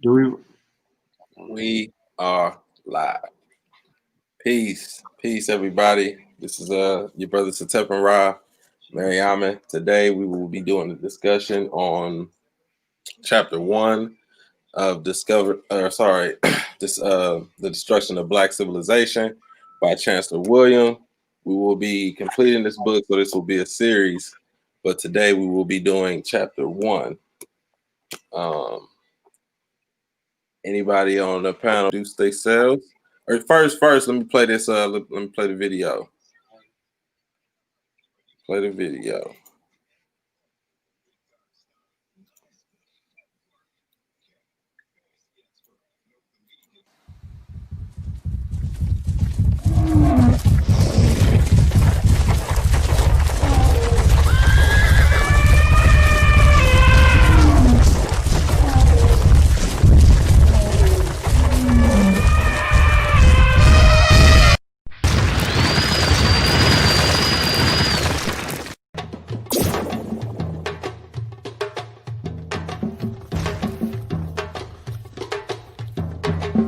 We are live. Peace, everybody. This is your brother Satep and Ra, Mariama. Today we will be doing a discussion on chapter 1 of the Destruction of Black Civilization by Chancellor William. We will be completing this book, so this will be a series. But today we will be doing chapter 1. Anybody on the panel do themselves? Or first, let me play this. Let me play the video. Play the video.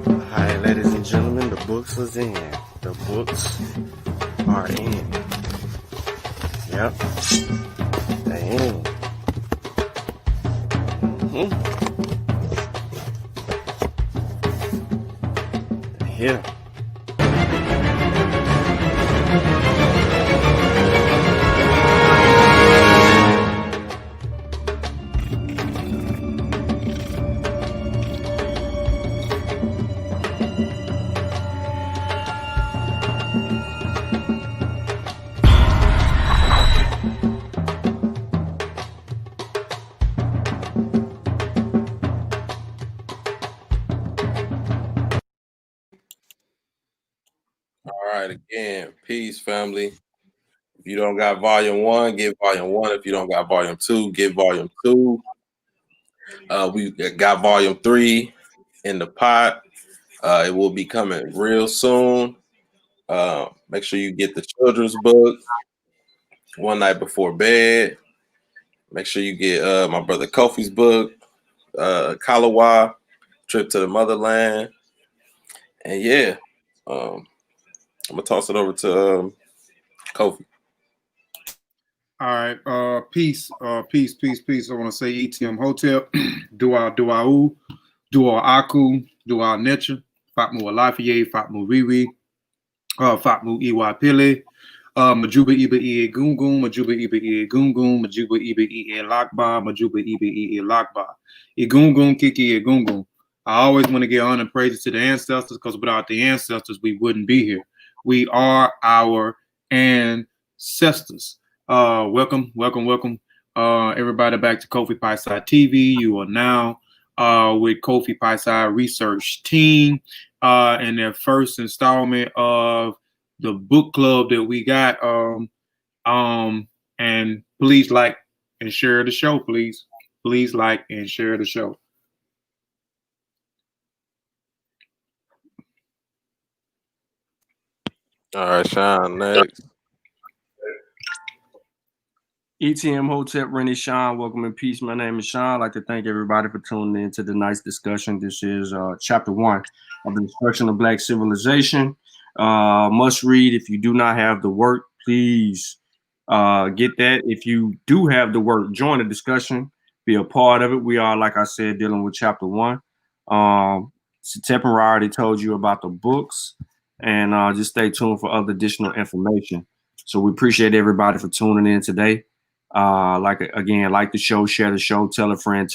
Alright, ladies and gentlemen, the books is in. The books are in. Yep. They're in. They're here. Again, peace, family. If you don't got volume 1, get volume 1. If you don't got volume 2, get volume 2. We got volume 3 in the pot. It will be coming real soon. Make sure you get the children's book one night before bed. Make sure you get my brother Kofi's book, Kalawa, Trip to the Motherland. And yeah, I'm gonna toss it over to Kofi. All right, peace. I want to say ETM Hotel, Dua Aku, Dua Necha, Fatmu Alafiye, Fatmu Riwi, Fatmu Iwa Pile, Majuba Iba Ie Gungun, Majuba Iba Ie Gungun, Majuba Iba Ie Lakba, Majuba Iba Ie Lakba, Egungun Kiki Egungun. I always want to give honor and praises to the ancestors, because without the ancestors, we wouldn't be here. We are our ancestors. Welcome, everybody back to Kofi Piesie TV. You are now with Kofi Piesie Research Team in their first installment of the book club that we got. And please like and share the show, please. Please like and share the show. All right, Sean, next. ETM Hotep, Rennie Sean, welcome in peace. My name is Sean. I'd like to thank everybody for tuning in to the nice discussion. This is chapter 1 of the Destruction of Black Civilization. Must read. If you do not have the work, please get that. If you do have the work, join the discussion, be a part of it. We are, like I said, dealing with chapter 1. Satep and Ra already told you about the books, and just stay tuned for other additional information. So we appreciate everybody for tuning in today. Like the show, share the show, tell a friend.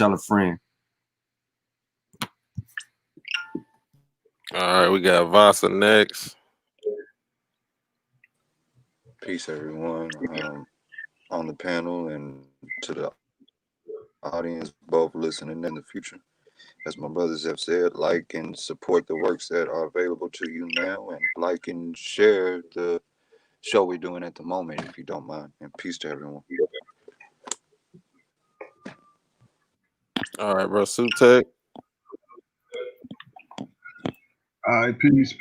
All right, we got Vasa next. Peace, everyone, on the panel and to the audience, both listening in the future. As my brothers have said, like and support the works that are available to you now, and like and share the show we're doing at the moment, if you don't mind. And peace to everyone. All right, bro, Sutek. All right, peace.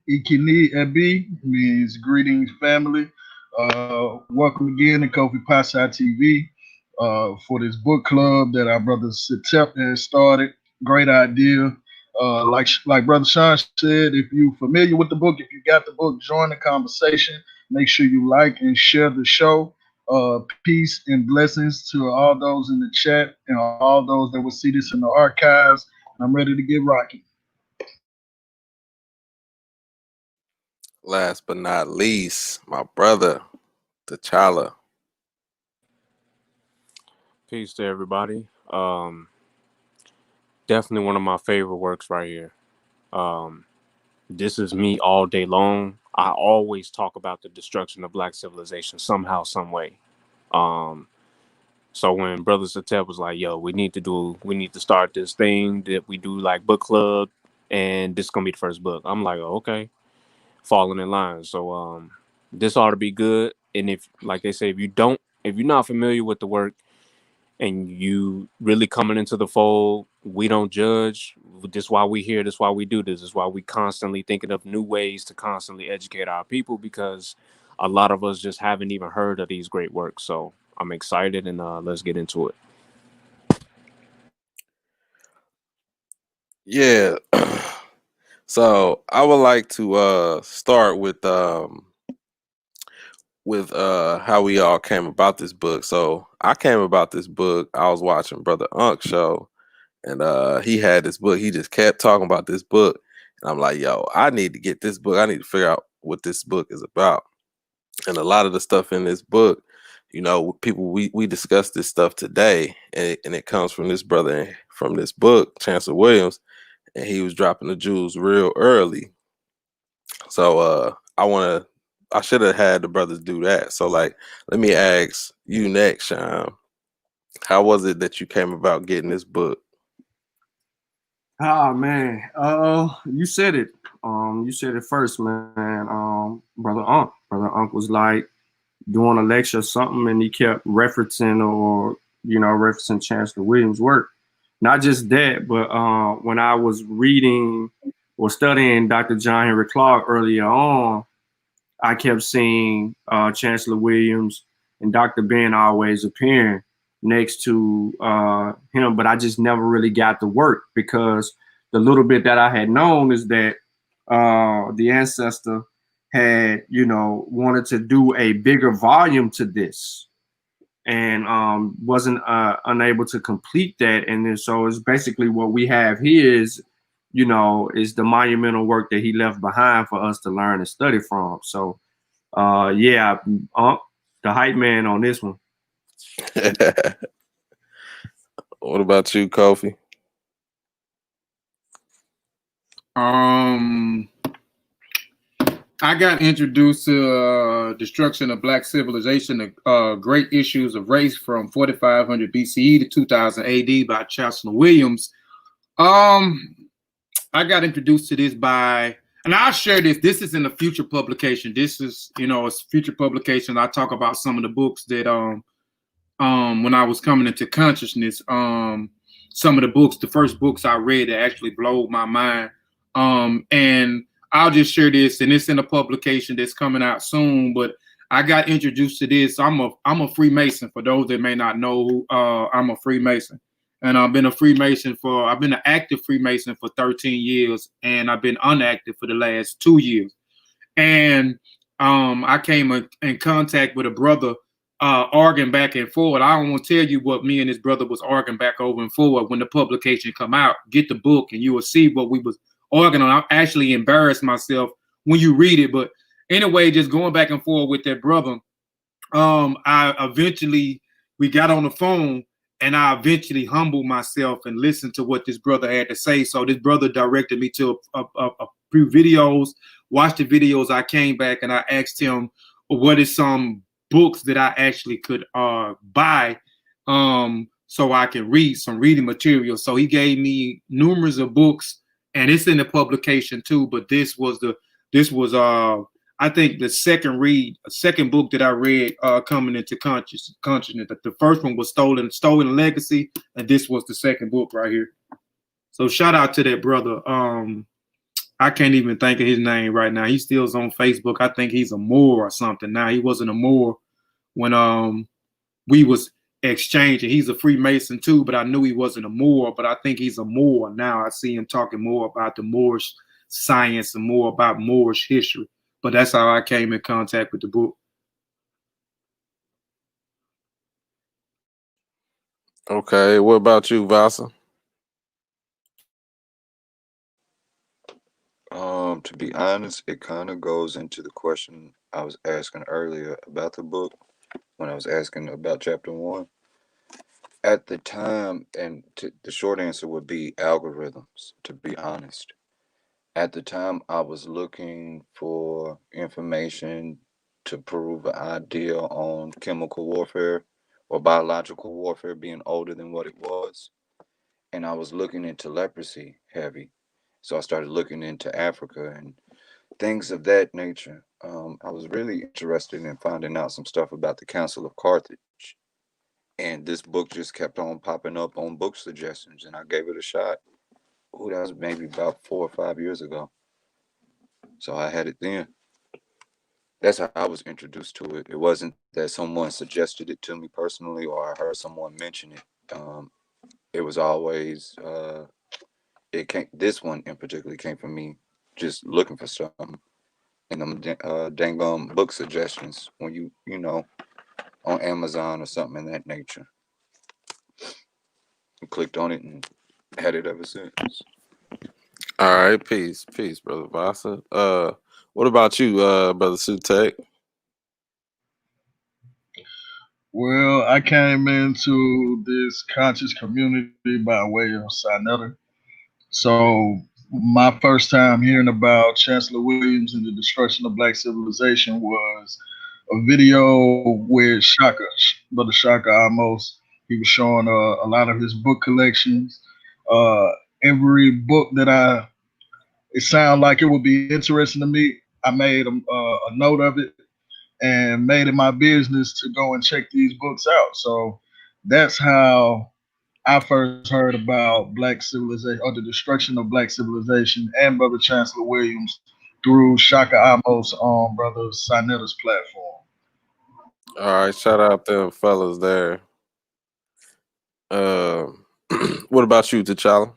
Ikini Ebi means greetings, family. Welcome again to Kofi Piesie TV for this book club that our brother Satep has started. Great idea. Like Brother Sean said, if you're familiar with the book, if you got the book, join the conversation. Make sure you like and share the show. Peace and blessings to all those in the chat and all those that will see this in the archives. I'm ready to get rocking. Last but not least, my brother, T'Challa. Peace to everybody. Definitely one of my favorite works right here. This is me all day long. I always talk about the destruction of Black civilization somehow, some way. So when Brother Satep was like, "Yo, we need to start this thing that we do like book club, and this is gonna be the first book," I'm like, oh, "Okay," falling in line. So this ought to be good. And if, like they say, if you're not familiar with the work, and you really coming into the fold, we don't judge. This is why we here. This is why we do this. This is why we constantly thinking of new ways to constantly educate our people, because a lot of us just haven't even heard of these great works. So I'm excited, and let's get into it. Yeah. So I would like to start with how we all came about this book. So I came about this book. I was watching Brother Unk's show, and he had this book. He just kept talking about this book, and I'm like, yo, I need to get this book. I need to figure out what this book is about. And a lot of the stuff in this book, you know, people we discuss this stuff today, and it comes from this brother from this book, Chancellor Williams, and he was dropping the jewels real early. So I should have had the brothers do that. So like, let me ask you next, Sean. How was it that you came about getting this book? Oh man, you said it. You said it first, man. Brother Unc was like doing a lecture or something, and he kept referencing Chancellor Williams' work. Not just that, but when I was reading or studying Dr. John Henry Clarke earlier on, I kept seeing Chancellor Williams and Dr. Ben always appearing next to him, but I just never really got to work, because the little bit that I had known is that the ancestor had, wanted to do a bigger volume to this, and wasn't unable to complete that. And then so it's basically what we have here is the monumental work that he left behind for us to learn and study from. So the hype man on this one. What about you, Kofi? I got introduced to Destruction of Black Civilization, Great Issues of Race from 4500 BCE to 2000 AD by Chancellor Williams. I got introduced to this by, and I'll share this. This is in a future publication. This is, it's future publication. I talk about some of the books that when I was coming into consciousness, some of the books, the first books I read that actually blew my mind. And I'll just share this, and it's in a publication that's coming out soon. But I got introduced to this. I'm a Freemason. For those that may not know, I'm a Freemason, and I've been an active Freemason for 13 years, and I've been inactive for the last 2 years. And I came in contact with a brother arguing back and forward. I don't want to tell you what me and his brother was arguing back over and forward. When the publication come out, get the book and you will see what we was arguing on. I actually embarrassed myself when you read it. But anyway, just going back and forth with that brother, we got on the phone, and I eventually humbled myself and listened to what this brother had to say. So this brother directed me to a few videos, watched the videos. I came back and I asked him, what is some books that I actually could buy so I can read some reading material. So he gave me numerous of books, and it's in the publication too. But this was I think the second book that I read coming into consciousness. The first one was Stolen Legacy, and this was the second book right here. So shout out to that brother. I can't even think of his name right now. He still's on Facebook. I think he's a Moor or something now. He wasn't a Moor when we was exchanging. He's a Freemason too, but I knew he wasn't a Moor, but I think he's a Moor now. I see him talking more about the Moorish science and more about Moorish history. But that's how I came in contact with the book. Okay, what about you, Vasa? To be honest, it kind of goes into the question I was asking earlier about the book when I was asking about chapter 1. At the time, and the short answer would be algorithms, to be honest. At the time, I was looking for information to prove an idea on chemical warfare or biological warfare being older than what it was. And I was looking into leprosy heavy. So I started looking into Africa and things of that nature. I was really interested in finding out some stuff about the Council of Carthage. And this book just kept on popping up on book suggestions, and I gave it a shot. Oh, that was maybe about 4 or 5 years ago. So I had it then. That's how I was introduced to it. It wasn't that someone suggested it to me personally or I heard someone mention it. It was always it came. This one in particular came from me just looking for something and them dang book suggestions when you know on Amazon or something in that nature. I clicked on it and had it ever since. All right, peace, brother Vasa. What about you, brother Sutek? Well, I came into this conscious community by way of Sinetta. So my first time hearing about Chancellor Williams and the destruction of Black civilization was a video with Shaka, Brother Shaka Amos. He was showing a lot of his book collections. Uh, every book that it sounded like it would be interesting to me, I made a note of it and made it my business to go and check these books out. So that's how I first heard about Black civilization or the destruction of Black civilization and Brother Chancellor Williams through Shaka Amos on Brother Sinetta's platform. All right, shout out them fellas there. What about you, T'Challa?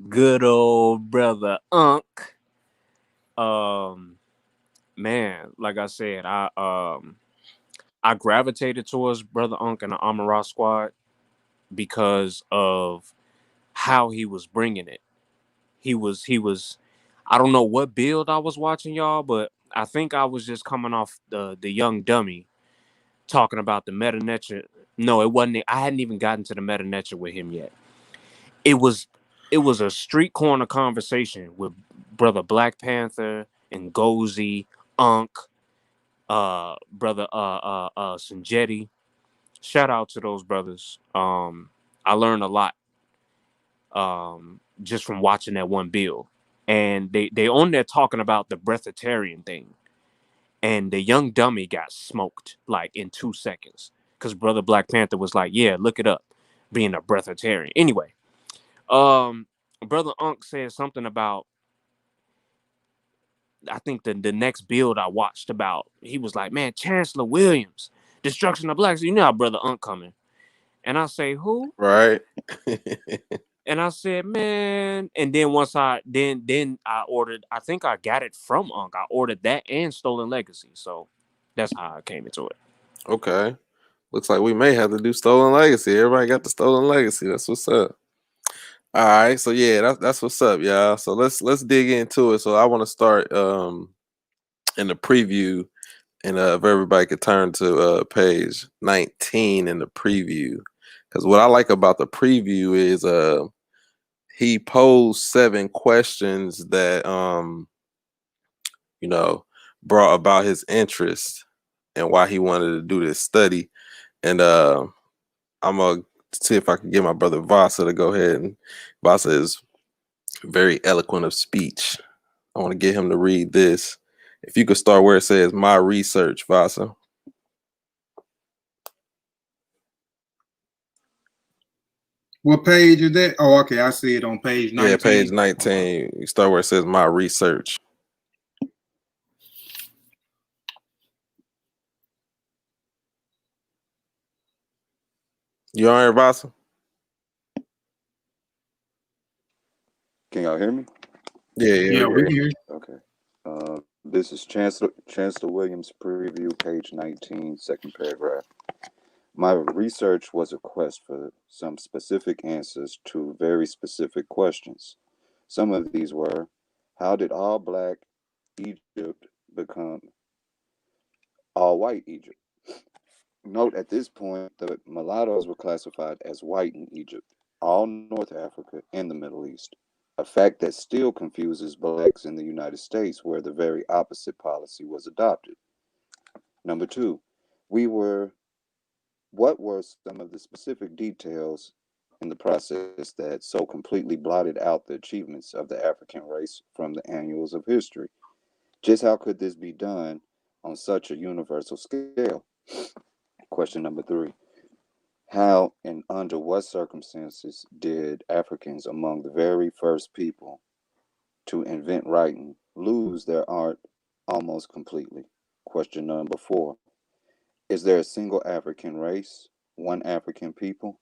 Good old brother Unc. Man, like I said, I gravitated towards Brother Unc and the Amara Squad because of how he was bringing it. He was. I don't know what build I was watching, y'all, but I think I was just coming off the young dummy talking about the meta nature. No, it wasn't. I hadn't even gotten to the meta nature with him yet. It was a street corner conversation with Brother Black Panther and Gozy, Unc, brother Sanjetti. Shout out to those brothers. I learned a lot just from watching that one build. And they on there talking about the breatharian thing. And the young dummy got smoked like in 2 seconds. Because Brother Black Panther was like, yeah, look it up. Being a breatharian. Anyway, Brother Unc said something about, I think the next build I watched about, he was like, man, Chancellor Williams, destruction of blacks. You know how Brother Unc coming. And I say, who? Right. And I said, man. And then once I ordered, I think I got it from Unc. I ordered that and Stolen Legacy. So that's how I came into it. Okay. Looks like we may have to do Stolen Legacy. Everybody got the Stolen Legacy. That's what's up. All right. So yeah, that's what's up, y'all. So let's dig into it. So I want to start in the preview. And if everybody could turn to page 19 in the preview. Because what I like about the preview is he posed 7 questions that brought about his interest and why he wanted to do this study. And I'm gonna see if I can get my brother Vasa to go ahead. And Vasa is very eloquent of speech. I want to get him to read this. If you could start where it says my research, Vasa. What page is that? Oh, okay. I see it on page 19. Yeah, page 19. You start where it says my research. You on here, Vasa? Can y'all hear me? Yeah, we can hear you. Okay. This is Chancellor Williams' preview, page 19, second paragraph. My research was a quest for some specific answers to very specific questions. Some of these were, how did all black Egypt become all white Egypt? Note at this point, the mulattoes were classified as white in Egypt, all North Africa, and the Middle East, a fact that still confuses blacks in the United States, where the very opposite policy was adopted. Number two, what were some of the specific details in the process that so completely blotted out the achievements of the African race from the annals of history? Just how could this be done on such a universal scale? Question number three. How and under what circumstances did Africans among the very first people to invent writing lose their art almost completely? Question number four. Is there a single African race, one African people?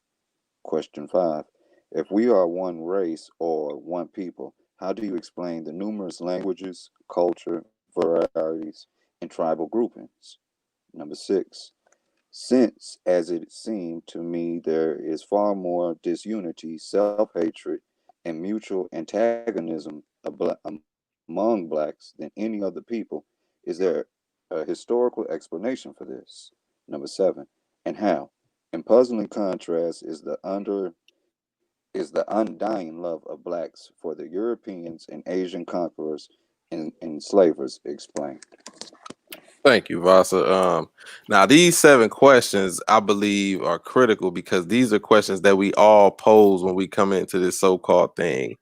Question five. If we are one race or one people, how do you explain the numerous languages, culture, varieties, and tribal groupings? Number six. Since, as it seemed to me, there is far more disunity, self hatred, and mutual antagonism among blacks than any other people, is there a historical explanation for this? Number seven, and how? In puzzling contrast is the undying love of blacks for the Europeans and Asian conquerors and enslavers explained. Thank you, Vasa. Now these 7 questions I believe are critical because these are questions that we all pose when we come into this so-called thing,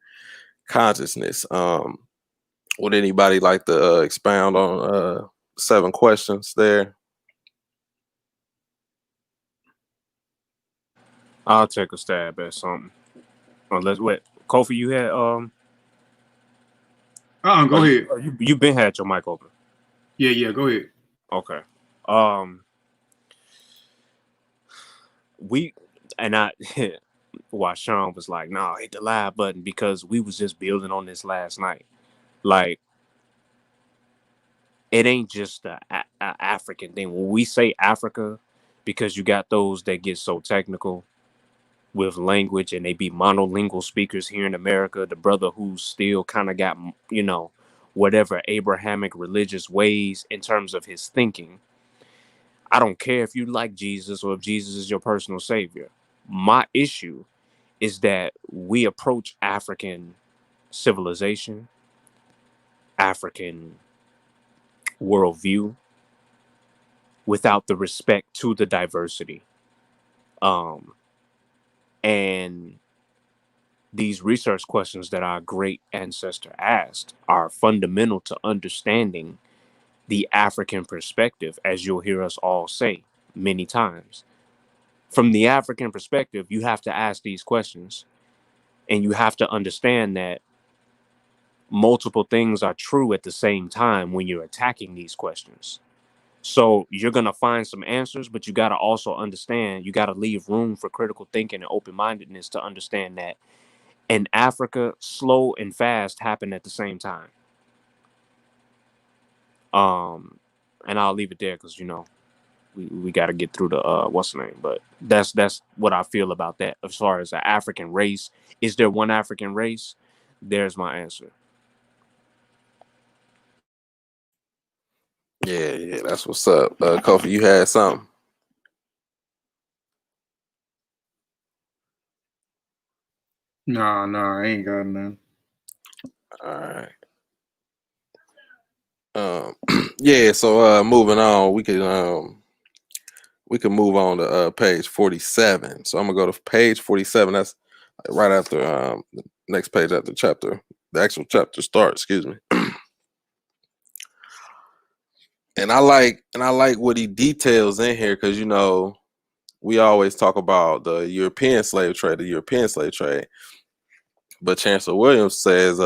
consciousness. Would anybody like to expound on 7 questions there? I'll take a stab at something. Unless what Kofi, you had Go ahead. you been had your mic open. Yeah, go ahead. Okay. We and I why Sean was like, "Nah, hit the live button," because we was just building on this last night. Like, it ain't just a African thing. When we say Africa, because you got those that get so technical with language and they be monolingual speakers here in America. The brother who still kind of got, whatever Abrahamic religious ways in terms of his thinking. I don't care if you like Jesus or if Jesus is your personal savior. My issue is that we approach African civilization, African worldview without the respect to the diversity. And these research questions that our great ancestor asked are fundamental to understanding the African perspective, as you'll hear us all say many times. From the African perspective, you have to ask these questions, and you have to understand that multiple things are true at the same time when you're attacking these questions. So you're going to find some answers, but you got to also understand, you got to leave room for critical thinking and open-mindedness to understand that in Africa, slow and fast happen at the same time. And I'll leave it there because we got to get through the what's the name. But that's what I feel about that. As far as the African race, is there one African race? There's my answer. Yeah, that's what's up. Kofi, you had something. Nah, I ain't got none. All right. Yeah, so moving on, we can move on to page 47. So I'm gonna go to page 47. That's right after the next page after the actual chapter starts, excuse me. And I like what he details in here because we always talk about the European slave trade, but Chancellor Williams says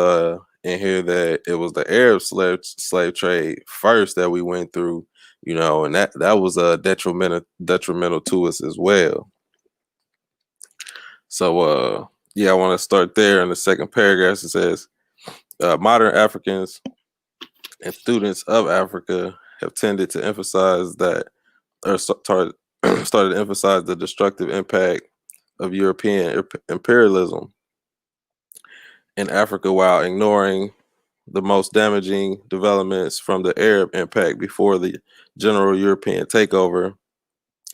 in here that it was the Arab slave trade first that we went through, and that was detrimental to us as well. So yeah, I want to start there. In the second paragraph, it says modern Africans and students of Africa have tended to emphasize that, or started to emphasize the destructive impact of European imperialism in Africa while ignoring the most damaging developments from the Arab impact before the general European takeover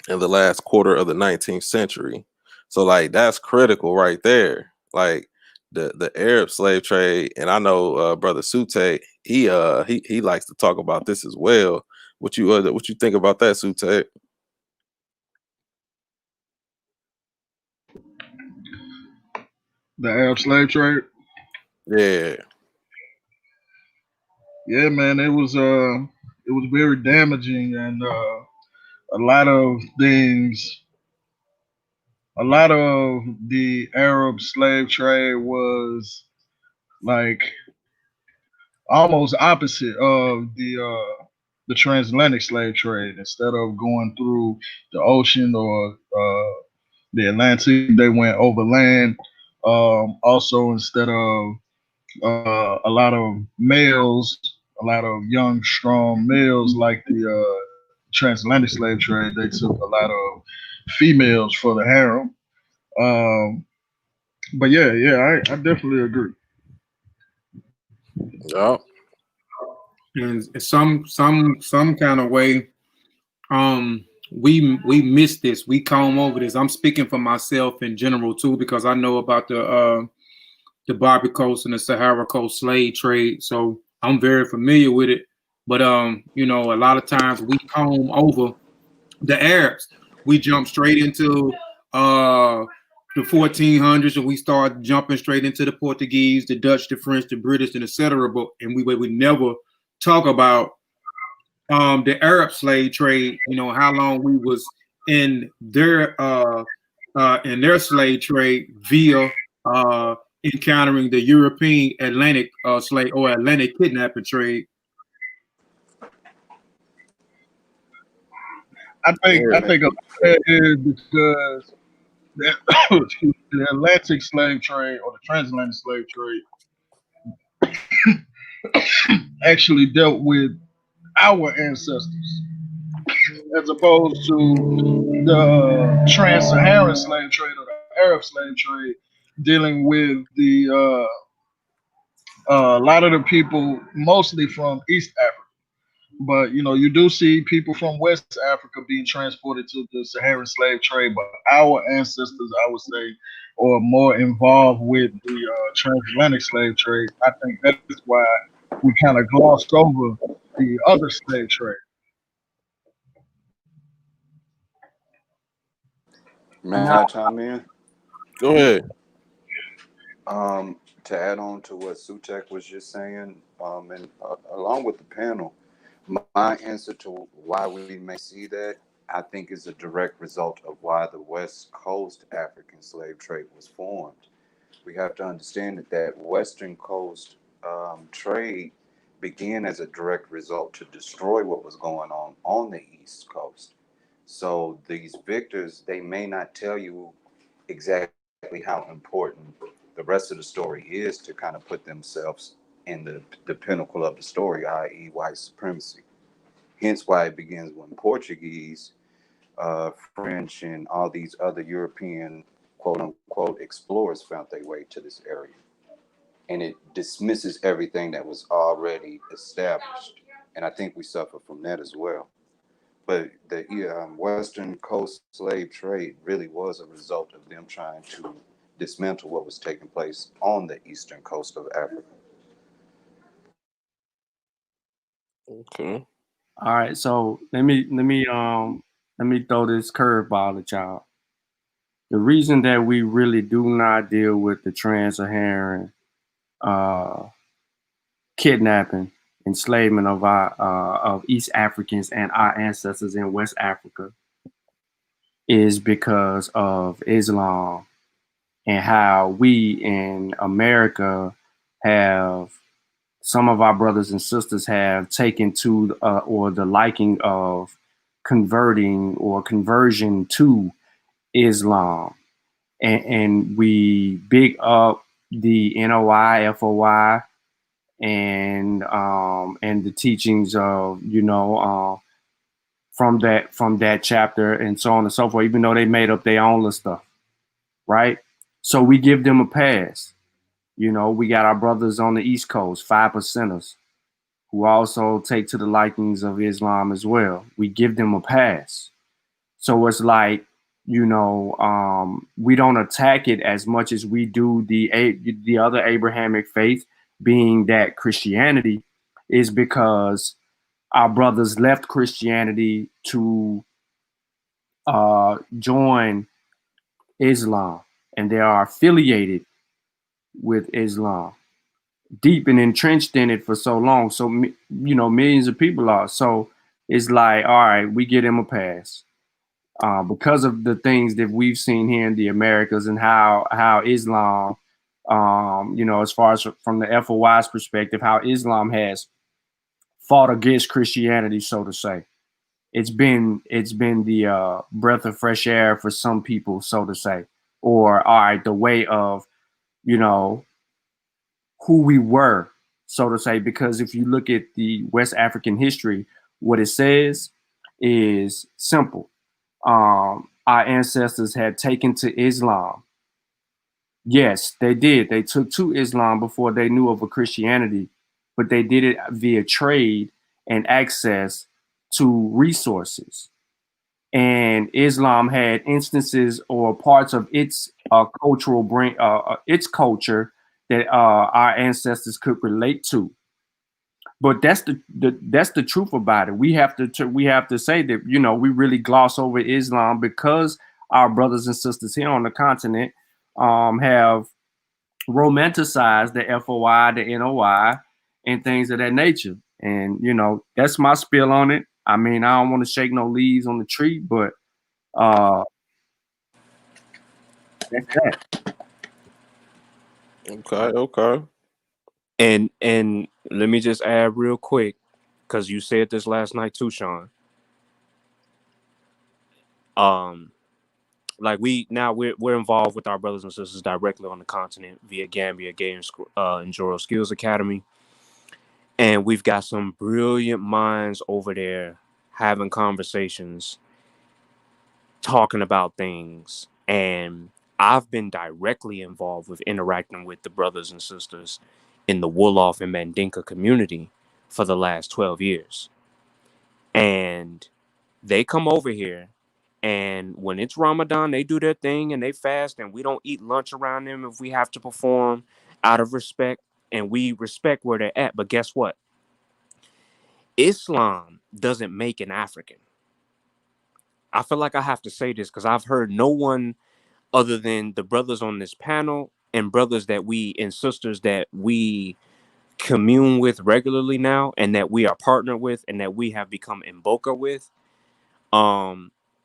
in the last quarter of the 19th century. So like that's critical right there. Like the Arab slave trade, and I know brother Sute, he likes to talk about this as well. What you think about that, Sute? The Arab slave trade. Yeah. Yeah, man, it was very damaging, and a lot of things. A lot of the Arab slave trade was like almost opposite of the transatlantic slave trade. Instead of going through the ocean or the Atlantic, they went overland. Also, instead of a lot of males, a lot of young, strong males like the transatlantic slave trade, they took a lot of females for the harem. Um, but yeah, I definitely agree. Yeah. And some kind of way, we missed this. We comb over this. I'm speaking for myself in general too, because I know about the Barbary Coast and the Sahara Coast slave trade, so I'm very familiar with it. But you know, a lot of times we comb over the Arabs. We jump straight into the 1400s, and we start jumping straight into the Portuguese, the Dutch, the French, the British, and etc. But and we never talk about the Arab slave trade. You know how long we was in their slave trade via encountering the European Atlantic slave or Atlantic kidnapping trade. I think a lot of that is because the Atlantic slave trade or the transatlantic slave trade actually dealt with our ancestors, as opposed to the trans-Saharan slave trade or the Arab slave trade dealing with the a lot of the people mostly from East Africa. But you know, you do see people from West Africa being transported to the Saharan slave trade. But our ancestors, I would say, are more involved with the transatlantic slave trade. I think that is why we kind of glossed over the other slave trade. May I chime in? Go ahead. To add on to what Sutek was just saying, and along with the panel, my answer to why we may see that, I think, is a direct result of why the West Coast African slave trade was formed. We have to understand that Western Coast trade began as a direct result to destroy what was going on the East Coast. So these victors, they may not tell you exactly how important the rest of the story is to kind of put themselves in the pinnacle of the story, i.e., white supremacy. Hence why it begins when Portuguese, French, and all these other European quote unquote explorers found their way to this area. And it dismisses everything that was already established. And I think we suffer from that as well. But the Western Coast slave trade really was a result of them trying to dismantle what was taking place on the eastern coast of Africa. Okay. All right, so let me throw this curveball at y'all. The reason that we really do not deal with the trans-Saharan kidnapping, enslavement of our of East Africans and our ancestors in West Africa is because of Islam and how we in America have some of our brothers and sisters have taken to or the liking of converting or conversion to Islam. and we big up the NOI, FOI, and the teachings of, from that chapter and so on and so forth, even though they made up their own little stuff, right? So we give them a pass. We got our brothers on the East Coast, 5%ers, who also take to the likings of Islam as well. We give them a pass. So it's like, we don't attack it as much as we do the other Abrahamic faith, being that Christianity, is because our brothers left Christianity to join Islam, and they are affiliated with Islam, deep and entrenched in it for so long. So, millions of people are. So it's like, all right, we get them a pass. Because of the things that we've seen here in the Americas and how Islam, as far as from the FOI's perspective, how Islam has fought against Christianity, so to say. It's been the breath of fresh air for some people, so to say, or all right, the way of, who we were, so to say, because if you look at the West African history, what it says is simple. Our ancestors had taken to Islam. Yes, they did. They took to Islam before they knew of a Christianity, but they did it via trade and access to resources. And Islam had instances or parts of its cultural brain, its culture that our ancestors could relate to. But that's the truth about it. We have to say that, we really gloss over Islam because our brothers and sisters here on the continent have romanticized the FOI, the NOI, and things of that nature. And that's my spill on it. I mean, I don't want to shake no leaves on the tree, but that's that. Okay. And let me just add real quick, because you said this last night too, Sean. Like we're involved with our brothers and sisters directly on the continent via Gambia Games and Joro Skills Academy, and we've got some brilliant minds over there having conversations, talking about things, and I've been directly involved with interacting with the brothers and sisters in the Wolof and Mandinka community for the last 12 years. And they come over here, and when it's Ramadan, they do their thing and they fast, and we don't eat lunch around them if we have to perform out of respect, and we respect where they're at. But guess what? Islam doesn't make an African. I feel like I have to say this because I've heard no one other than the brothers on this panel and brothers that we and sisters that we commune with regularly now, and that we are partnered with, and that we have become Mboka with.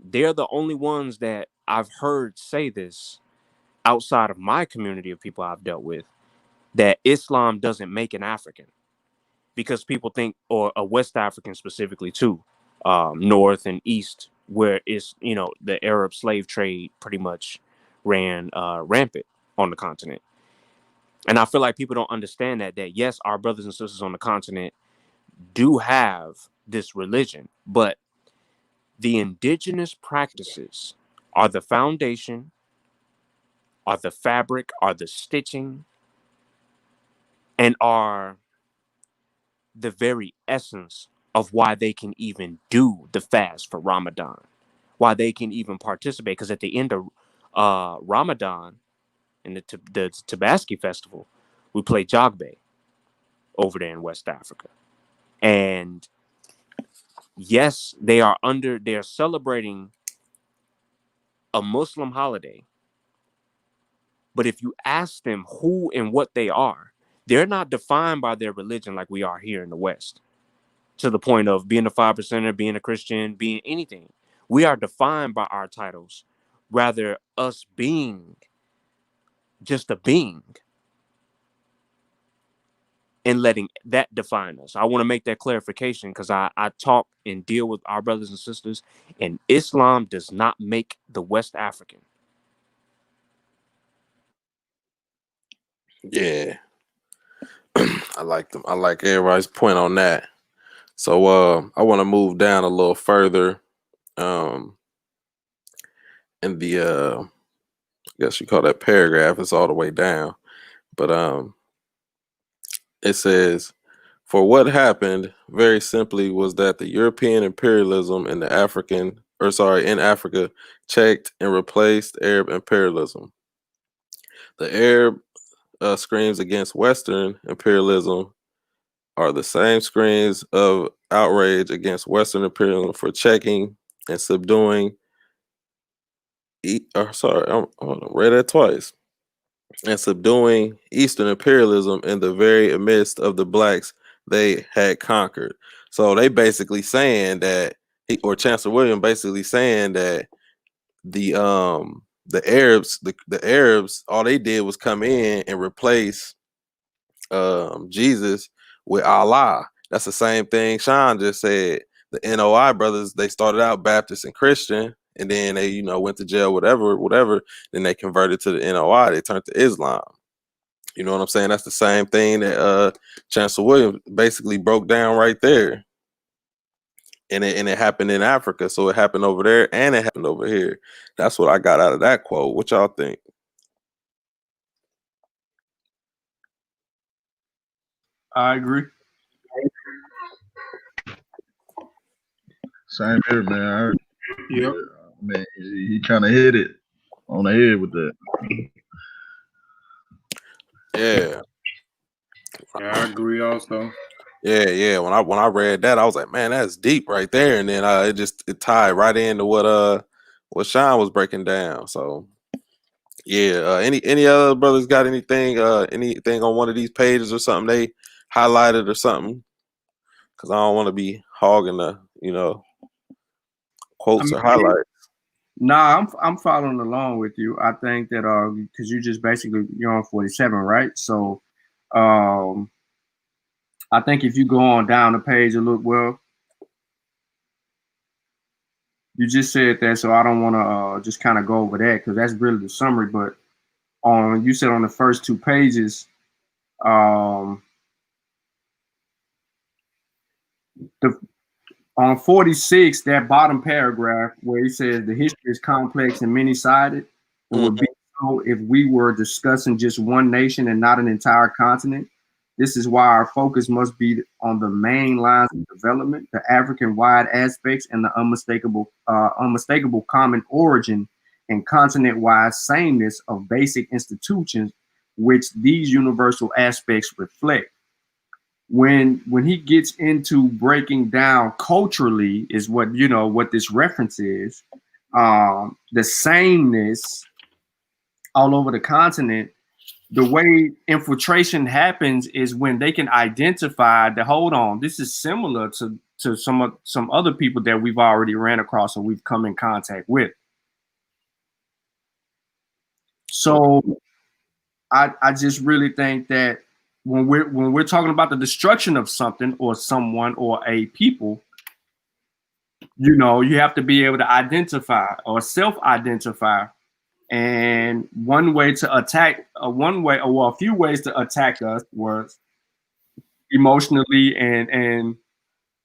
They're the only ones that I've heard say this outside of my community of people I've dealt with, that Islam doesn't make an African, because people think, or a West African specifically too, North and East, where it's, the Arab slave trade pretty much ran rampant on the continent. And I feel like people don't understand that yes, our brothers and sisters on the continent do have this religion, but the indigenous practices are the foundation, are the fabric, are the stitching, and are the very essence of why they can even do the fast for Ramadan, why they can even participate. Because at the end of Ramadan, in the Tabaski festival, we play Jogbe over there in West Africa. And yes, they're celebrating a Muslim holiday. But if you ask them who and what they are, they're not defined by their religion like we are here in the West, to the point of being a 5%er, being a Christian, being anything. We are defined by our titles, rather us being just a being and letting that define us. I want to make that clarification because I talk and deal with our brothers and sisters, and Islam does not make the West African. Yeah. I like them. I like everybody's point on that. So I want to move down a little further. In the I guess you call that paragraph, it's all the way down. But it says, for what happened very simply was that the European imperialism in in Africa checked and replaced Arab imperialism. The Arab screams against Western imperialism are the same screams of outrage against Western imperialism for checking and subduing. I read that twice. And subduing Eastern imperialism in the very midst of the blacks they had conquered. So they basically saying that, or Chancellor William basically saying that the Arabs, all they did was come in and replace Jesus with Allah. That's the same thing Sean just said. The NOI brothers, they started out Baptist and Christian, and then they, went to jail, whatever. Then they converted to the NOI. They turned to Islam. You know what I'm saying? That's the same thing that Chancellor Williams basically broke down right there. And it happened in Africa. So it happened over there and it happened over here. That's what I got out of that quote. What y'all think? I agree. Same here, man. Yep. Man, he kind of hit it on the head with that. Yeah. Yeah, I agree also. Yeah. When I read that, I was like, man, that's deep right there. And then it tied right into what Sean was breaking down. So yeah. Any other brothers got anything on one of these pages or something they highlighted or something? Because I don't want to be hogging the quotes or highlights. Nah, I'm following along with you. I think that because you just basically you're on 47, right? So I think if you go on down the page and look, well, you just said that, so I don't want to just kind of go over that because that's really the summary. But you said on the first two pages, on 46, that bottom paragraph where he says the history is complex and many-sided, it would be so if we were discussing just one nation and not an entire continent. This is why our focus must be on the main lines of development, the African-wide aspects, and the unmistakable common origin and continent-wide sameness of basic institutions, which these universal aspects reflect. When he gets into breaking down culturally, is what this reference is, the sameness all over the continent. The way infiltration happens is when they can identify that, hold on, this is similar to some other people that we've already ran across or we've come in contact with. So I just really think that when we're talking about the destruction of something or someone or a people, you have to be able to identify or self-identify. And one way to attack, a few ways to attack us was emotionally and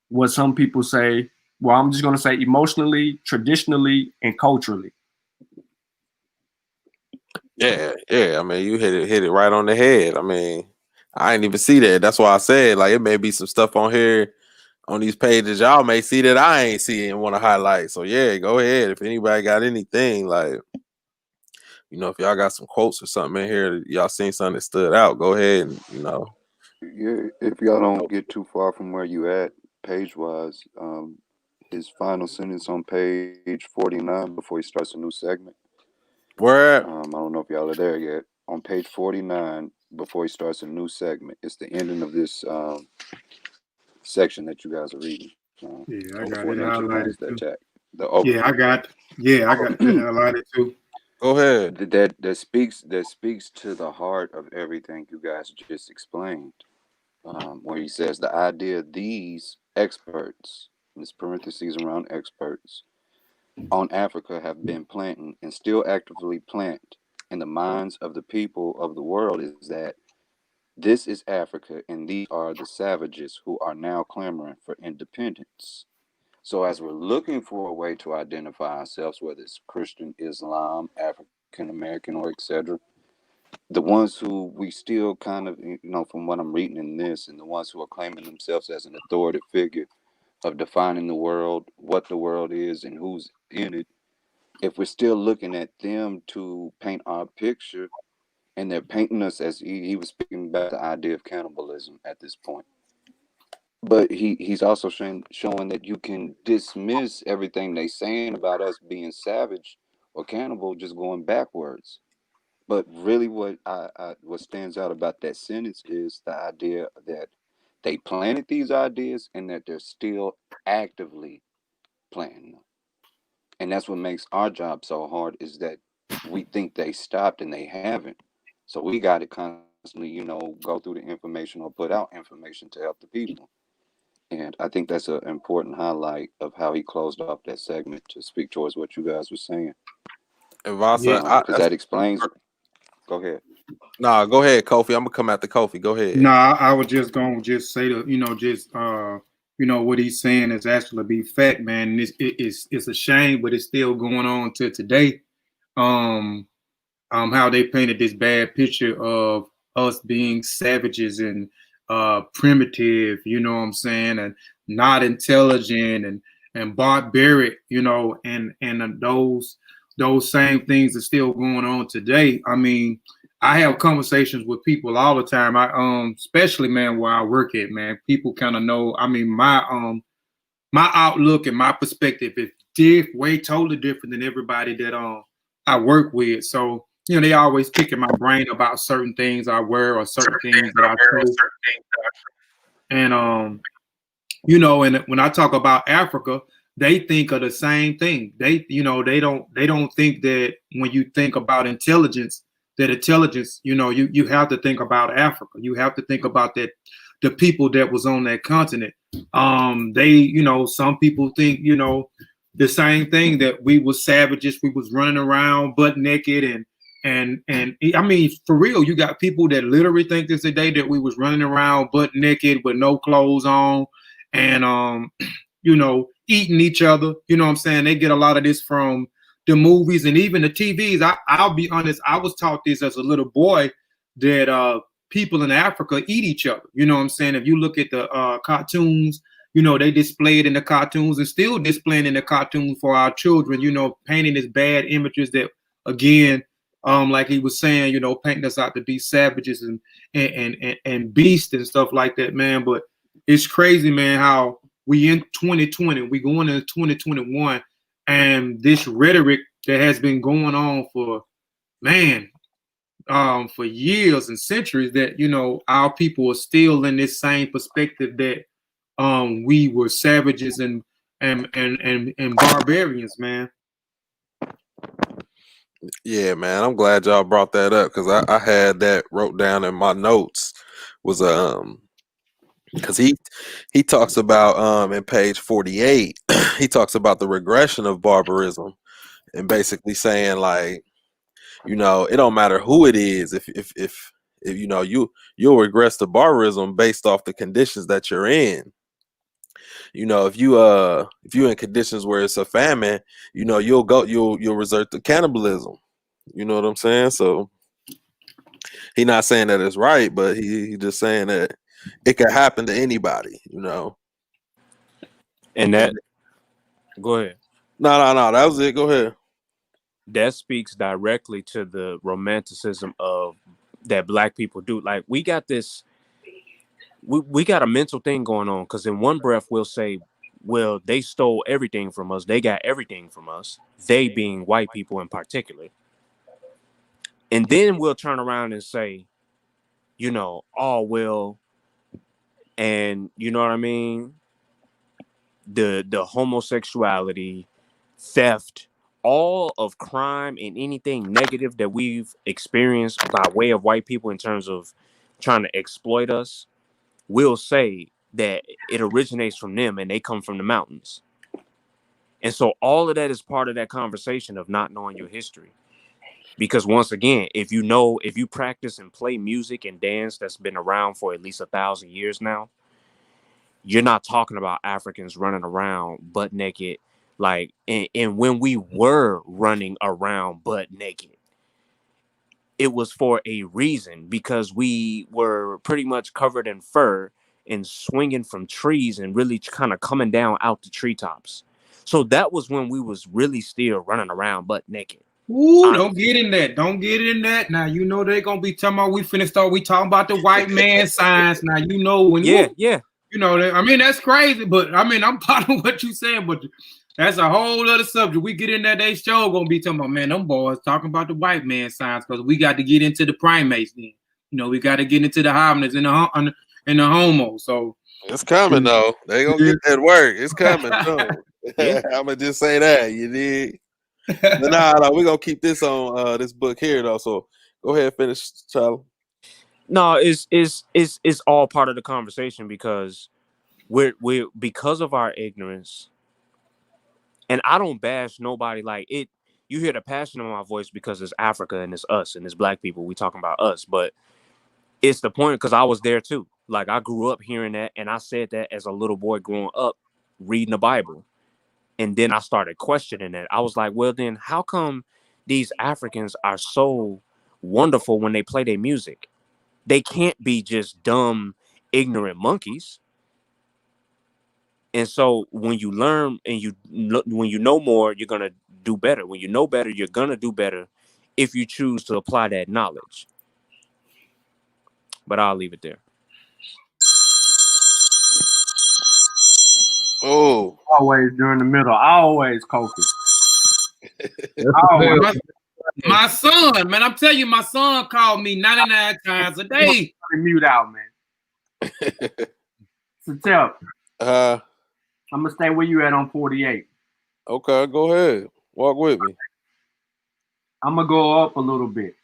what some people say, well, I'm just going to say emotionally, traditionally, and culturally. Yeah. I mean, you hit it right on the head. I mean, I didn't even see that. That's why I said, like, it may be some stuff on here on these pages y'all may see that I ain't see and want to highlight. So yeah, go ahead. If anybody got anything, like, if y'all got some quotes or something in here that y'all seen something that stood out, go ahead and Yeah, if y'all don't get too far from where you at page wise, his final sentence on page 49 before he starts a new segment. Where? I don't know if y'all are there yet. On page 49 before he starts a new segment, it's the ending of this section that you guys are reading. Yeah, I got Before it nature highlighted finds that too. jack. The overview. Yeah, I got it highlighted too. Go ahead. That speaks to the heart of everything you guys just explained. Where he says the idea these experts, in this parentheses around experts, on Africa have been planting and still actively plant in the minds of the people of the world is that This is Africa, and these are the savages who are now clamoring for independence. So, as we're looking for a way to identify ourselves, whether it's Christian, Islam, African American, or etc., the ones who we still kind of, from what I'm reading in this, and the ones who are claiming themselves as an authoritative figure of defining the world, what the world is, and who's in it, if we're still looking at them to paint our picture, and they're painting us as he was speaking about the idea of cannibalism at this point. But he's also showing that you can dismiss everything they saying about us being savage or cannibal just going backwards. But really, what stands out about that sentence is the idea that they planted these ideas and that they're still actively planting them. And that's what makes our job so hard, is that we think they stopped and they haven't. So we got to constantly, go through the information or put out information to help the people. And I think that's an important highlight of how he closed off that segment to speak towards what you guys were saying. And Yeah. Vasa, Because that explains. Go ahead. nah, go ahead, Kofi. I'm gonna come after Kofi. Go ahead. Nah, I was just gonna just say that, what he's saying is actually be fact, man. And it's a shame, but it's still going on to today. Um, how they painted this bad picture of us being savages and primitive, you know what I'm saying, and not intelligent and barbaric, and those same things are still going on today. I mean, I have conversations with people all the time. Especially, man, where I work at, man, people kind of know. I mean, my outlook and my perspective is way totally different than everybody that I work with. So, they always picking my brain about certain things I wear or certain things that I say. And and when I talk about Africa, they think of the same thing. They don't think that when you think about intelligence, you have to think about Africa. You have to think about that the people that was on that continent. Some people think, the same thing, that we were savages, we was running around butt naked and I mean, for real, you got people that literally think this today, that we was running around butt naked with no clothes on and eating each other. You know what I'm saying? They get a lot of this from the movies and even the TVs. I'll be honest, I was taught this as a little boy, that people in Africa eat each other. You know what I'm saying? If you look at the cartoons, they display it in the cartoons and still displaying in the cartoons for our children, painting this bad images that, again, like he was saying, painting us out to be savages and beasts and stuff like that, man. But it's crazy, man, how we in 2020, we going into 2021, and this rhetoric that has been going on for years and centuries, that our people are still in this same perspective that we were savages and barbarians, man. Yeah, man. I'm glad y'all brought that up, because I had that wrote down in my notes. Was because he talks about in page 48, he talks about the regression of barbarism, and basically saying, like, it don't matter who it is, if you'll regress to barbarism based off the conditions that you're in. If you're in conditions where it's a famine, you'll resort to cannibalism. You know what I'm saying? So he's not saying that it's right, but he just saying that it could happen to anybody, And that, go ahead. No, that was it. Go ahead. That speaks directly to the romanticism of that Black people do. Like, we got this, we got a mental thing going on, because in one breath we'll say, well, they stole everything from us. They got everything from us. They being white people in particular. And then we'll turn around and say, oh, well, and you know what I mean? The homosexuality, theft, all of crime and anything negative that we've experienced by way of white people in terms of trying to exploit us, we'll say that it originates from them and they come from the mountains. And so all of that is part of that conversation of not knowing your history. Because once again, if you practice and play music and dance that's been around for at least 1,000 years now, you're not talking about Africans running around butt naked. Like, and when we were running around butt naked, it was for a reason, because we were pretty much covered in fur and swinging from trees and really kind of coming down out the treetops. So that was when we was really still running around butt naked. Ooh, don't get in that. Don't get in that. Now, you know they're going to be talking about, we talking about the white man science. Now, you know, when yeah. you know, I mean, that's crazy, but I mean, I'm part of what you saying, but that's a whole other subject. We get in that, they show going to be talking about, man, them boys talking about the white man science, because we got to get into the primates then. You know, we got to get into the hominids and the homo. So it's coming though. They gonna get that work. It's coming soon. Yeah. I'm gonna just say that. You did. But no, we're gonna keep this on this book here though. So go ahead, finish, Charlie. No, it's all part of the conversation, because we're because of our ignorance. And I don't bash nobody. Like, it, you hear the passion in my voice because it's Africa and it's us and it's black people. We talking about us, but it's the point, because I was there too. Like, I grew up hearing that, and I said that as a little boy growing up reading the Bible. And then I started questioning it. I was like, well, then how come these Africans are so wonderful when they play their music? They can't be just dumb, ignorant monkeys. And so when you learn and when you know more, you're going to do better. When you know better, you're going to do better if you choose to apply that knowledge. But I'll leave it there. Oh, Always during the middle. Always Kofi. Always. My son, man, I'm telling you, my son called me 99 times a day. Mute out, man. So tell. I'm gonna stay where you at on 48. Okay, go ahead. Walk with me. I'm gonna go up a little bit,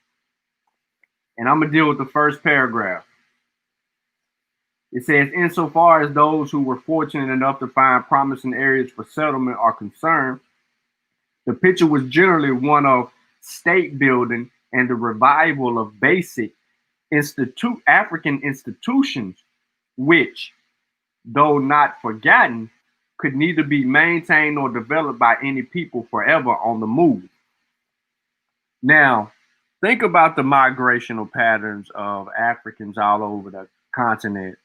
and I'm gonna deal with the first paragraph. It says, insofar as those who were fortunate enough to find promising areas for settlement are concerned, the picture was generally one of state building and the revival of basic African institutions, which, though not forgotten, could neither be maintained nor developed by any people forever on the move. Now, think about the migrational patterns of Africans all over the continent.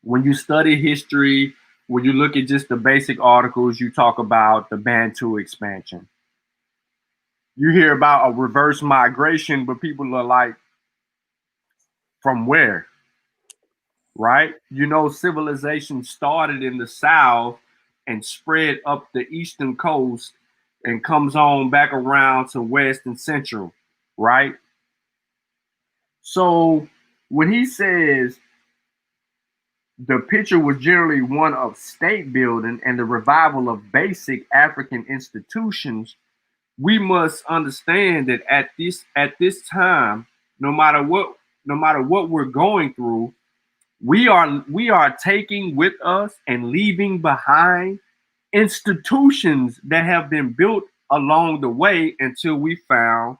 When you study history, when you look at just the basic articles, you talk about the Bantu expansion. You hear about a reverse migration, but people are like, from where? Right? You know, civilization started in the South and spread up the eastern coast and comes on back around to West and Central, right? So when he says the picture was generally one of state building and the revival of basic African institutions, we must understand that at this time, no matter what we're going through, we are taking with us and leaving behind institutions that have been built along the way until we found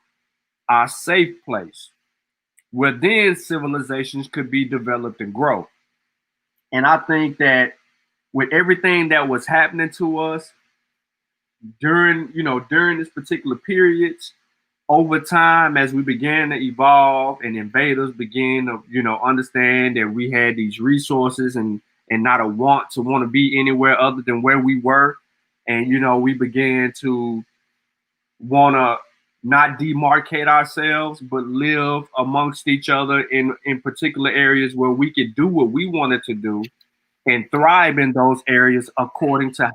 our safe place, where then civilizations could be developed and grow. And I think that with everything that was happening to us during this particular period, over time, as we began to evolve and invaders began to, understand that we had these resources and not a want to be anywhere other than where we were. And, we began to want to not demarcate ourselves, but live amongst each other in particular areas where we could do what we wanted to do and thrive in those areas according to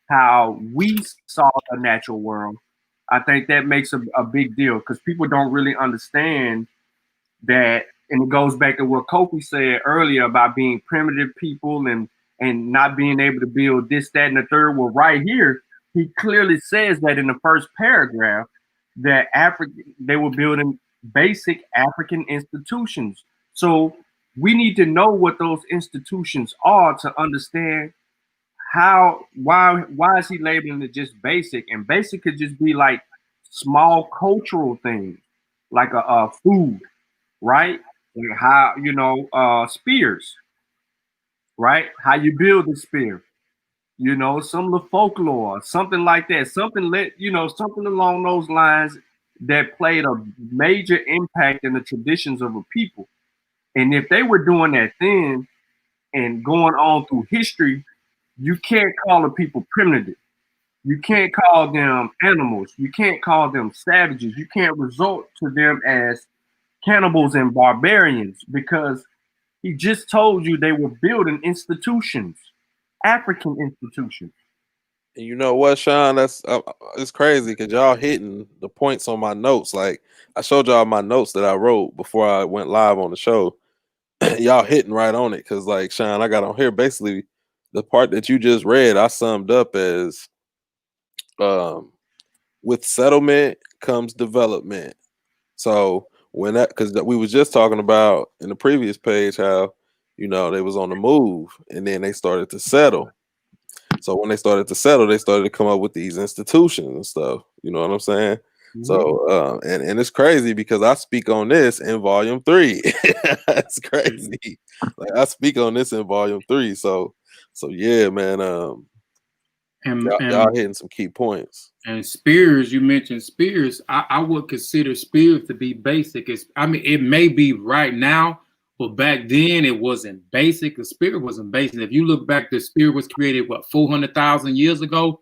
how we saw the natural world. I think that makes a big deal, because people don't really understand that. And it goes back to what Kofi said earlier about being primitive people and not being able to build this, that, and the third. Well, right here, he clearly says that in the first paragraph that they were building basic African institutions. So we need to know what those institutions are to understand why is he labeling it just basic? And basic could just be like small cultural things like a food, right? Like how spears, right? How you build a spear, some of the folklore, something like that, something along those lines that played a major impact in the traditions of a people. And if they were doing that then and going on through history, you can't call the people primitive. You can't call them animals. You can't call them savages. You can't resort to them as cannibals and barbarians because he just told you they were building institutions, African institutions. And you know what, Sean? That's it's crazy because y'all hitting the points on my notes. Like I showed y'all my notes that I wrote before I went live on the show. Y'all hitting right on it because, like, Sean, I got on here basically the part that you just read. I summed up as, with settlement comes development. So when that, because we was just talking about in the previous page how they was on the move and then they started to settle. So when they started to settle, they started to come up with these institutions and stuff. You know what I'm saying? Mm-hmm. So and it's crazy because I speak on this in volume 3. That's crazy. Like I speak on this in volume 3. So yeah, man. Y'all hitting some key points. And spears, you mentioned spears. I would consider spears to be basic. It may be right now, but back then it wasn't basic. The spear wasn't basic. If you look back, the spear was created 400,000 years ago,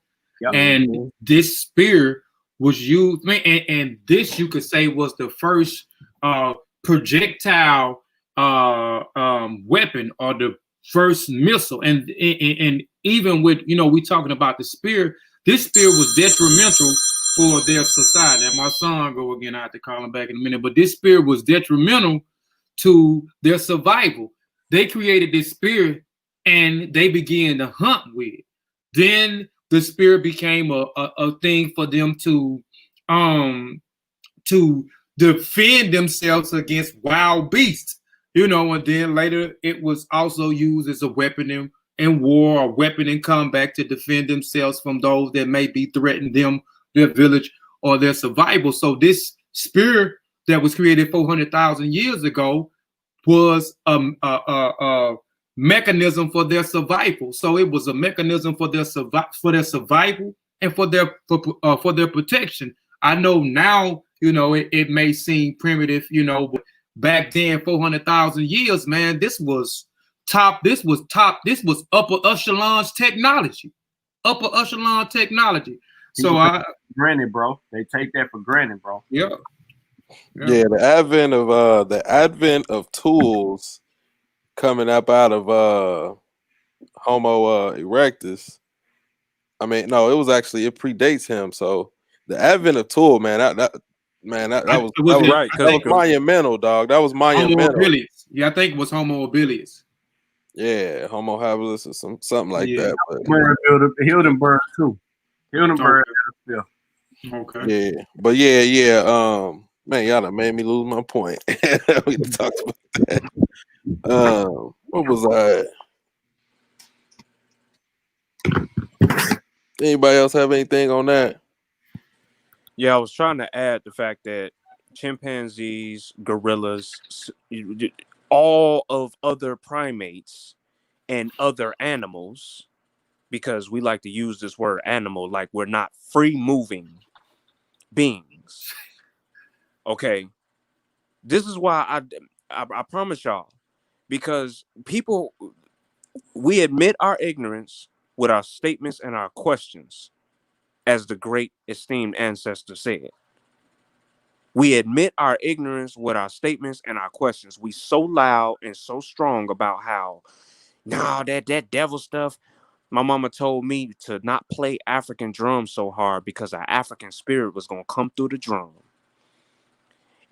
and this spear was used. And this you could say was the first projectile weapon or the first missile. And even with we talking about the spear. This spear was detrimental for their society. And my son go again. I have to call him back in a minute. But this spear was detrimental to their survival. They created this spear and they began to hunt with it. Then the spear became a thing for them to defend themselves against wild beasts. And then later it was also used as a weapon in war or weapon in combat to defend themselves from those that may be threatening them, their village, or their survival. So this spear that was created 400,000 years ago was a mechanism for their survival. So it was a mechanism for their survival and for their protection. I know now, it may seem primitive, but back then, 400,000 years, man, this was upper echelon technology. So granted, bro. They take that for granted, bro. Yeah. Yeah, the advent of tools coming up out of Homo erectus. I mean, no, it predates him. So the advent of tool, man, that was right. That was monumental, dog. That was monumental. Homo habilis. Yeah, I think it was Homo habilis. Yeah, Homo habilis or something like that. But Hildenberg too. Hildenberg. Yeah. Okay. Yeah, but yeah. Man, y'all done made me lose my point. We talked about that. What was I? Anybody else have anything on that? Yeah, I was trying to add the fact that chimpanzees, gorillas, all of other primates and other animals, because we like to use this word animal like we're not free moving beings. Okay. This is why I promise y'all, because we admit our ignorance with our statements and our questions, as the great esteemed ancestor said. We admit our ignorance with our statements and our questions. We so loud and so strong about how, that devil stuff. My mama told me to not play African drums so hard because our African spirit was going to come through the drum.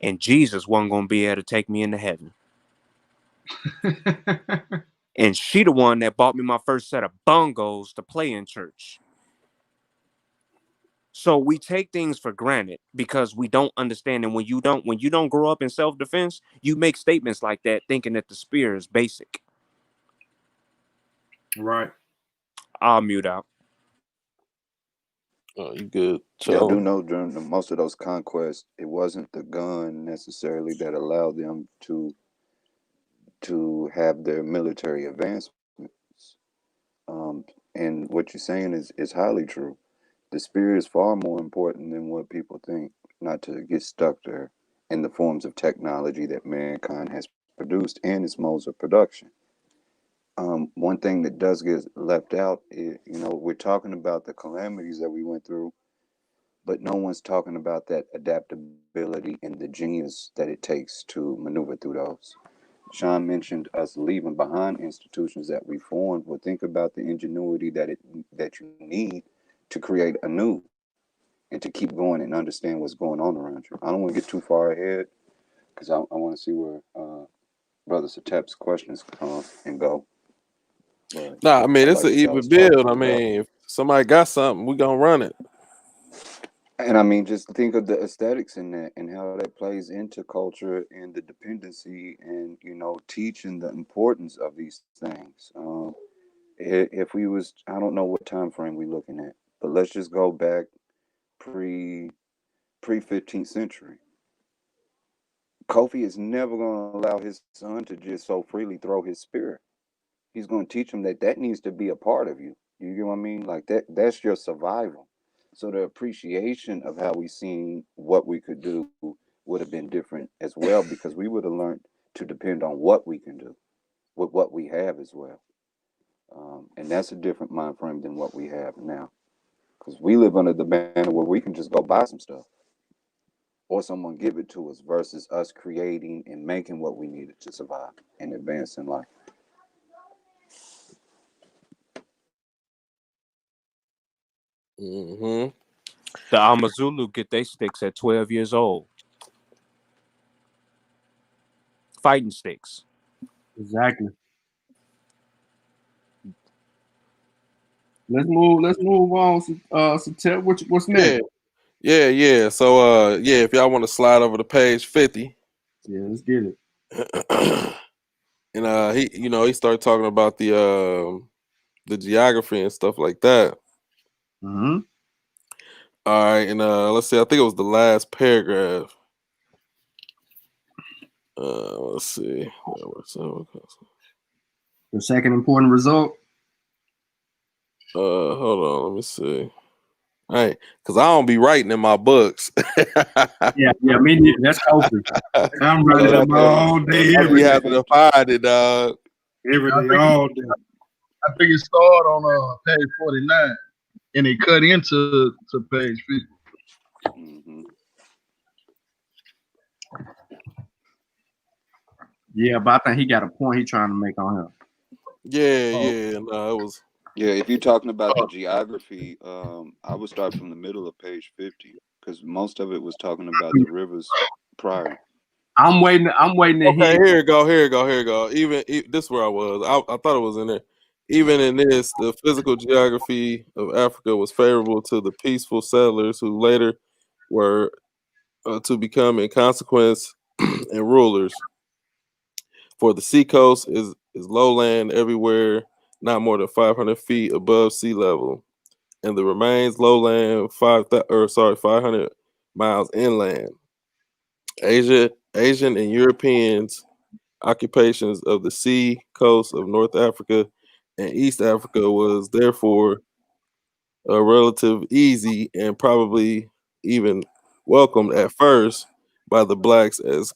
And Jesus wasn't going to be able to take me into heaven. And she the one that bought me my first set of bongos to play in church. So we take things for granted because we don't understand. And when you don't grow up in self-defense, you make statements like that thinking that the spear is basic. Right. I'll mute out. Oh, you good? Yeah, I do So know during most of those conquests, it wasn't the gun necessarily that allowed them to have their military advancements. Um, and what you're saying is highly true. The spirit is far more important than what people think. Not to get stuck there in the forms of technology that mankind has produced and its modes of production. One thing that does get left out is, we're talking about the calamities that we went through, but no one's talking about that adaptability and the genius that it takes to maneuver through those. Sean mentioned us leaving behind institutions that we formed. Well, think about the ingenuity that you need to create a new and to keep going and understand what's going on around you. I don't want to get too far ahead because I want to see where Brother Satep's questions come and go. But nah, I mean I it's like an what y'all even was talking build. I about. mean, if somebody got something, we gonna run it. And I mean, just think of the aesthetics in that and how that plays into culture and the dependency and, teaching the importance of these things. If we was, I don't know what time frame we looking at, but let's just go back pre 15th century. Kofi is never going to allow his son to just so freely throw his spirit. He's going to teach him that needs to be a part of you. You get what I mean? Like that's your survival. So the appreciation of how we seen what we could do would have been different as well because we would have learned to depend on what we can do with what we have as well. And that's a different mind frame than what we have now. Because we live under the banner where we can just go buy some stuff or someone give it to us versus us creating and making what we needed to survive and advance in life. Mm-hmm. The Amazulu get their sticks at 12 years old. Fighting sticks. Exactly. Let's move on. So tell what's next? Yeah. So if y'all want to slide over to page 50. Yeah, let's get it. And he started talking about the geography and stuff like that. Mm-hmm. All right, and let's see. I think it was the last paragraph. Let's see. The second important result. Hold on. Let me see. All right, because I don't be writing in my books. Yeah, me neither. That's Kofi. I'm running them all day, I be every day. having to find it, dog. Every I day, think all day. I think it started on page 49 and it cut into page 50. Mm-hmm. Yeah, but I think he got a point he's trying to make on him. Yeah. No, it was. Yeah, if you're talking about the geography, I would start from the middle of page 50 because most of it was talking about the rivers prior. I'm waiting to Okay, hear. here you go. Even this is where I was. I thought it was in there. Even in this, the physical geography of Africa was favorable to the peaceful settlers who later were to become, in consequence, and rulers. For the seacoast is lowland everywhere, not more than 500 feet above sea level, and the remains lowland 500 miles inland. Asian and Europeans occupations of the sea coast of North Africa and East Africa was therefore a relative easy and probably even welcomed at first by the blacks as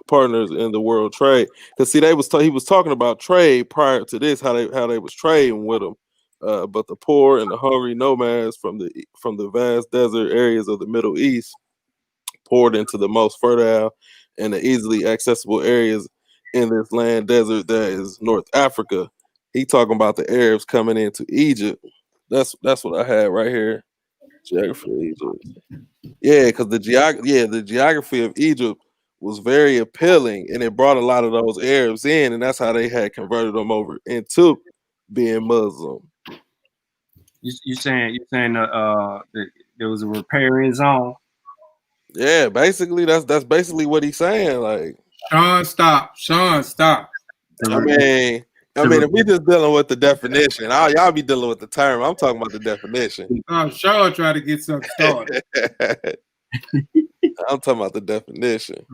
partners in the world trade. Because see, he was talking about trade prior to this, how they was trading with them. But the poor and the hungry nomads from the vast desert areas of the Middle East poured into the most fertile and the easily accessible areas in this land desert that is North Africa. He talking about the Arabs coming into Egypt. That's what I had right here. Geography of Egypt. Yeah, because the geography of Egypt was very appealing, and it brought a lot of those Arabs in, and that's how they had converted them over into being Muslim. You saying that there was a riparian zone? Yeah, basically that's basically what he's saying. Like, Sean, stop. I mean, I mean, if we just dealing with the definition, y'all be dealing with the term. I'm talking about the definition. I'm sure trying to get something started. I'm talking about the definition.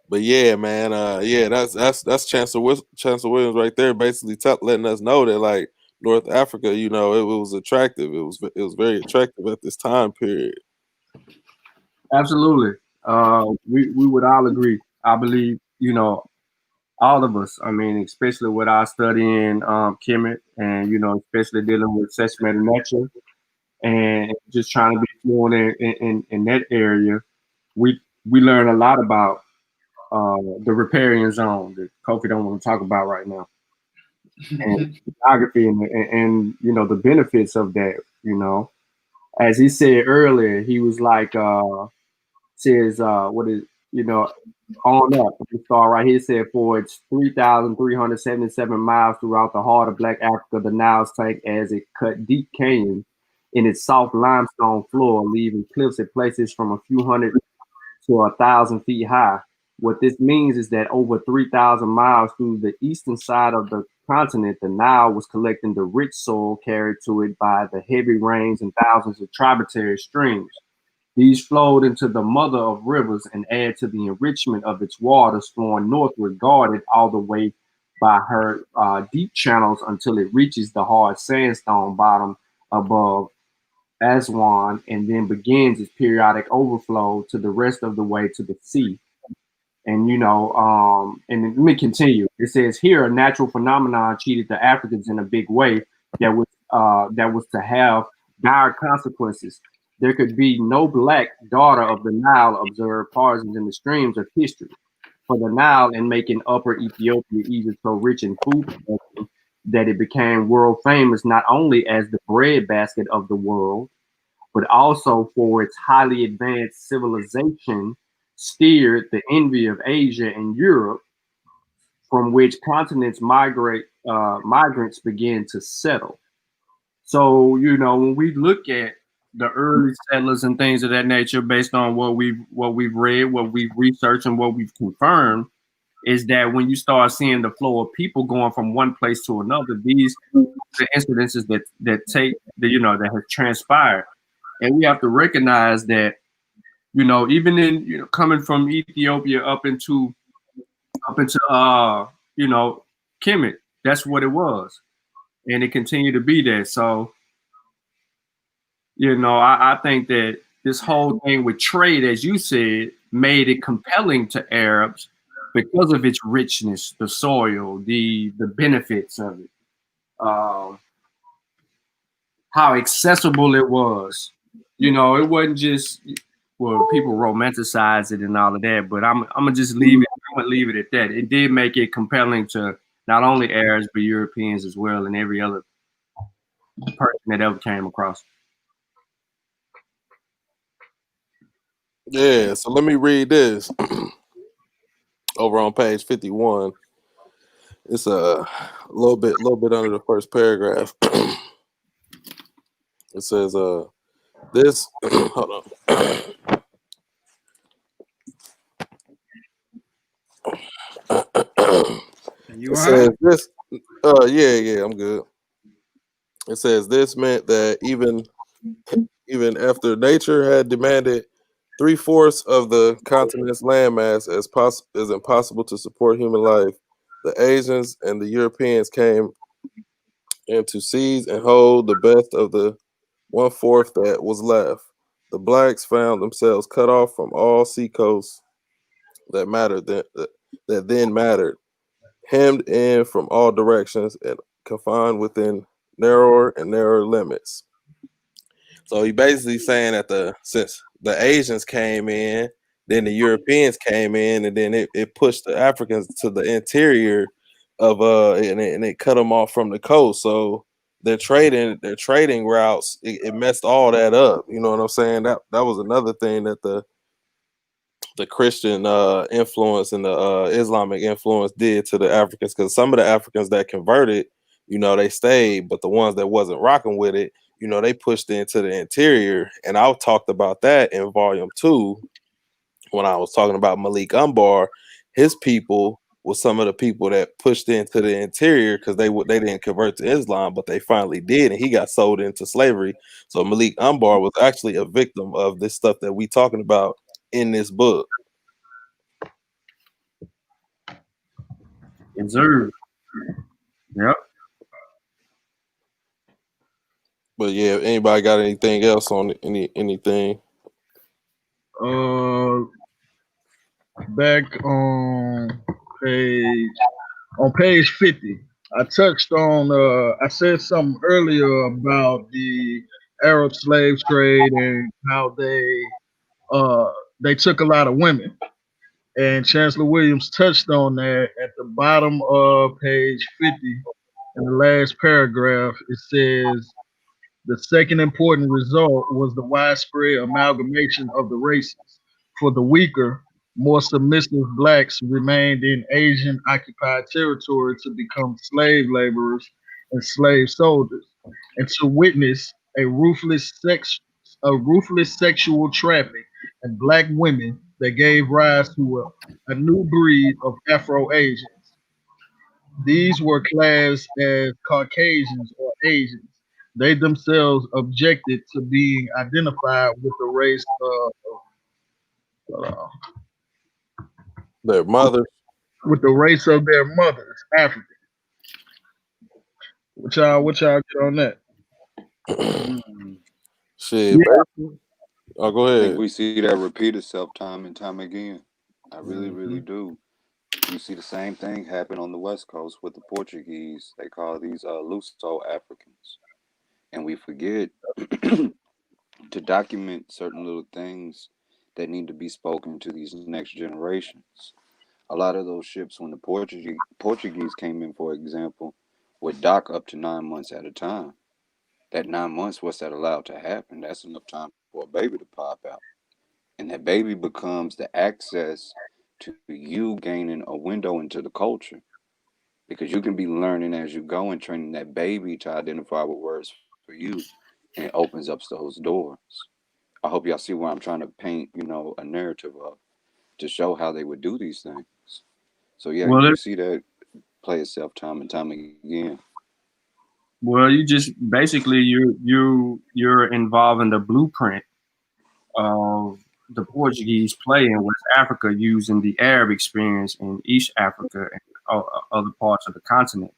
But yeah, man, that's Chancellor Williams right there, basically letting us know that like North Africa, you know, it was attractive. It was very attractive at this time period. Absolutely. We would all agree. I believe, you know, all of us. I mean, especially with our studying Kemet, and you know, especially dealing with sexual nature and just trying to be fluent in that area. We learn a lot about the Riparian Zone that Kofi don't want to talk about right now, and geography and you know the benefits of that. You know, as he said earlier, he was like says what is you know on up. The star right here said for its 3,377 miles throughout the heart of Black Africa, the Nile's tank as it cut deep canyons in its soft limestone floor, leaving cliffs at places from a few hundred to 1,000 feet high. What this means is that over 3,000 miles through the eastern side of the continent, the Nile was collecting the rich soil carried to it by the heavy rains and thousands of tributary streams. These flowed into the mother of rivers and add to the enrichment of its waters flowing northward, guarded all the way by her deep channels until it reaches the hard sandstone bottom above Aswan, and then begins its periodic overflow to the rest of the way to the sea. And you know, and let me continue. It says here a natural phenomenon cheated the Africans in a big way that was to have dire consequences. There could be no black daughter of the Nile, observed parsons in the streams of history. For the Nile and making Upper Ethiopia even so rich in food production that it became world famous not only as the breadbasket of the world, but also for its highly advanced civilization, steered the envy of Asia and Europe, from which migrants began to settle. So, you know, when we look at the early settlers and things of that nature, based on what we've read, what we've researched, and what we've confirmed, is that when you start seeing the flow of people going from one place to another, these are the incidences that have transpired. And we have to recognize that, you know, even in, you know, coming from Ethiopia up into you know, Kemet, that's what it was. And it continued to be there. So, you know, I think that this whole thing with trade, as you said, made it compelling to Arabs because of its richness, the soil, the benefits of it, how accessible it was. You know, it wasn't just, well, people romanticize it and all of that, but I'm gonna just leave it. I'm gonna leave it at that. It did make it compelling to not only Arabs but Europeans as well, and every other person that ever came across. Yeah, so let me read this over on page 51. It's a little bit under the first paragraph. It says this hold on. You it all says right? this yeah, I'm good. It says this meant that even after nature had demanded 3/4 of the continent's landmass as impossible to support human life, the Asians and the Europeans came in to seize and hold the best of the 1/4 that was left. The blacks found themselves cut off from all seacoasts that then mattered, hemmed in from all directions and confined within narrower and narrower limits. So he basically saying that since the Asians came in, then the Europeans came in, and then it pushed the Africans to the interior of and it cut them off from the coast. So their trading routes, it messed all that up. You know what I'm saying? That was another thing that the Christian influence and the Islamic influence did to the Africans, because some of the Africans that converted, you know, they stayed, but the ones that wasn't rocking with it, you know, they pushed into the interior. And I talked about that in volume 2 when I was talking about Malik Umbar. His people was some of the people that pushed into the interior because they didn't convert to Islam, but they finally did, and he got sold into slavery. So Malik Umbar was actually a victim of this stuff that we talking about in this book. Observe. Yep. But yeah, anybody got anything else on anything? Back on page 50, I touched on I said something earlier about the Arab slave trade and how they took a lot of women. And Chancellor Williams touched on that at the bottom of page 50 in the last paragraph. It says the second important result was the widespread amalgamation of the races. For the weaker, more submissive blacks remained in Asian occupied territory to become slave laborers and slave soldiers, and to witness a ruthless sexual traffic in black women that gave rise to a new breed of Afro-Asians. These were classed as Caucasians or Asians. They themselves objected to being identified with the race uh, Their mothers. with the race of their mothers, African. What y'all get on that? Shit. Yeah. Oh, go I ahead. think we see that repeat itself time and time again. I really do. You see the same thing happen on the West Coast with the Portuguese. They call these Luso Africans. And we forget to document certain little things that need to be spoken to these next generations. A lot of those ships, when the Portuguese came in, for example, would dock up to 9 months at a time. That 9 months, what's that allowed to happen? That's enough time for a baby to pop out. And that baby becomes the access to you gaining a window into the culture. Because you can be learning as you go and training that baby to identify what words for you. And it opens up those doors. I hope y'all see where I'm trying to paint, a narrative of to show how they would do these things. So yeah, Well, you see that play itself time and time again. well, you just basically you're involving the blueprint of the Portuguese play in West Africa using the Arab experience in East Africa and other parts of the continent.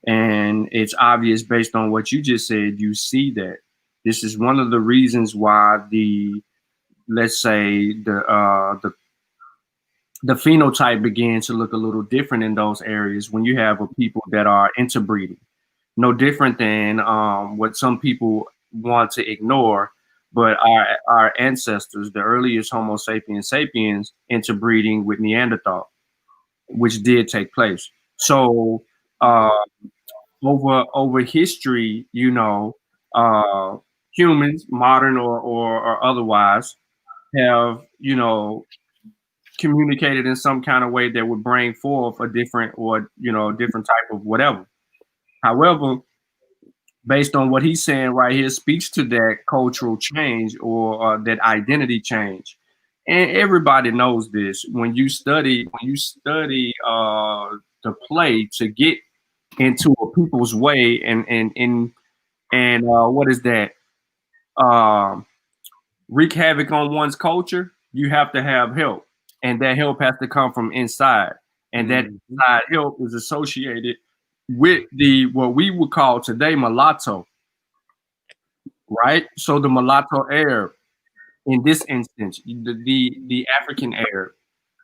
And it's obvious based on what you just said, you see that this is one of the reasons why let's say the phenotype began to look a little different in those areas when you have a people that are interbreeding. No different than what some people want to ignore, but our ancestors, the earliest Homo sapiens sapiens, interbreeding with Neanderthal, which did take place. So over history, humans, modern or otherwise, have communicated in some kind of way that would bring forth a different different type of whatever. However, based on what he's saying right here, speaks to that cultural change or that identity change. And everybody knows this. When you study the play to get into a people's way and what is that? Wreak havoc on one's culture, you have to have help. And that help has to come from inside. And that inside help is associated with what we would call today mulatto. Right? So the mulatto Arab, in this instance, the African Arab,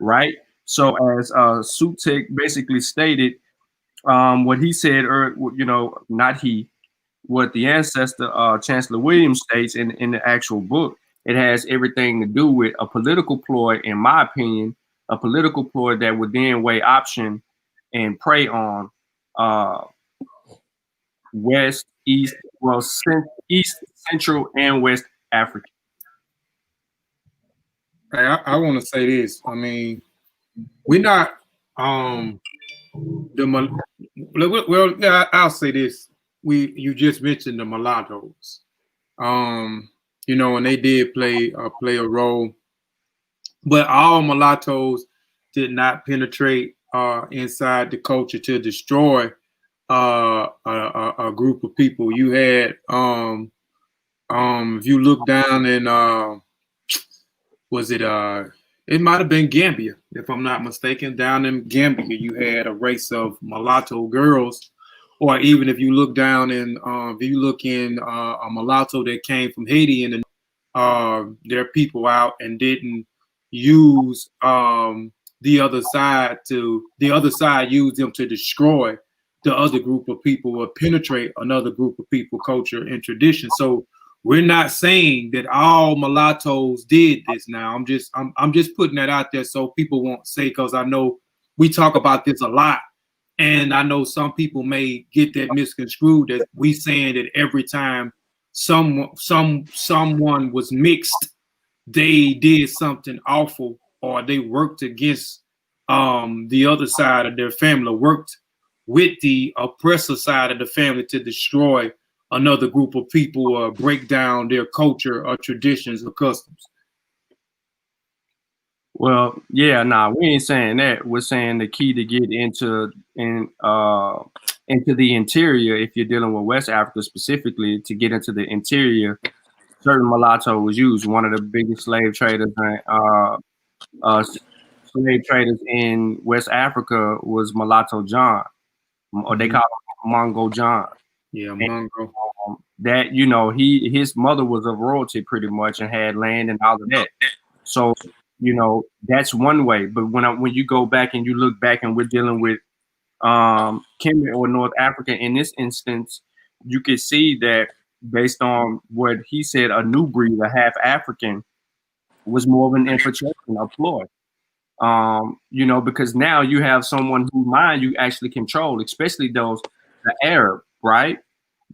right? So as Sutik basically stated, what he said, or not he, what the ancestor Chancellor Williams states in the actual book, it has everything to do with a political ploy, in my opinion, a political ploy that would then weigh option and prey on West, East, East, Central, and West Africa. I want to say this. I mean, we're not I'll say this. You just mentioned the mulattoes. And they did play a role, but all mulattoes did not penetrate inside the culture to destroy a group of people. You had if you look down in was it it might have been Gambia, if I'm not mistaken. Down in Gambia, you had a race of mulatto girls, or even if you look down in if you look in a mulatto that came from Haiti, and their people out and didn't use the other side used them to destroy the other group of people or penetrate another group of people, culture, and tradition. So we're not saying that all mulattoes did this. Now I'm just putting that out there so people won't say, because I know we talk about this a lot, and I know some people may get that misconstrued that we saying that every time someone was mixed, they did something awful, or they worked against the other side of their family, or worked with the oppressor side of the family to destroy another group of people or break down their culture or traditions or customs. Well, yeah, nah, we ain't saying that. We're saying the key to get into the interior, if you're dealing with West Africa specifically, to get into the interior, certain mulatto was used. One of the biggest slave traders in West Africa was Mulatto John, or they call him Mongo John. Yeah, Mongo. That, his mother was of royalty pretty much and had land and all of that. So, that's one way. But when you go back and you look back, and we're dealing with Kemet or North Africa in this instance, you could see that based on what he said, a new breed, a half African, was more of an infiltration, a ploy. Because now you have someone whose mind you actually control, especially the Arab, right?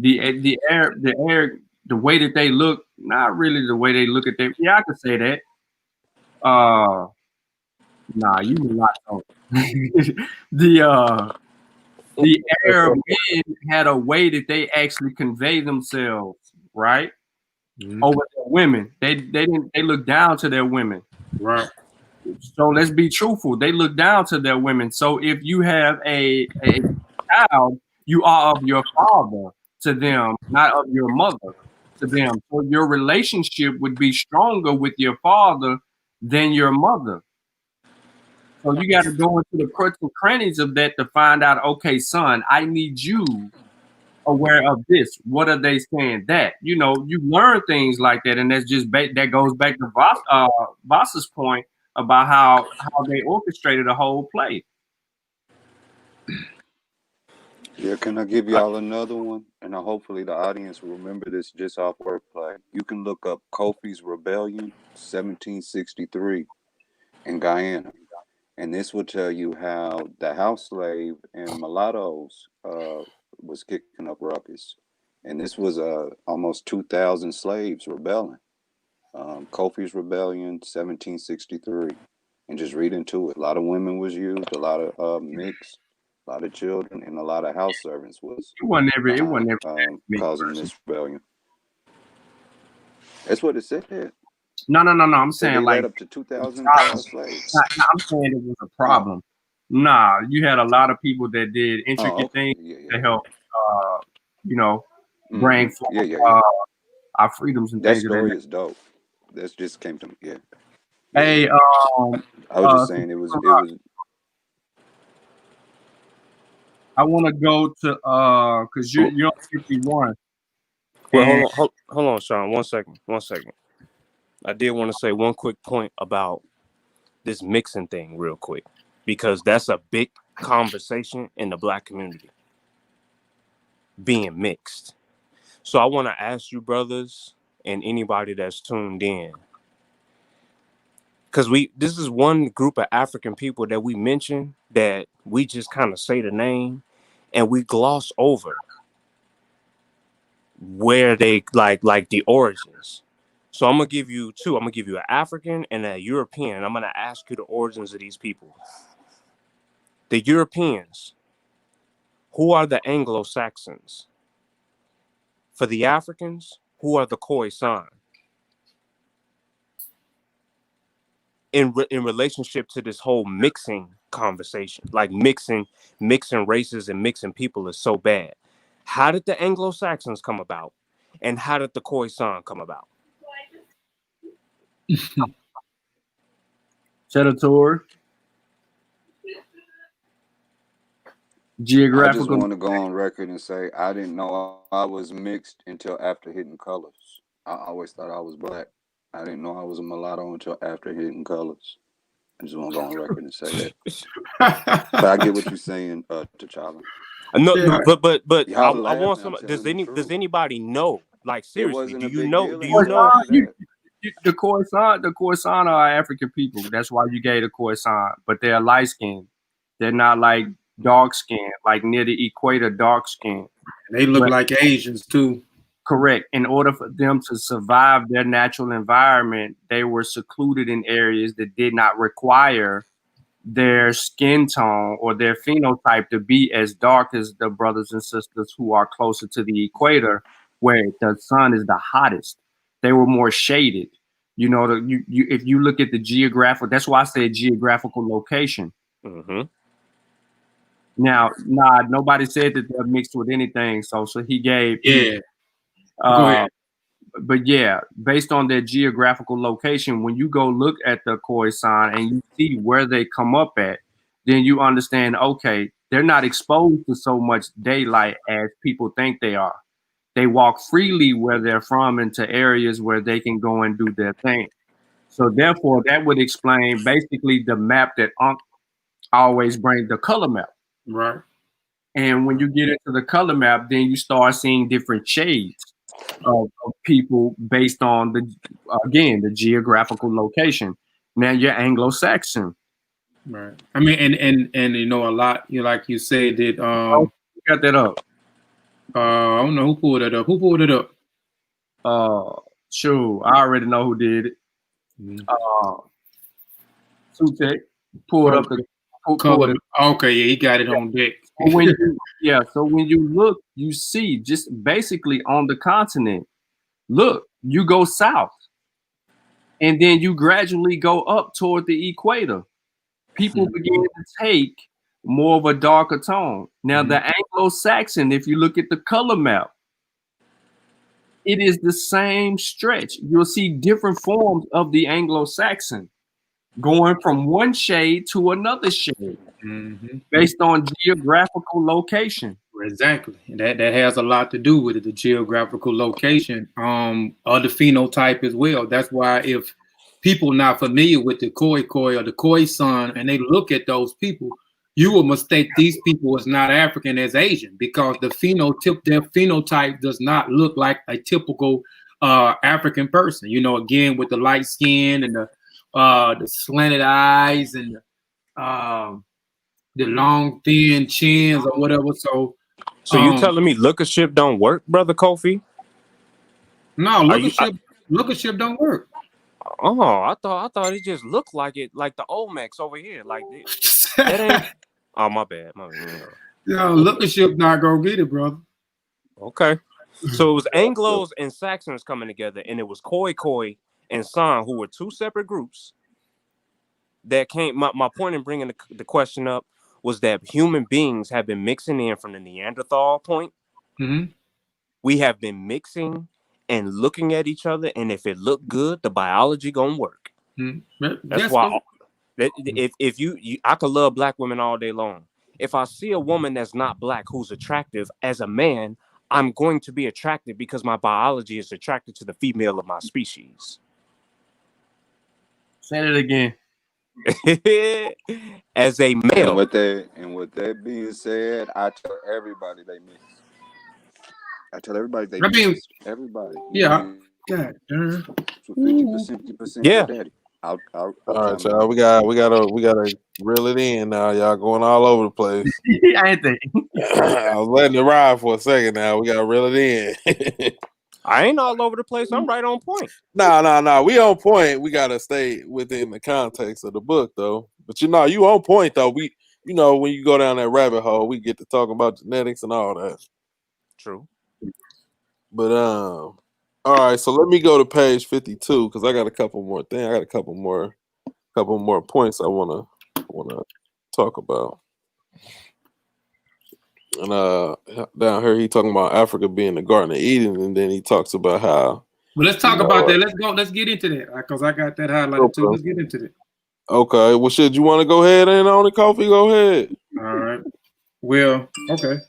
The Arab, the way that they look, not really the way they look at them. Yeah, I could say that. Nah, you mulatto. The Arab men had a way that they actually convey themselves, right? Over their women. They look down to their women. Right. So let's be truthful. They look down to their women. So if you have a child, you are of your father to them, not of your mother to them. So your relationship would be stronger with your father than your mother. So you got to go into the crooks and crannies of that to find out, okay, son, I need you aware of this. What are they saying? That, you learn things like that. And that's just, that goes back to Voss's point about how they orchestrated the whole play. Yeah, can I give y'all another one? And hopefully the audience will remember this just off wordplay. You can look up Kofi's Rebellion, 1763, in Guyana. And this will tell you how the house slave and mulattoes was kicking up ruckus. And this was almost 2,000 slaves rebelling. Kofi's Rebellion, 1763. And just read into it. A lot of women was used, a lot of mixed, a lot of children, and a lot of house servants was causing this rebellion. That's what it said. No. I'm saying they like led up to 2,000 slaves. I'm saying it was a problem. Nah, you had a lot of people that did intricate things to help, bring forth our freedoms and things. That story is dope. That just came to me. Yeah. Hey, I was just saying it was. I want to go to because you're on 51. Well, hold on, Sean. 1 second. I did want to say one quick point about this mixing thing real quick, because that's a big conversation in the Black community, being mixed. So I want to ask you brothers and anybody that's tuned in, because this is one group of African people that we mention that we just kind of say the name and we gloss over where they like the origins. So I'm gonna give you two. I'm gonna give you an African and a European. And I'm gonna ask you the origins of these people. The Europeans, who are the Anglo-Saxons? For the Africans, who are the Khoisan? In relationship to this whole mixing conversation. Like mixing races and mixing people is so bad. How did the Anglo-Saxons come about? And how did the Khoisan come about? Senator, I just geographical. want to go on record and say I didn't know I was mixed until after hitting colors. I always thought I was black. I didn't know I was a mulatto until after hitting colors. I just want to go on record and say that. But I get what you're saying, T'Challa. No, Yeah. but I Y'all want laughing. some. I'm telling the Does truth. anybody know? Like It seriously, wasn't do a you big know? deal Do you until know? after that. The Khoisan are African people. That's why you gave the Khoisan, but they're light skinned. They're not like dark skinned, like near the equator, dark skinned. They look But- like Asians too. Correct. In order for them to survive their natural environment, they were secluded in areas that did not require their skin tone or their phenotype to be as dark as the brothers and sisters who are closer to the equator, where the sun is the hottest. They were more shaded. You know, if you look at the geographical, that's why I said geographical location. Mm-hmm. Now, nobody said that they're mixed with anything. So he gave. Yeah. Go ahead. But yeah, based on their geographical location, when you go look at the Khoisan and you see where they come up at, then you understand, okay, they're not exposed to so much daylight as people think they are. They walk freely where they're from into areas where they can go and do their thing. So therefore, that would explain basically the map that Unc always brings, the color map. Right. And when you get into the color map, then you start seeing different shades of people based on the geographical location. Now you're Anglo-Saxon. Right. I mean, and you know, a lot. You like you said that. You got that up. I don't know who pulled it up. Who pulled it up? Sure. I already know who did it. Sutek pulled up the color. Okay, yeah, he got it on deck. So when you look, you see just basically on the continent. Look, you go south, and then you gradually go up toward the equator. People begin to take more of a darker tone. Now, the Anglo-Saxon, if you look at the color map, it is the same stretch. You'll see different forms of the Anglo-Saxon going from one shade to another shade based on geographical location. Exactly. And that has a lot to do with it, the geographical location, or the phenotype as well. That's why if people not familiar with the Khoi or the Khoisan and they look at those people, you will mistake these people as not African as Asian because their phenotype does not look like a typical African person. You know, again with the light skin and the slanted eyes and the long thin chins or whatever. So you telling me lookership don't work, brother Kofi? No, lookership don't work. Oh, I thought it just looked like it, like the Olmecs over here. Like that ain't. Oh, my bad. Yeah, lookership not gonna get it, brother. Okay. So it was Anglos and Saxons coming together, and it was Khoi and San, who were two separate groups that came. My point in bringing the question up was that human beings have been mixing in from the Neanderthal point. We have been mixing and looking at each other, and if it looked good, the biology gonna work. That's why. If you, I could love black women all day long. If I see a woman that's not black who's attractive as a man, I'm going to be attracted because my biology is attracted to the female of my species. Say it again. As a male. And with that being said, I tell everybody they mix. I tell everybody they mix. Everybody. Yeah. God darn. 50% yeah. daddy. All right, y'all. We gotta reel it in now. Y'all going all over the place. I was letting it ride for a second. Now we gotta reel it in. I ain't all over the place. I'm right on point. No. We on point. We gotta stay within the context of the book, though. But you on point though. We, when you go down that rabbit hole, we get to talk about genetics and all that. True. But all right. So let me go to page 52 because I got a couple more things. I got a couple more points I wanna talk about. And down here he talking about Africa being the Garden of Eden, and then he talks about how. Well, let's talk about that. Let's go. Let's get into that because I got that highlighted too. Let's get into that. Okay. Well, shit, you want to go ahead and on it, Kofi? Go ahead. All right. Well, okay.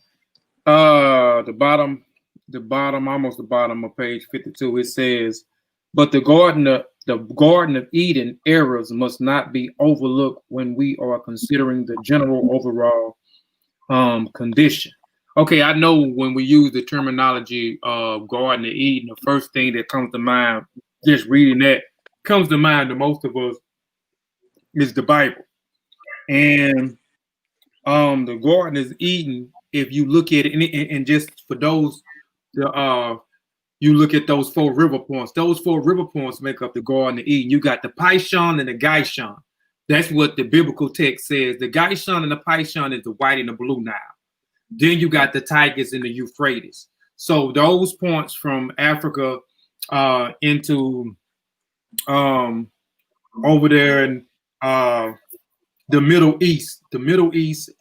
The bottom, almost the bottom of page 52. It says, "But the Garden of Eden errors must not be overlooked when we are considering the general overall condition." Okay, I know when we use the terminology of Garden of Eden, the first thing that comes to mind, just reading that, comes to mind to most of us is the Bible. And the Garden of Eden, if you look at it, and just for those, you look at those 4 river points. Those 4 river points make up the Garden of Eden. You got the Pishon and the Gishon. That's what the biblical text says. The Gishon and the Pishon is the white and the blue Nile. Then you got the Tigris and the Euphrates. So those points from Africa into over there in the Middle East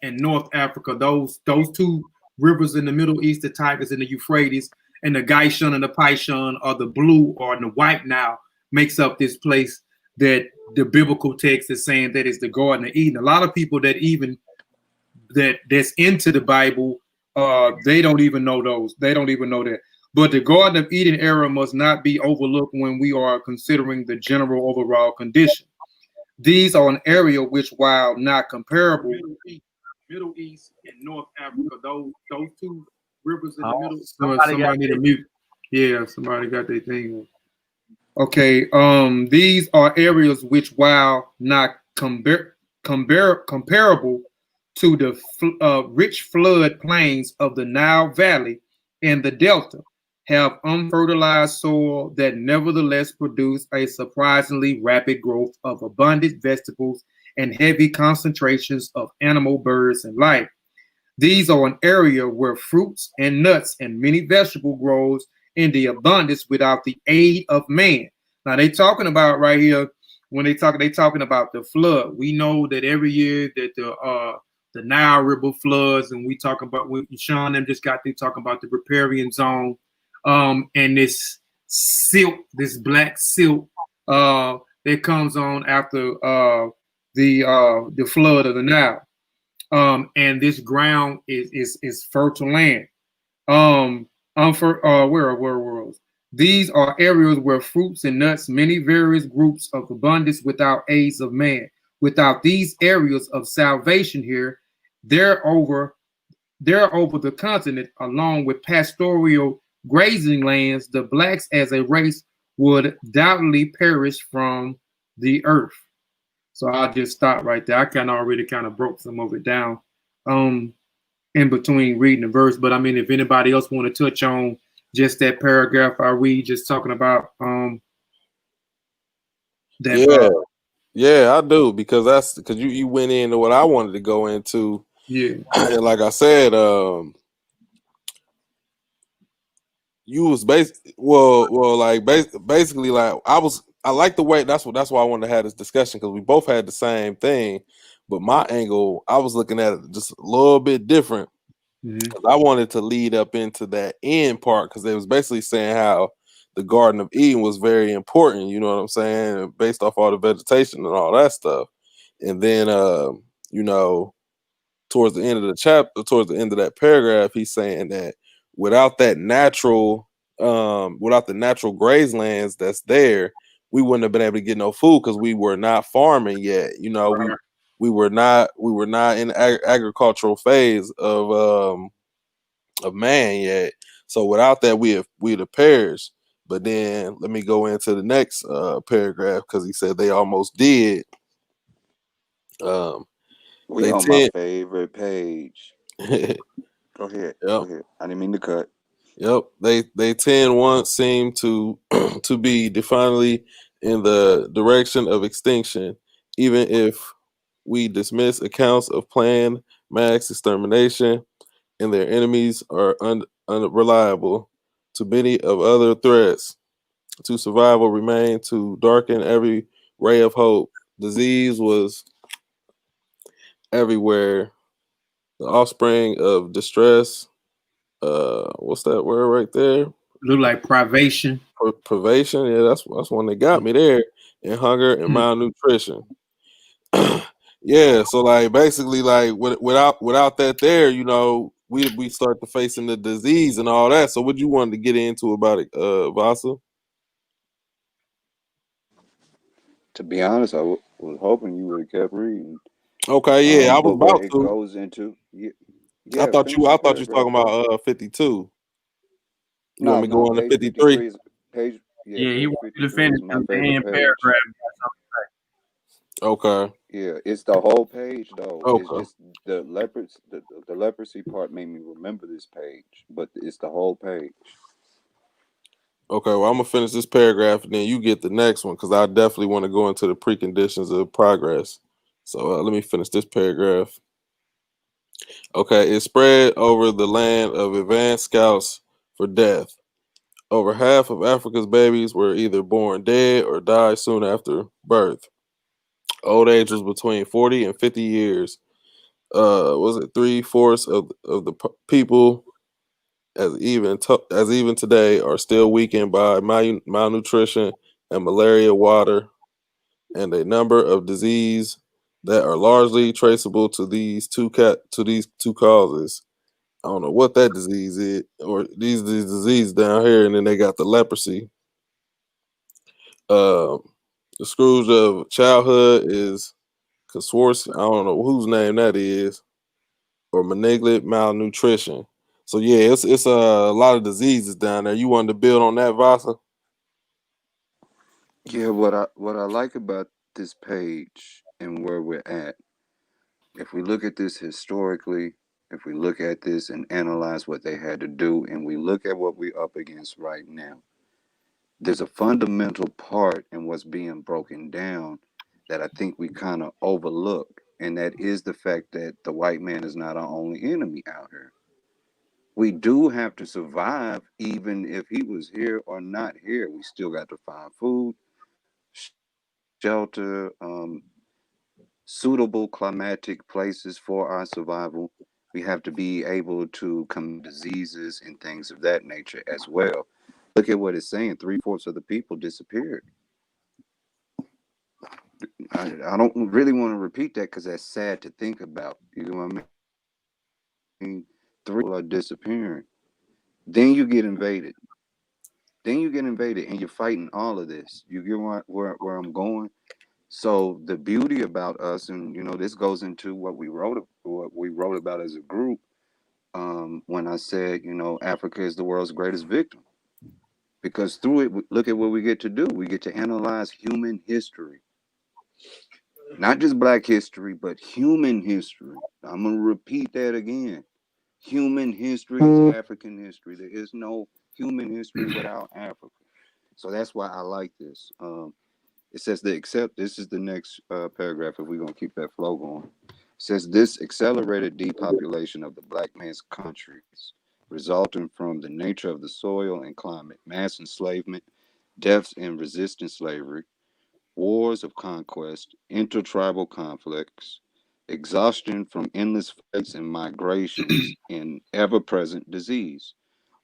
and North Africa, those 2 rivers in the Middle East, the Tigris and the Euphrates, and the Gishon and the Pishon, or the blue or the white Nile, makes up this place that the biblical text is saying that is the Garden of Eden. A lot of people that's into the Bible, they don't even know those. They don't even know that. But the Garden of Eden era must not be overlooked when we are considering the general overall condition. These are an area which, while not comparable, Middle East and North Africa, those 2 rivers in the middle. Somebody need to mute. Yeah, somebody got their thing. Okay, these are areas which, while not comparable to the rich flood plains of the Nile Valley and the Delta, have unfertilized soil that nevertheless produce a surprisingly rapid growth of abundant vegetables and heavy concentrations of animal, birds, and life. These are an area where fruits and nuts and many vegetable grows in the abundance without the aid of man. Now they talking about right here, when they talking about the flood. We know that every year that the Nile River floods, and we talk about what Sean them just got through talking about the Riparian Zone, and this silt, this black silt that comes on after the flood of the Nile. And this ground is fertile land. These are areas where fruits and nuts, many various groups of abundance without aids of man. Without these areas of salvation here, they're over the continent, along with pastoral grazing lands, the blacks as a race would doubtlessly perish from the earth. So I'll just stop right there. I already broke some of it down in between reading the verse. But I mean, if anybody else want to touch on just that paragraph I read, just talking about that. Yeah, I do, because you went into what I wanted to go into. Yeah. And like I said, you was basically like I like the way that's why I wanted to have this discussion, because we both had the same thing, but my angle, I was looking at it just a little bit different. Mm-hmm. I wanted to lead up into that end part, because they was basically saying how the Garden of Eden was very important, you know what I'm saying, based off all the vegetation and all that stuff. And then towards the end of the chapter, towards the end of that paragraph, he's saying that without the natural grazelands that's there, we wouldn't have been able to get no food, because we were not farming yet. You know, we were not in agricultural phase of man yet. So without that, we'd have perished. But then let me go into the next paragraph, because he said they almost did. We on my favorite page. Go ahead. Yep. Go ahead. I didn't mean to cut. Yep. They 10 once seem to be definitely in the direction of extinction, even if we dismiss accounts of planned mass extermination, and their enemies are unreliable. Too many of other threats to survival remain to darken every ray of hope. Disease was everywhere. The offspring of distress. What's that word right there? Look like privation. Privation. Yeah, that's one that got me there. And hunger and malnutrition. Yeah, so like basically like without that there, you know, we start to facing the disease and all that. So what you wanted to get into about it, Vasa? To be honest, I was hoping you would have kept reading. Okay, yeah, I was But what about it to. goes into, I yeah, thought finish the you was paragraph, talking bro. about 52. You want No, me to go no, on to page 53? 53 is page. Yeah, Yeah, he page wanted you to 53 finish is my the favorite end page. paragraph. Okay. Yeah, it's the whole page though. It's Okay. just the the leprosy part made me remember this page, but it's the whole page. Okay, well, I'm gonna finish this paragraph and then you get the next one because I definitely want to go into the preconditions of progress. So let me finish this paragraph. Okay, it spread over the land of advanced scouts for death. Over half of Africa's babies were either born dead or died soon after birth. Old age was between 40 and 50 years. Was it 3/4 of the people as even today are still weakened by malnutrition and malaria water and a number of disease that are largely traceable to these two causes. I don't know what that disease is, or these diseases down here, and then they got the leprosy. The Scrooge of childhood is consortium. I don't know whose name that is, or malignant malnutrition. So yeah, it's a lot of diseases down there. You wanted to build on that, Vasa? Yeah, what I like about this page and where we're at, if we look at this historically, if we look at this and analyze what they had to do, and we look at what we're up against right now, there's a fundamental part in what's being broken down that I think we kind of overlook, and that is the fact that the white man is not our only enemy out here. We do have to survive, even if he was here or not here. We still got to find food, shelter, suitable climatic places for our survival. We have to be able to combat diseases and things of that nature as well. Look at what it's saying: 3/4 of the people disappeared. I don't really want to repeat that because that's sad to think about. You know what I mean? 3 are disappearing. Then you get invaded. And you're fighting all of this. You get where I'm going. So the beauty about us, and this goes into what we wrote about as a group. When I said, Africa is the world's greatest victim, because through it, look at what we get to do. We get to analyze human history, not just Black history, but human history. I'm gonna repeat that again. Human history is African history. There is no human history without Africa. So that's why I like this. It says this is the next paragraph if we're gonna keep that flow going. It says this accelerated depopulation of the black man's countries, resulting from the nature of the soil and climate, mass enslavement, deaths in resistant slavery, wars of conquest, intertribal conflicts, exhaustion from endless fights and migrations, and ever-present disease.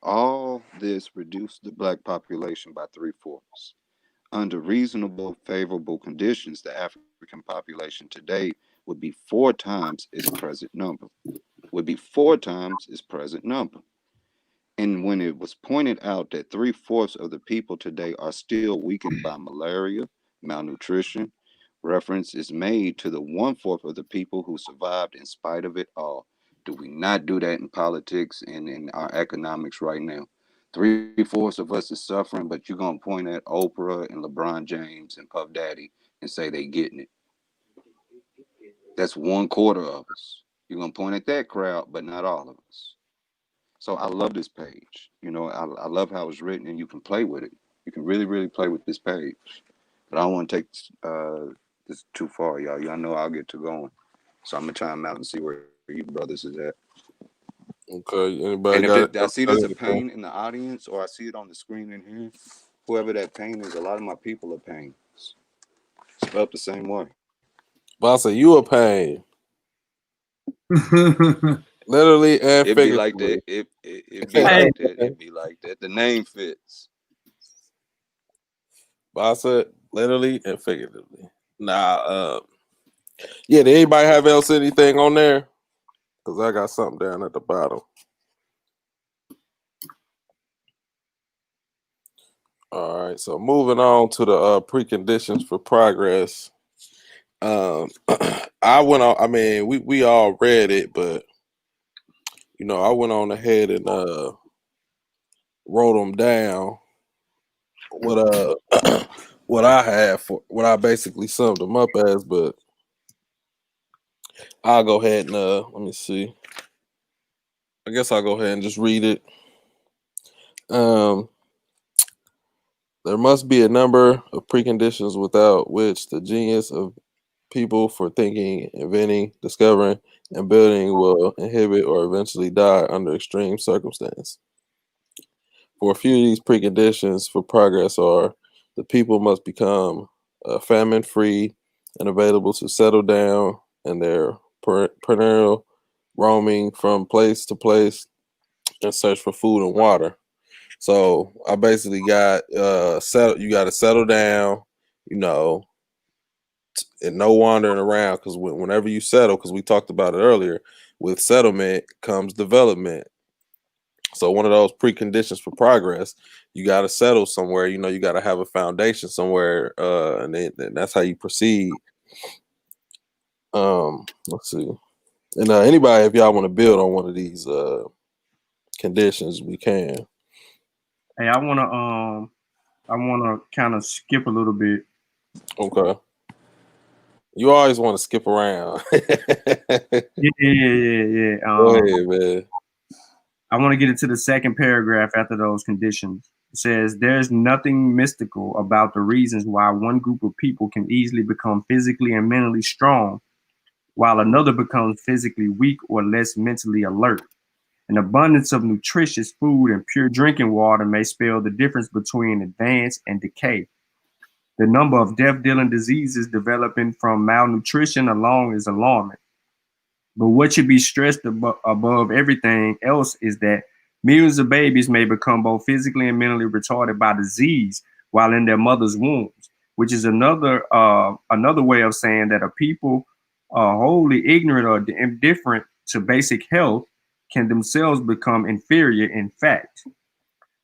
All this reduced the black population by 3/4. Under reasonable, favorable conditions, the African population today would be 4 times its present number. Would be 4 times its present number. And when it was pointed out that 3/4 of the people today are still weakened by malaria, malnutrition, reference is made to the 1/4 of the people who survived in spite of it all. Do we not do that in politics and in our economics right now? 3/4 of us is suffering, but you're gonna point at Oprah and LeBron James and Puff Daddy and say they getting it. That's 1/4 of us. You're gonna point at that crowd, but not all of us. So I love this page. I love how it's written, and you can play with it. You can really, really play with this page. But I don't want to take this too far, y'all. Y'all know I'll get to going. So I'm gonna time out and see where you brothers is at. Okay. Anybody And got it? if I see there's a pain in the audience, or I see it on the screen in here, whoever that pain is, a lot of my people are pains. Spelled the same way. Vasa, you a pain. Literally and It be like figuratively. that. It be like that. It be like that. The name fits. I said literally and figuratively. Nah, yeah, did anybody have else anything on there? Because I got something down at the bottom. All right, so moving on to the preconditions for progress. I went on. I mean, we all read it, but I went on ahead and wrote them down. What what I had for what I basically summed them up as, but I'll go ahead and let me see. I guess I'll go ahead and just read it. There must be a number of preconditions without which the genius of people for thinking, inventing, discovering, and building will inhibit or eventually die under extreme circumstance. For a few of these preconditions for progress are the people must become famine-free and available to settle down in their perennial roaming from place to place in search for food and water. So I basically got settle. You got to settle down, and no wandering around. Because whenever you settle, because we talked about it earlier, with settlement comes development. So one of those preconditions for progress, you got to settle somewhere. You got to have a foundation somewhere, and that's how you proceed. Let's see. And anybody, if y'all want to build on one of these conditions, we can. Hey, I wanna kind of skip a little bit. Okay. You always want to skip around. Yeah. Go ahead, man. I want to get into the second paragraph after those conditions. It says, there's nothing mystical about the reasons why one group of people can easily become physically and mentally strong, while another becomes physically weak or less mentally alert. An abundance of nutritious food and pure drinking water may spell the difference between advance and decay. The number of death-dealing diseases developing from malnutrition alone is alarming. But what should be stressed above everything else is that millions of babies may become both physically and mentally retarded by disease while in their mother's wombs, which is another way of saying that a people wholly ignorant or indifferent to basic health can themselves become inferior in fact.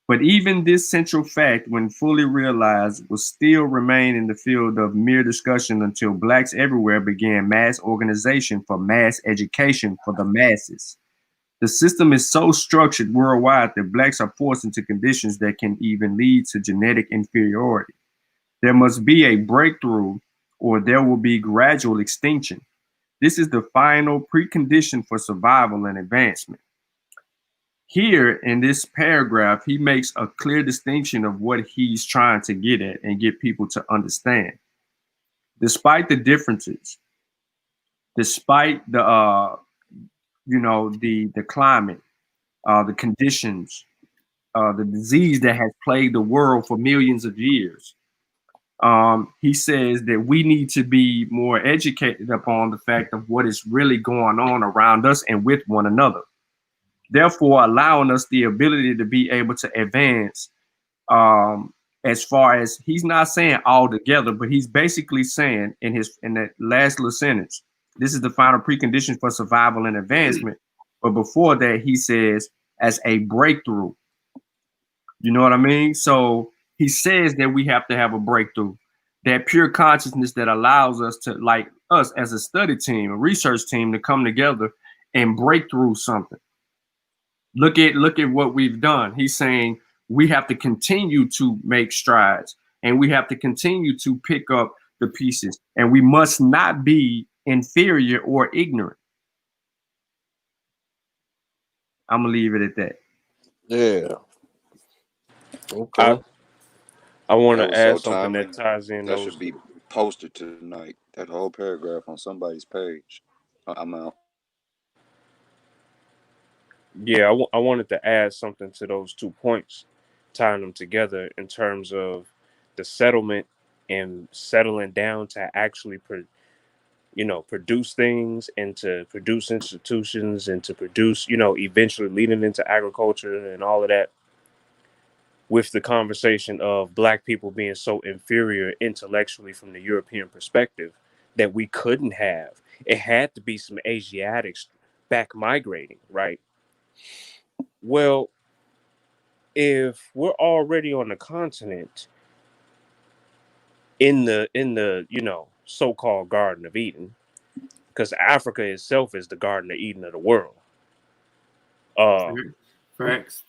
But even this central fact, when fully realized, will still remain in the field of mere discussion until Blacks everywhere began mass organization for mass education for the masses. The system is so structured worldwide that Blacks are forced into conditions that can even lead to genetic inferiority. There must be a breakthrough, or there will be gradual extinction. This is the final precondition for survival and advancement. Here in this paragraph, he makes a clear distinction of what he's trying to get at and get people to understand. Despite the differences, despite the the climate, the conditions, the disease that has plagued the world for millions of years, he says that we need to be more educated upon the fact of what is really going on around us and with one another, therefore allowing us the ability to be able to advance. As far as he's not saying all together, but he's basically saying in that last little sentence, this is the final precondition for survival and advancement. But before that, he says as a breakthrough. You know what I mean? So he says that we have to have a breakthrough, that pure consciousness that allows us to, like us as a study team, a research team, to come together and break through something. Look at what we've done. He's saying we have to continue to make strides, and we have to continue to pick up the pieces, and we must not be inferior or ignorant. I'm gonna leave it at that. Yeah. Okay. I want That to was add so something that timely. ties in That those. should be posted tonight. That whole paragraph on somebody's page. I'm out. Yeah, I wanted to add something to those 2 points, tying them together in terms of the settlement and settling down to actually produce things and to produce institutions and to produce, eventually leading into agriculture and all of that, with the conversation of Black people being so inferior intellectually from the European perspective that we couldn't have. It had to be some Asiatics back migrating, right? Well, if we're already on the continent in the so-called Garden of Eden, because Africa itself is the Garden of Eden of the world. Facts.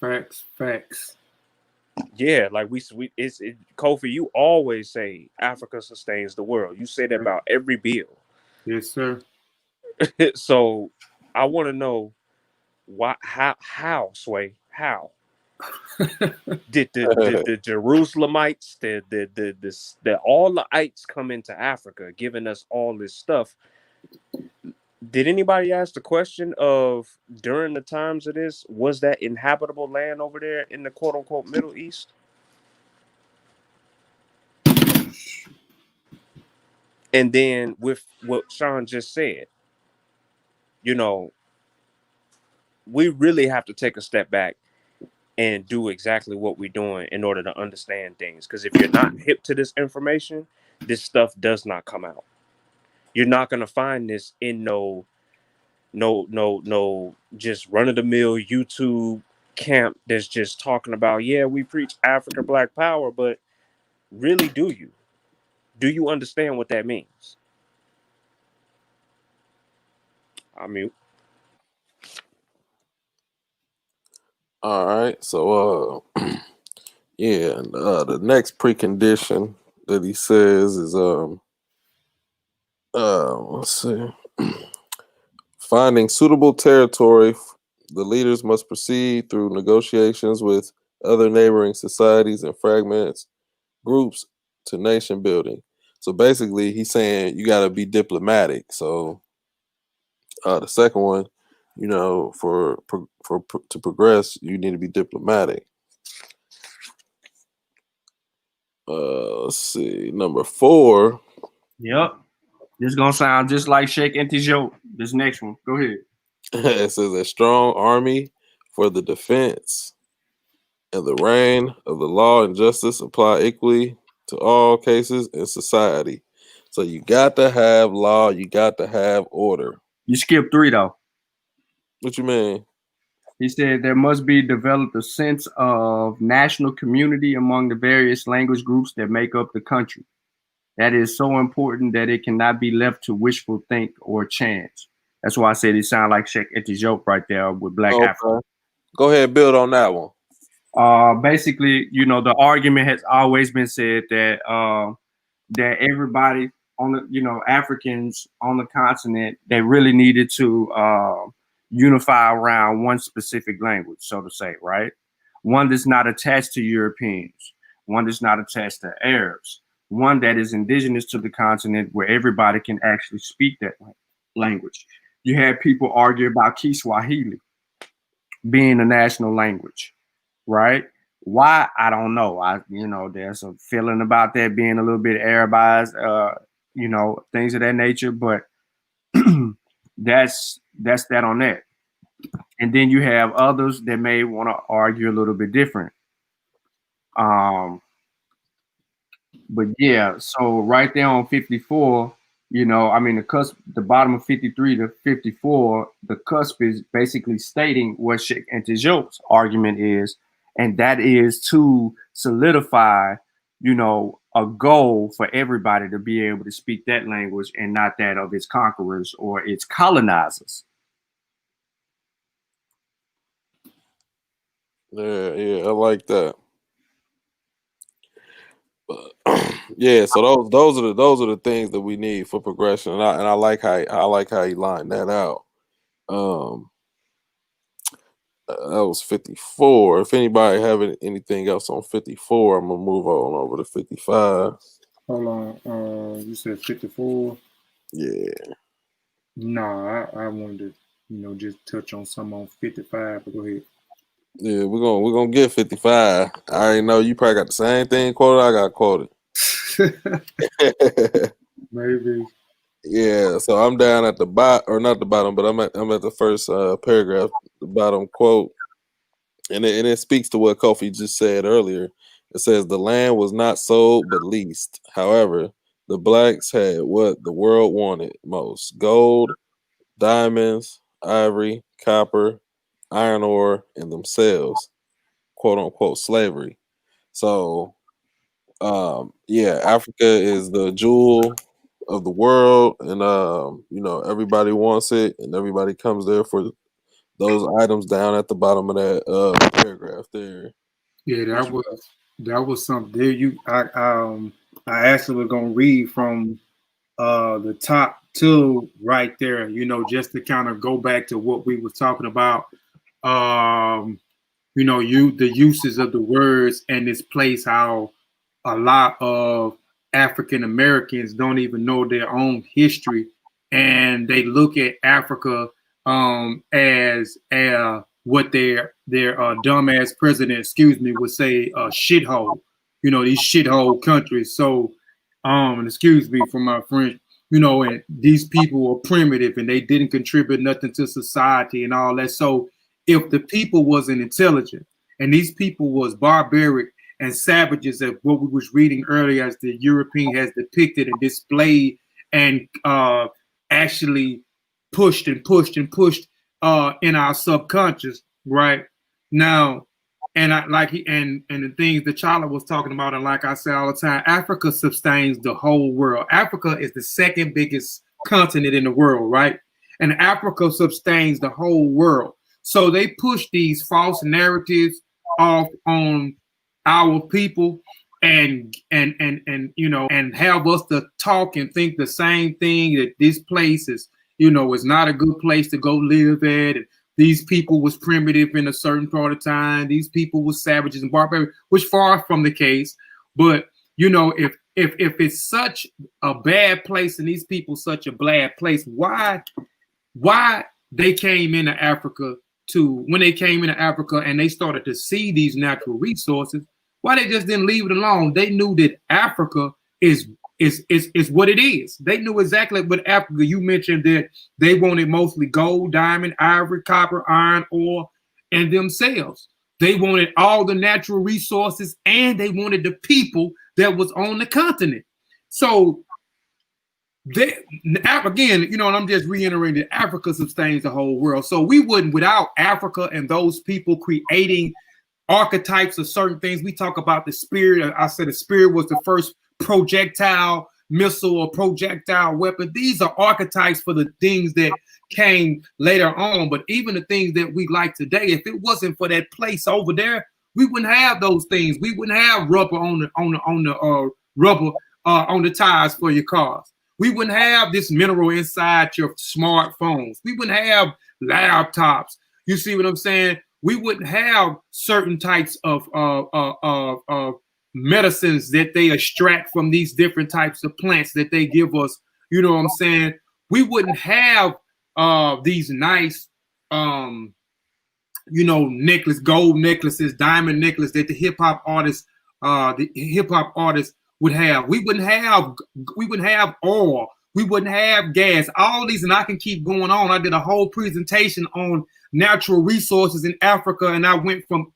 Yeah, like Kofi, you always say Africa sustains the world. You say that about every bill. Yes, sir. So I want to know how Sway, how did the Jerusalemites, the all the ites come into Africa, giving us all this stuff? Did anybody ask the question of, during the times of this, was that inhabitable land over there in the quote unquote Middle East? And then with what Sean just said, we really have to take a step back and do exactly what we're doing in order to understand things. Because if you're not hip to this information, this stuff does not come out. You're not going to find this in no just run-of-the-mill YouTube camp that's just talking about, yeah, we preach Africa Black Power, but really, do you understand what that means? I mean, All right. So yeah, the next precondition that he says is let's see. Finding suitable territory, the leaders must proceed through negotiations with other neighboring societies and fragments groups to nation building. So basically, he's saying you got to be diplomatic. So the second one, to progress, you need to be diplomatic. Let's see, number 4. Yep. This is gonna sound just like Sheikh Antijoke. This next one. Go ahead. It says a strong army for the defense and the reign of the law and justice apply equally to all cases in society. So you got to have law, you got to have order. You skipped 3 though. What you mean? He said there must be developed a sense of national community among the various language groups that make up the country. That is so important that it cannot be left to wishful think or chance. That's why I said it sounded like Sheikh Antijoke right there with Black Africa. Go ahead and build on that one. Basically, the argument has always been said that that everybody on the, Africans on the continent, they really needed to unify around one specific language, so to say, right? One that's not attached to Europeans, one that's not attached to Arabs, one that is indigenous to the continent where everybody can actually speak that language. You had people argue about Kiswahili being a national language, right? Why? I don't know. There's a feeling about that being a little bit Arabized, things of that nature, but that's that on that. And then you have others that may want to argue a little bit different. But yeah, so right there on 54, the cusp, the bottom of 53 to 54, the cusp is basically stating what Sheikh Antijoke's argument is, and that is to solidify, a goal for everybody to be able to speak that language and not that of its conquerors or its colonizers. Yeah, I like that. But yeah, so those are the things that we need for progression, and I like how he lined that out. That was 54. If anybody have anything else on 54, I'm gonna move on over to 55. Hold on. You said 54. Yeah. Nah, I wanted to, just touch on some on 55. But go ahead. Yeah, we're gonna get 55. I already know you probably got the same thing quoted I got quoted. Maybe. Yeah, so I'm down at the bottom, or not the bottom, but I'm at the first paragraph, the bottom quote, and it speaks to what Kofi just said earlier. It says the land was not sold but leased. However, the blacks had what the world wanted most: gold, diamonds, ivory, copper, iron ore, and themselves, quote unquote slavery. So yeah, Africa is the jewel of the world, and everybody wants it, and everybody comes there for those items down at the bottom of that paragraph there. Yeah, What that you got? was something there. I actually was gonna read from the top two right there, just to kind of go back to what we were talking about. Um, the uses of the words and this place, how a lot of African Americans don't even know their own history, and they look at Africa as what their dumbass president, excuse me, would say, shithole. These shithole countries. So, and excuse me for my French. And these people were primitive and they didn't contribute nothing to society and all that. So, if the people wasn't intelligent and these people was barbaric and savages, of what we was reading earlier, as the European has depicted and displayed and actually pushed and pushed and pushed in our subconscious, right? Now, and I like and the things that Charlie was talking about, and like I say all the time, Africa sustains the whole world. Africa is the second biggest continent in the world, right? And Africa sustains the whole world. So they push these false narratives off on our people and have us to talk and think the same thing, that this place is not a good place to go live at. And these people was primitive in a certain part of time. These people was savages and barbarians, which far from the case. But if it's such a bad place and these people such a bad place, why they came into Africa when they came into Africa and they started to see these natural resources, why they just didn't leave it alone? They knew that Africa is what it is. They knew exactly what Africa. You mentioned that they wanted mostly gold, diamond, ivory, copper, iron ore, and themselves. They wanted all the natural resources and they wanted the people that was on the continent. So again, and I'm just reiterating that Africa sustains the whole world. So we wouldn't, without Africa and those people creating archetypes of certain things. We talk about the spirit. I said the spirit was the first projectile missile or projectile weapon. These are archetypes for the things that came later on. But even the things that we like today, if it wasn't for that place over there, we wouldn't have those things. We wouldn't have rubber on the tires for your cars. We wouldn't have this mineral inside your smartphones. We wouldn't have laptops. You see what I'm saying? We wouldn't have certain types of medicines that they extract from these different types of plants that they give us. You know what I'm saying? We wouldn't have these nice, gold necklaces, diamond necklaces that the hip hop artists would have. We wouldn't have oil. We wouldn't have gas. All these, and I can keep going on. I did a whole presentation on natural resources in Africa, and I went from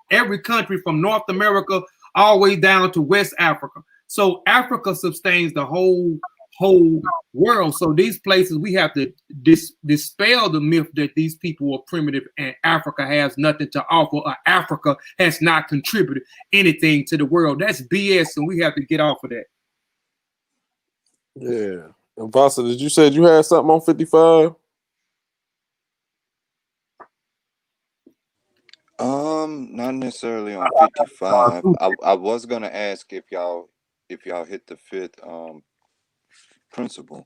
every country from North America all the way down to West Africa. So Africa sustains the whole world. So these places, we have to dispel the myth that these people are primitive and Africa has nothing to offer, or Africa has not contributed anything to the world. That's BS, and we have to get off of that. Yeah. And Vasa, did you said you had something on 55? Not necessarily on 55. I was gonna ask if y'all hit the fifth principle,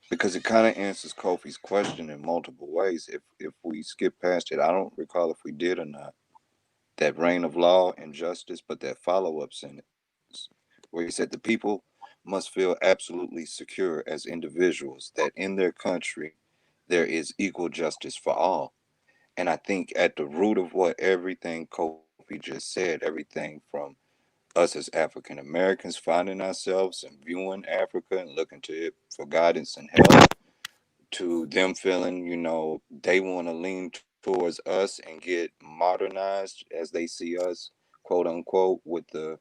because it kind of answers Kofi's question in multiple ways. If we skip past it, I don't recall if we did or not. That reign of law and justice, but that follow-up sentence where he said the people must feel absolutely secure as individuals that in their country there is equal justice for all. And I think at the root of what everything Kofi just said, everything from us as African Americans finding ourselves and viewing Africa and looking to it for guidance and help, to them feeling, they want to lean towards us and get modernized as they see us, quote unquote, with the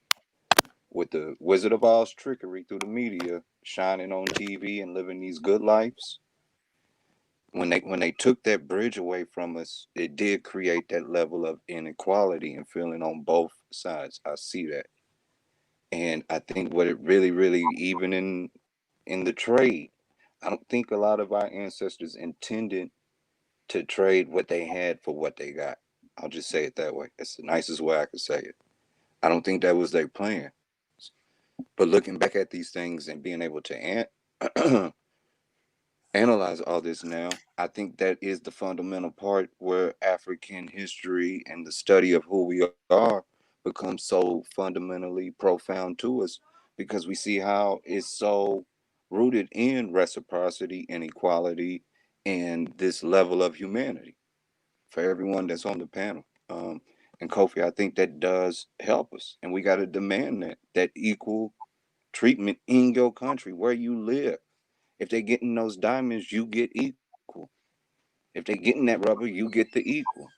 Wizard of Oz trickery through the media, shining on TV and living these good lives. When they took that bridge away from us, it did create that level of inequality and feeling on both sides. I see that. And I think what it really, really, even in the trade, I don't think a lot of our ancestors intended to trade what they had for what they got. I'll just say it that way. It's the nicest way I could say it. I don't think that was their plan. But looking back at these things and being able to analyze all this now, I think that is the fundamental part where African history and the study of who we are becomes so fundamentally profound to us, because we see how it's so rooted in reciprocity and equality and this level of humanity for everyone that's on the panel. And Kofi, I think that does help us, and we got to demand that equal treatment in your country where you live. If they're getting those diamonds, you get equal. If they're getting that rubber, you get the equal.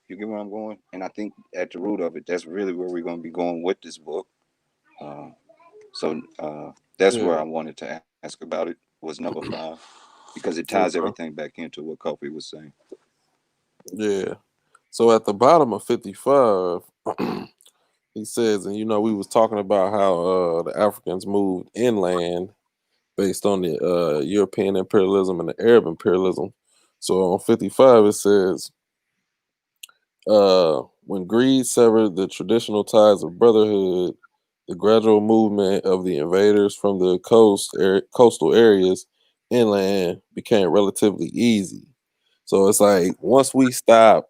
You get where I'm going? And I think at the root of it, that's really where we're going to be going with this book. Uh, so that's where Yeah. I wanted to ask about it, was number 5, because it ties Okay. everything back into what Kofi was saying. Yeah. So at the bottom of 55, he says, and we was talking about how the Africans moved inland based on the European imperialism and the Arab imperialism. So on 55, it says, when greed severed the traditional ties of brotherhood, the gradual movement of the invaders from the coastal areas inland became relatively easy. So it's like once we stop,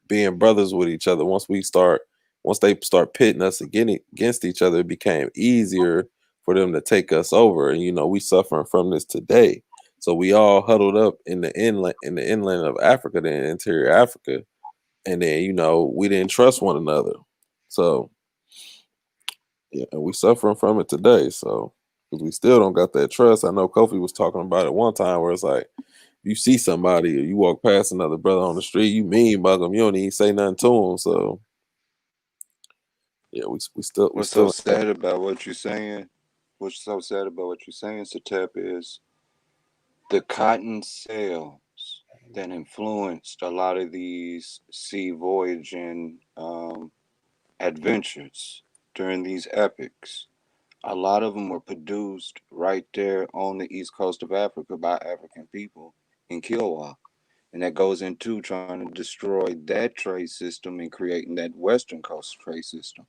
being brothers with each other, once they start pitting us against each other, it became easier for them to take us over. And we suffering from this today. So we all huddled up in the inland of Africa, the interior Africa, and then we didn't trust one another. So yeah, and we suffering from it today. So because we still don't got that trust. I know Kofi was talking about it one time where it's like, you see somebody or you walk past another brother on the street, you mean bug them, you don't even say nothing to them. So yeah, we What's so still sad about what you're saying? What's so sad about what you're saying, Satep, is the cotton sails that influenced a lot of these sea voyaging adventures during these epics. A lot of them were produced right there on the east coast of Africa by African people in Kilwa. And that goes into trying to destroy that trade system and creating that western coast trade system.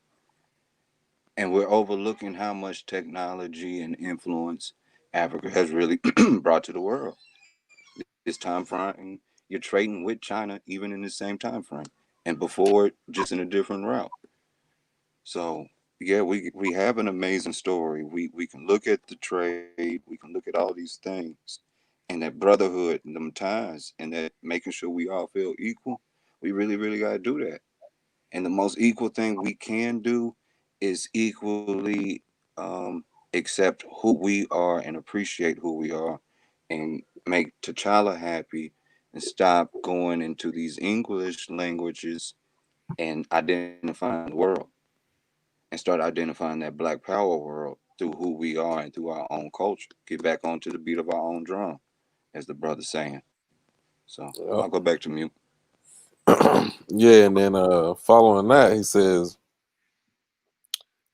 And we're overlooking how much technology and influence Africa has really brought to the world. This time frame, you're trading with China even in the same time frame, and before it, just in a different route. So yeah, we have an amazing story. We can look at the trade, we can look at all these things, and that brotherhood and them ties, and that making sure we all feel equal. We really, really got to do that. And the most equal thing we can do is equally accept who we are and appreciate who we are, and make T'Challa happy, and stop going into these English languages and identifying the world, and start identifying that Black Power world through who we are and through our own culture. Get back onto the beat of our own drum, as the brother's saying. So I'll yeah. go back to mute. Yeah, and then following that, he says,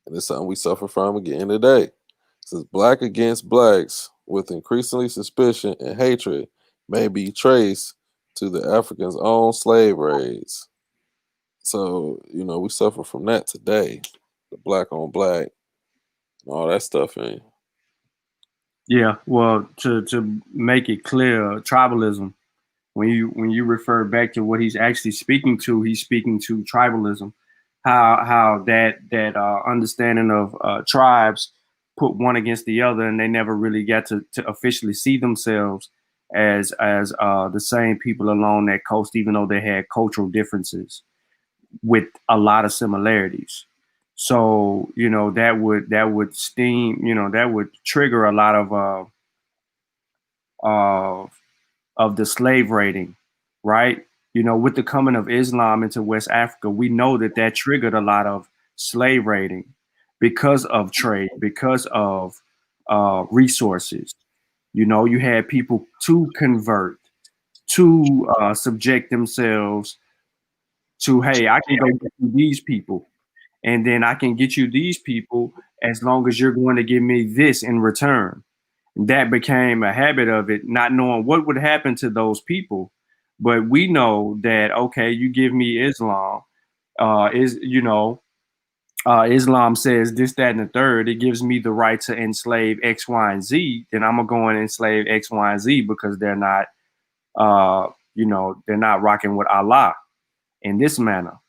and it's something we suffer from again today. It says black against blacks with increasingly suspicion and hatred may be traced to the Africans' own slave raids. So, we suffer from that today. The black on black, and all that stuff. And Yeah, well, to make it clear, tribalism. When you refer back to what he's actually speaking to, he's speaking to tribalism. How that understanding of tribes put one against the other, and they never really got to officially see themselves as the same people along that coast, even though they had cultural differences with a lot of similarities. So, you know, that would steam, you know, that would trigger a lot of the slave raiding, right? You know, with the coming of Islam into West Africa, we know that that triggered a lot of slave raiding because of trade, because of resources. You know, you had people to convert, to subject themselves to, hey, I can go get you these people, and then I can get you these people as long as you're going to give me this in return. That became a habit of it, not knowing what would happen to those people. But we know that, okay, you give me Islam, Islam says this, that, and the third. It gives me the right to enslave X, Y, and Z. Then I'm gonna go and enslave X, Y, and Z because they're not, they're not rocking with Allah in this manner.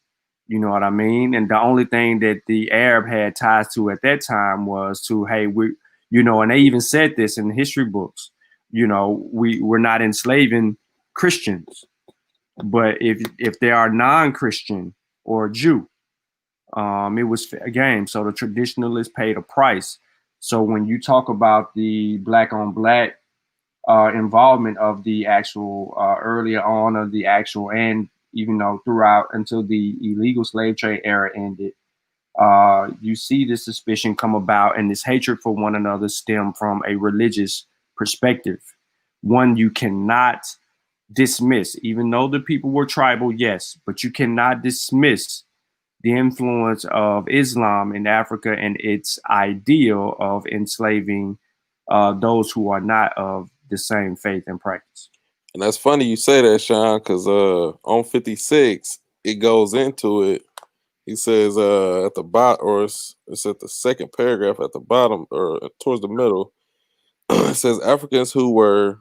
You know what I mean? And the only thing that the Arab had ties to at that time was to, hey, and they even said this in the history books, we're not enslaving Christians, but if they are non-Christian or Jew, it was a game. So the traditionalists paid a price. So when you talk about the black on black involvement of the actual earlier on of the actual, and even though throughout until the illegal slave trade era ended, you see this suspicion come about, and this hatred for one another stem from a religious perspective, one you cannot dismiss. Even though the people were tribal, yes, but you cannot dismiss the influence of Islam in Africa and its ideal of enslaving those who are not of the same faith and practice. And that's funny you say that, Sean, because on 56, it goes into it. He says at the bottom, or it's at the second paragraph at the bottom, or towards the middle, it says Africans who were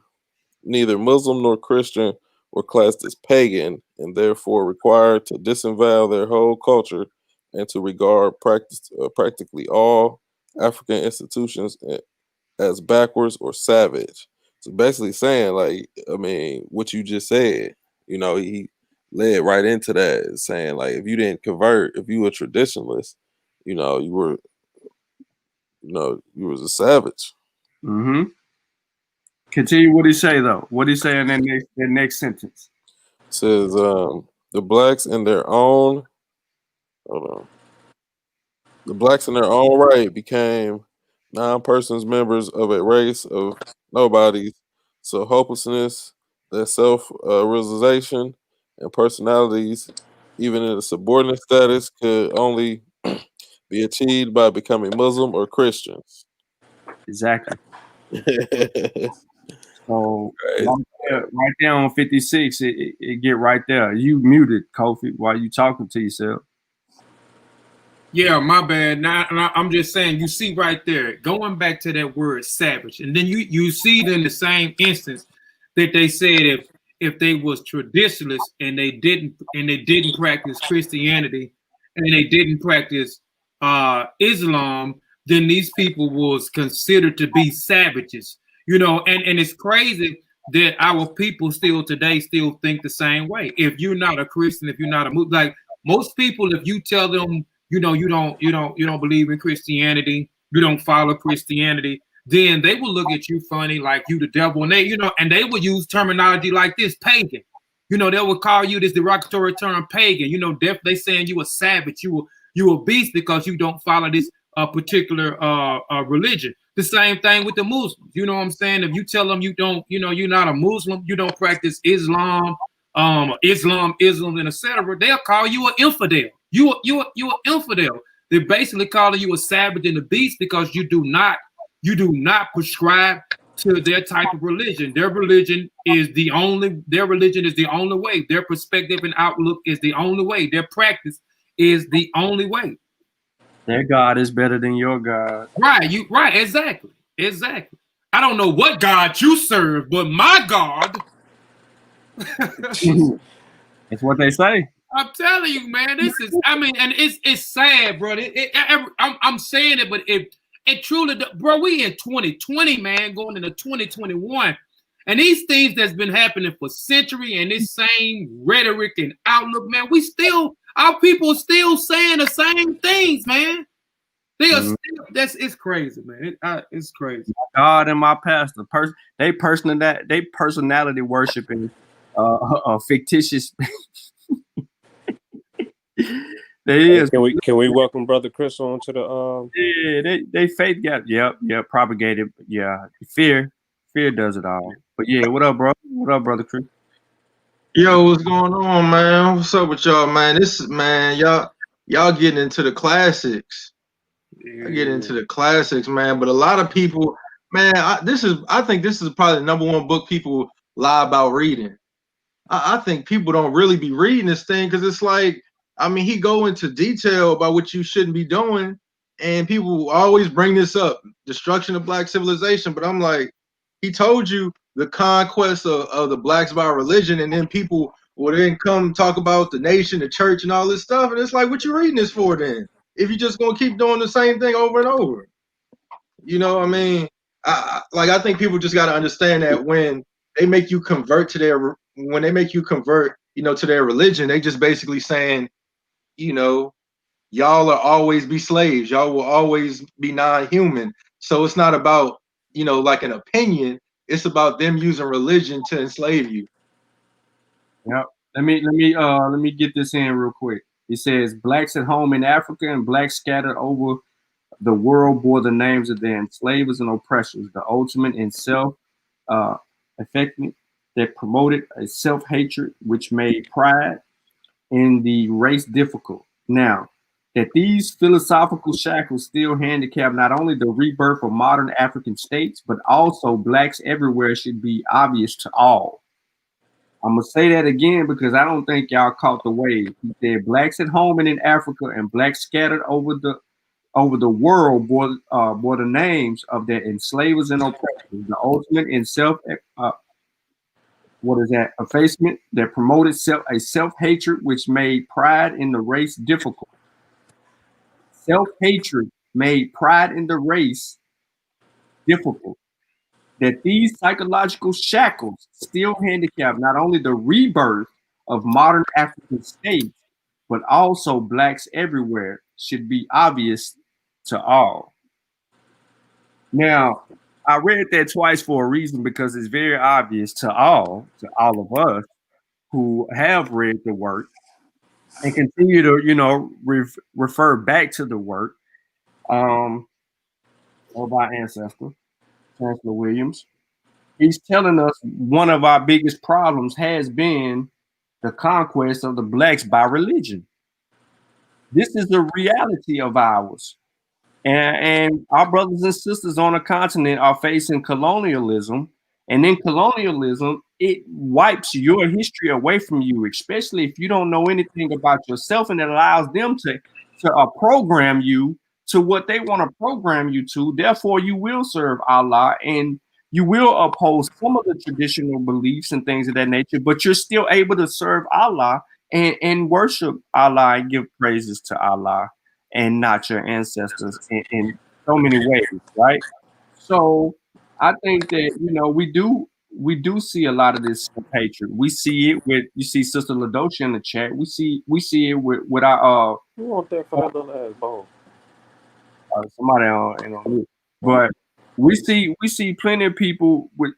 neither Muslim nor Christian were classed as pagan and therefore required to disavow their whole culture and to regard practically all African institutions as backwards or savage. So basically saying, like, I mean, what you just said, he led right into that, saying, like, if you didn't convert, if you were a traditionalist, you was a savage. Mm-hmm. Continue what he say, though. What he say in that next sentence? It says the blacks in their own right became non-persons members of a race of nobodies. So hopelessness, their self-realization, and personalities, even in a subordinate status, could only be achieved by becoming Muslim or Christians. Exactly. So right there on 56, it get right there. You muted, Kofi, while you talking to yourself. Yeah, my bad. Now I'm just saying, you see right there, going back to that word savage, and then you see it in the same instance that they said if they was traditionalists and they didn't practice Christianity and they didn't practice Islam, then these people was considered to be savages. And it's crazy that our people still today still think the same way. If you're not a Christian, if you're not a Muslim, like most people, if you tell them, you don't believe in Christianity, you don't follow Christianity, then they will look at you funny, like you the devil, and and they will use terminology like this, pagan. They will call you this derogatory term, pagan. They saying you a savage, you a beast because you don't follow this particular religion. The same thing with the Muslims. You know what I'm saying? If you tell them you don't, you're not a Muslim, you don't practice Islam, and etc., they'll call you an infidel. You an infidel. They're basically calling you a savage and a beast because you do not prescribe to their type of religion. Their religion is the only way. Their perspective and outlook is the only way. Their practice is the only way. Their God is better than your God. Right, exactly. I don't know what God you serve, but my God. That's what they say. I'm telling you, man, and it's sad, bro. I'm saying it, but it truly, bro, we in 2020, man, going into 2021. And these things that's been happening for centuries and this same rhetoric and outlook, man, our people still saying the same things, man. They are still, it's crazy, man. It's crazy. God and my pastor, they personality worshiping fictitious. Can we welcome Brother Chris on to the Yeah, they faith got propagated. Yeah, fear does it all. But yeah, what up, bro? What up, Brother Chris? Yo, what's going on, man? What's up with y'all, man? This is, man, y'all getting into the classics. I get into the classics, man. But a lot of people, man, I think this is probably the #1 book people lie about reading. I think people don't really be reading this thing because it's like, I mean, he go into detail about what you shouldn't be doing, and people always bring this up, destruction of black civilization. But I'm like, he told you the conquest of the blacks by religion, and then people will then come talk about the nation, the church, and all this stuff. And it's like, what you reading this for then? If you're just gonna keep doing the same thing over and over, you know what I mean? I think people just got to understand that when they make you convert to their to their religion, they just basically saying, you know, y'all will always be slaves. Y'all will always be non-human. So it's not about, like an opinion. It's about them using religion to enslave you. Yep. Let me get this in real quick. It says blacks at home in Africa and blacks scattered over the world bore the names of their enslavers and oppressors, the ultimate in self-effectiveness that promoted a self-hatred which made pride in the race difficult. Now, that these philosophical shackles still handicap not only the rebirth of modern African states, but also blacks everywhere should be obvious to all. I'm going to say that again because I don't think y'all caught the wave. He said blacks at home and in Africa and blacks scattered over the world bore the names of their enslavers and oppressors, the ultimate in effacement that promoted a self-hatred which made pride in the race difficult. Self-hatred made pride in the race difficult. That these psychological shackles still handicap not only the rebirth of modern African states, but also blacks everywhere should be obvious to all. Now, I read that twice for a reason because it's very obvious to all of us who have read the work and continue to, refer back to the work of our ancestor, Chancellor Williams. He's telling us one of our biggest problems has been the conquest of the blacks by religion. This is the reality of ours. And our brothers and sisters on the continent are facing colonialism. And in colonialism, it wipes your history away from you, especially if you don't know anything about yourself, and it allows them to program you to what they want to program you to. Therefore, you will serve Allah and you will oppose some of the traditional beliefs and things of that nature, but you're still able to serve Allah and worship Allah and give praises to Allah and not your ancestors in so many ways, right? So I think that we do see a lot of this hatred. We see it with you see Sister Ladocia in the chat. We see it with our who want that for that little ass bone? Somebody on mute. But we see plenty of people with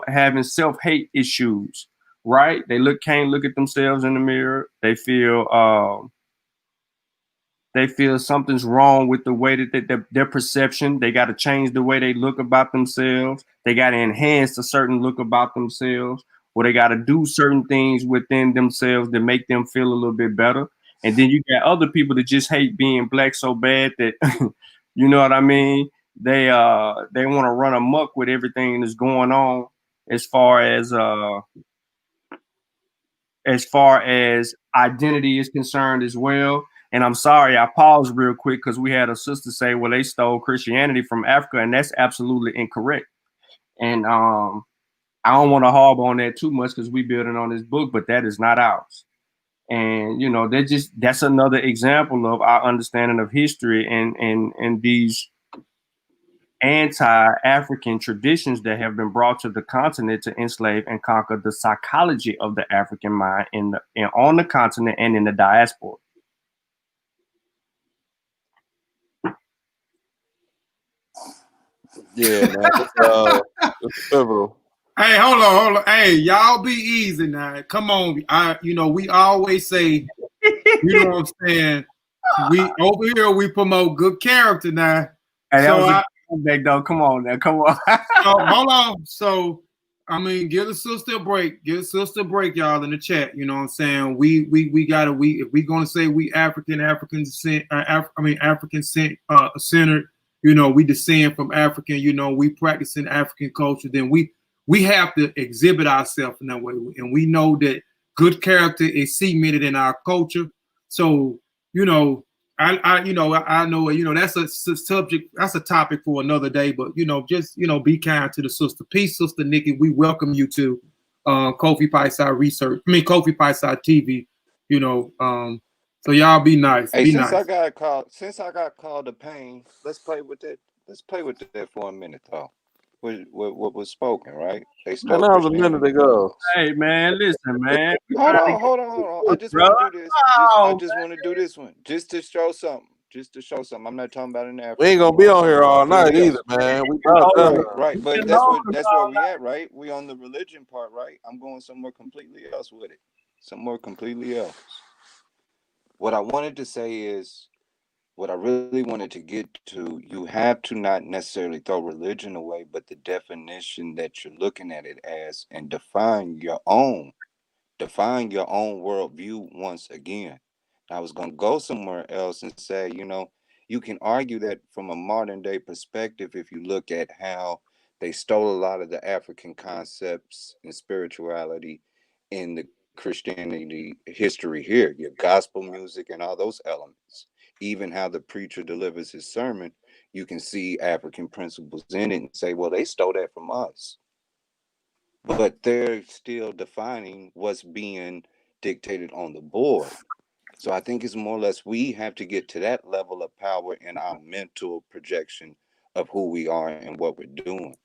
having self-hate issues, right? They can't look at themselves in the mirror. They feel something's wrong with the way that their perception. They got to change the way they look about themselves. They got to enhance a certain look about themselves, or they got to do certain things within themselves that make them feel a little bit better. And then you got other people that just hate being black so bad that, you know what I mean? They want to run amok with everything that's going on as far as identity is concerned as well. And I'm sorry, I paused real quick because we had a sister say, well, they stole Christianity from Africa, and that's absolutely incorrect. And I don't want to harbor on that too much because we're building on this book, but that is not ours. And that's another example of our understanding of history and these anti-African traditions that have been brought to the continent to enslave and conquer the psychology of the African mind on the continent and in the diaspora. Yeah, man. It's pivotal. Hey, hold on. Hey, y'all be easy now. Come on. We always say, you know what I'm saying? We over here we promote good character now. Hey, that So was a comeback, though. Come on now. Come on. hold on. So I mean, give the sister a break. Give the sister a break, y'all, in the chat. You know what I'm saying? We gotta if we gonna say we African centered. You know, we descend from African. You know, we practicing African culture. Then we have to exhibit ourselves in that way, and we know that good character is cemented in our culture. So you know, I know that's a subject, that's a topic for another day, but just be kind to the sister. Peace, Sister Nikki. We welcome you to Kofi Kofi Piesie TV. So y'all be nice. Hey, Be since nice. I got called to pain, let's play with that. Let's play with that for a minute, though. What was spoken, right? They Man, stole that was a minute Christianity from ago. us. Hey, man, listen, man. Hold on. I just bro. want to do this. I Oh, just want to do this one, just to show something. Just to show something. I'm not talking about an We ain't African. gonna be I'm on talking here about all night anybody either, else. man. We about done. Right. But Get that's on where we at, right? We on the religion part, right? I'm going somewhere completely else with it. Somewhere completely else. What I wanted to say is, what I really wanted to get to, you have to not necessarily throw religion away, but the definition that you're looking at it as, and define your own worldview once again. I was going to go somewhere else and say, you can argue that from a modern day perspective, if you look at how they stole a lot of the African concepts and spirituality in the Christianity history here, your gospel music and all those elements, even how the preacher delivers his sermon, you can see African principles in it and say, well, they stole that from us. But they're still defining what's being dictated on the board. So I think it's more or less we have to get to that level of power in our mental projection of who we are and what we're doing.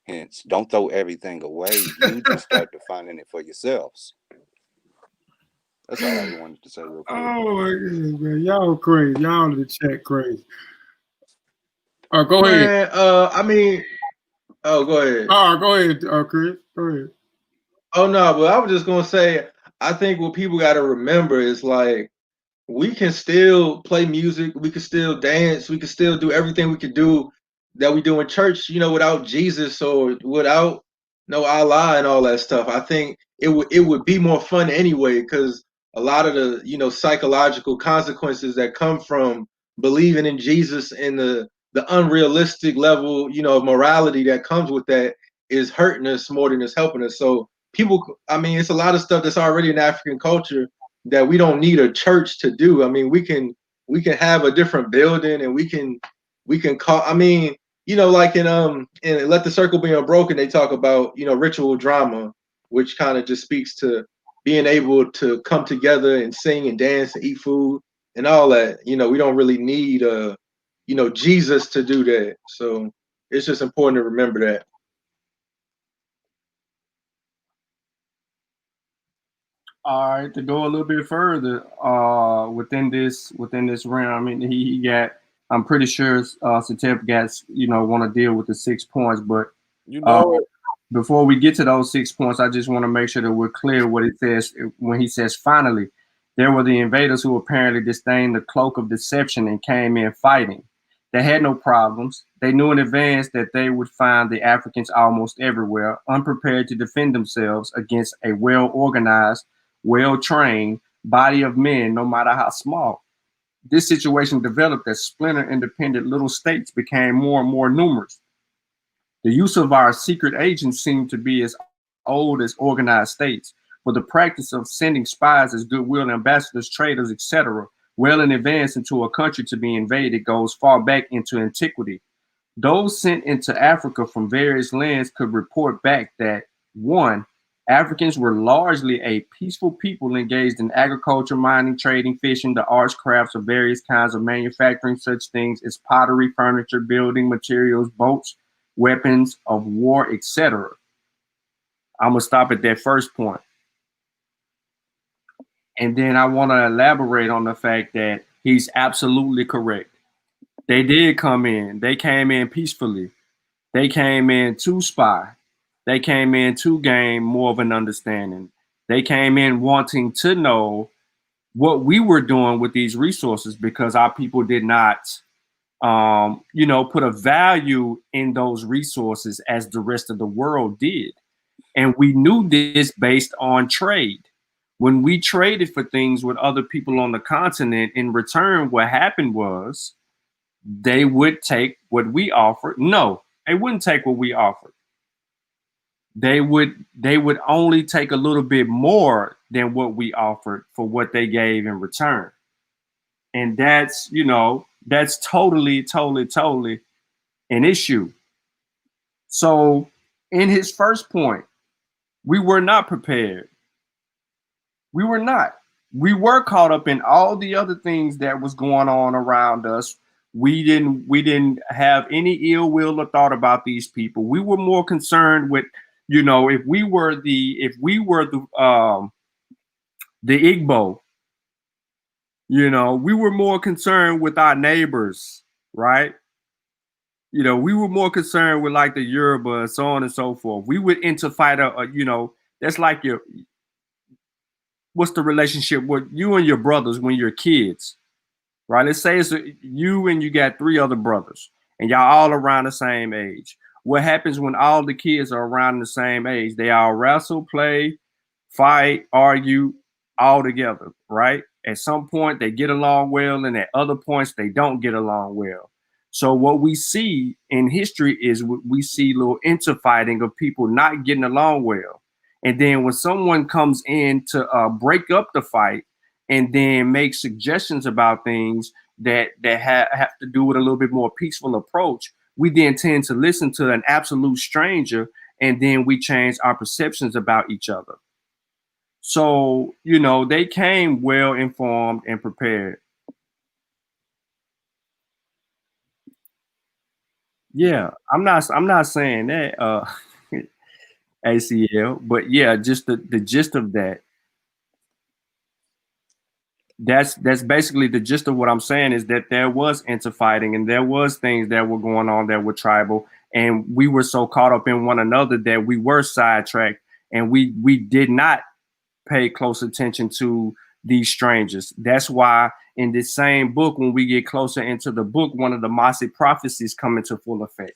Hence, don't throw everything away. You just start defining it for yourselves. That's all I wanted to say real quick. Oh my goodness, man. Y'all crazy. Y'all in the chat crazy. Go ahead. Man, go ahead. Go ahead, Chris. Go ahead. Oh no, but I was just gonna say, I think what people got to remember is like we can still play music, we can still dance, we can still do everything we could do that we do in church, without Jesus or without no Allah and all that stuff. I think it would be more fun anyway, because a lot of the psychological consequences that come from believing in Jesus and the unrealistic level of morality that comes with that is hurting us more than it's helping us. So people, I mean, it's a lot of stuff that's already in African culture that we don't need a church to do. I mean, we can have a different building and we can call. I mean, like in Let the Circle Be Unbroken, they talk about ritual drama, which kind of just speaks to being able to come together and sing and dance and eat food and all that. We don't really need Jesus to do that. So it's just important to remember that. all right, to go a little bit further, within this realm, I mean, he got. I'm pretty sure Satep got want to deal with the 6 points, but before we get to those 6 points, I just want to make sure that we're clear what it says when he says finally. There were the invaders who apparently disdained the cloak of deception and came in fighting. They had no problems. They knew in advance that they would find the Africans almost everywhere, unprepared to defend themselves against a well-organized, well-trained body of men, no matter how small. This situation developed as splinter independent little states became more and more numerous. The use of our secret agents seemed to be as old as organized states, for the practice of sending spies as goodwill ambassadors, traders, etc., well in advance into a country to be invaded goes far back into antiquity. Those sent into Africa from various lands could report back that 1. Africans were largely a peaceful people engaged in agriculture, mining, trading, fishing, the arts, crafts of various kinds of manufacturing such things as pottery, furniture, building materials, boats, weapons of war, etc. I'm going to stop at that first point. And then I want to elaborate on the fact that he's absolutely correct. They did come in. They came in peacefully. They came in to spy. They came in to gain more of an understanding. They came in wanting to know what we were doing with these resources because our people did not, put a value in those resources as the rest of the world did. And we knew this based on trade. When we traded for things with other people on the continent, in return, what happened was they would take what we offered. No, they wouldn't take what we offered. They would only take a little bit more than what we offered for what they gave in return. And that's, that's totally an issue. So in his first point, we were not prepared. We were not. We were caught up in all the other things that was going on around us. We didn't have any ill will or thought about these people. We were more concerned with, if we were the Igbo, we were more concerned with our neighbors, right? We were more concerned with like the Yoruba and so on and so forth. We would interfight, that's like what's the relationship with you and your brothers when you're kids, right? Let's say it's you and you got 3 other brothers and y'all all around the same age. What happens when all the kids are around the same age? They all wrestle, play, fight, argue all together, right? At some point they get along well, and at other points they don't get along well. So what we see in history is we see little interfighting of people not getting along well. And then when someone comes in to break up the fight and then make suggestions about things that have to do with a little bit more peaceful approach, we then tend to listen to an absolute stranger, and then we change our perceptions about each other. So, they came well informed and prepared. Yeah, I'm not saying that ACL, but yeah, just the gist of that. That's basically the gist of what I'm saying, is that there was interfighting and there was things that were going on that were tribal, and we were so caught up in one another that we were sidetracked, and we did not pay close attention to these strangers. That's why in this same book, when we get closer into the book, one of the Masi prophecies come into full effect.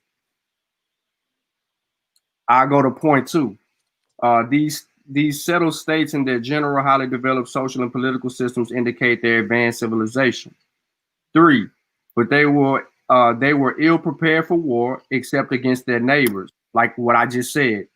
I go to point 2. These settled states and their general highly developed social and political systems indicate their advanced civilization. 3, but they were ill prepared for war except against their neighbors, like what I just said,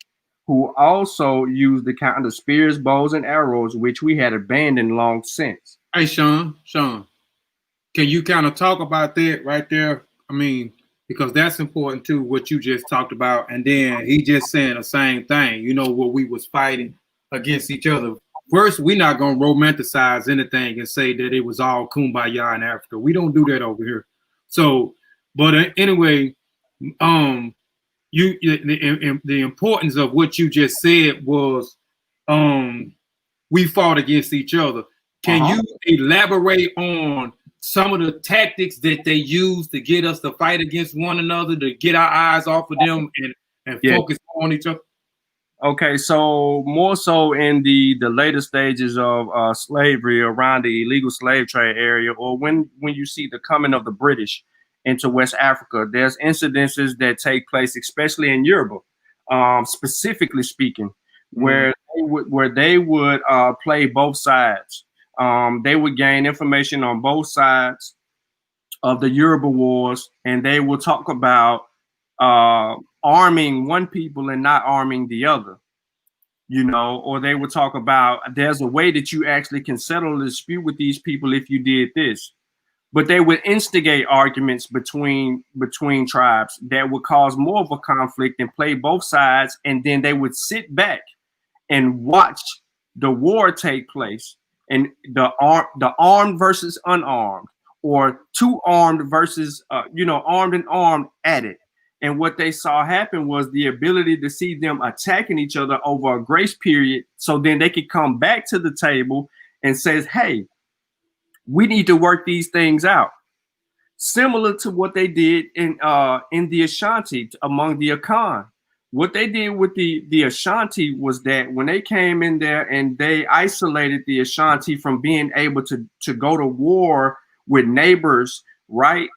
who also used the kind of spears, bows, and arrows which we had abandoned long since. Hey, Sean, can you kind of talk about that right there? I mean, because that's important too, what you just talked about. And then he just saying the same thing, what we was fighting against each other. First, we're not going to romanticize anything and say that it was all kumbaya in Africa. We don't do that over here. So, but anyway, the importance of what you just said was we fought against each other. Can you elaborate on some of the tactics that they use to get us to fight against one another, to get our eyes off of them and focus on each other? Okay, so more so in the later stages of slavery, around the illegal slave trade area, or when you see the coming of the British into West Africa, there's incidences that take place, especially in Yoruba, specifically speaking, where they would play both sides. They would gain information on both sides of the Yoruba wars, and they will talk about arming one people and not arming the other, or they would talk about there's a way that you actually can settle a dispute with these people if you did this. But they would instigate arguments between tribes that would cause more of a conflict and play both sides, and then they would sit back and watch the war take place, and the armed versus unarmed, or 2 armed versus armed and armed at it. And what they saw happen was the ability to see them attacking each other over a grace period, so then they could come back to the table and says, hey, we need to work these things out. similar to what they did in the Ashanti among the Akan. What they did with the Ashanti was that when they came in there and they isolated the Ashanti from being able to go to war with neighbors, right?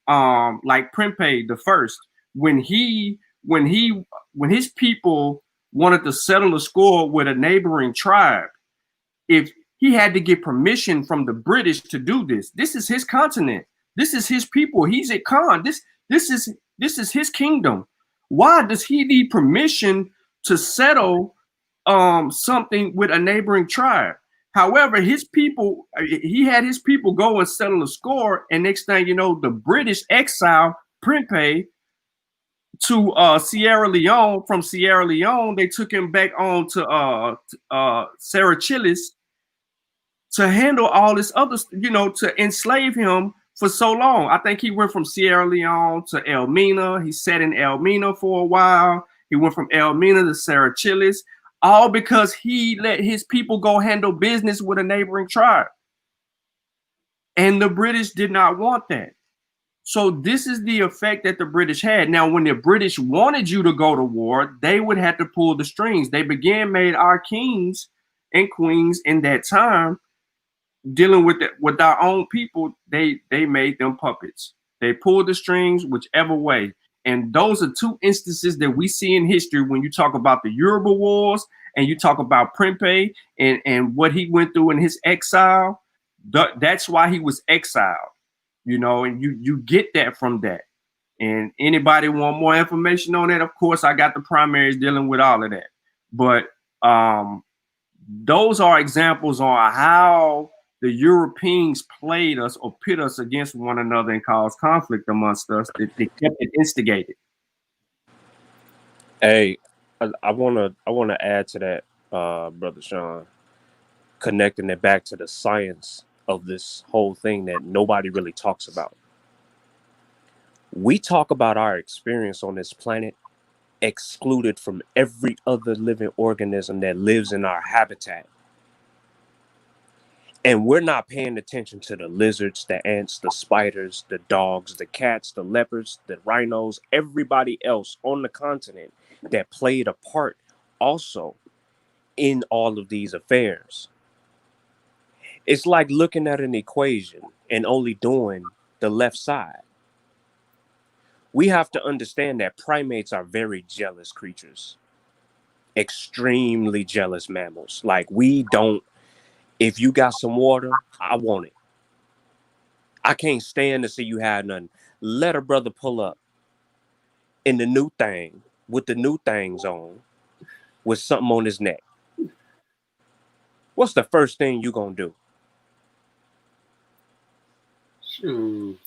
Like Prempeh the first, when his people wanted to settle a score with a neighboring tribe, if he had to get permission from the British to do this. This is his continent. This is his people. He's a Khan. This is his kingdom. Why does he need permission to settle something with a neighboring tribe? However, he had his people go and settle a score, and next thing you know, the British exile Prempeh to Sierra Leone. From Sierra Leone, they took him back on to Seychelles to handle all this other, to enslave him for so long. I think he went from Sierra Leone to Elmina. He sat in Elmina for a while. He went from Elmina to Seychelles, all because he let his people go handle business with a neighboring tribe. And the British did not want that. So this is the effect that the British had. Now, when the British wanted you to go to war, they would have to pull the strings. They made our kings and queens in that time dealing with our own people. They made them puppets. They pulled the strings whichever way. And those are two instances that we see in history when you talk about the Yoruba Wars and you talk about Prempeh and what he went through in his exile. That's why he was exiled, and you get that from that. And anybody want more information on that? Of course, I got the primaries dealing with all of that. But those are examples on how the Europeans played us or pit us against one another and caused conflict amongst us. They kept it instigated. Hey, I wanna add to that, Brother Sean, connecting it back to the science of this whole thing that nobody really talks about. We talk about our experience on this planet excluded from every other living organism that lives in our habitat. And we're not paying attention to the lizards, the ants, the spiders, the dogs, the cats, the leopards, the rhinos, everybody else on the continent that played a part also in all of these affairs. It's like looking at an equation and only doing the left side. We have to understand that primates are very jealous creatures, extremely jealous mammals. Like if you got some water, I want it. I can't stand to see you have none. Let a brother pull up in the new thing with the new things on with something on his neck. What's the first thing you gonna do? Shoot.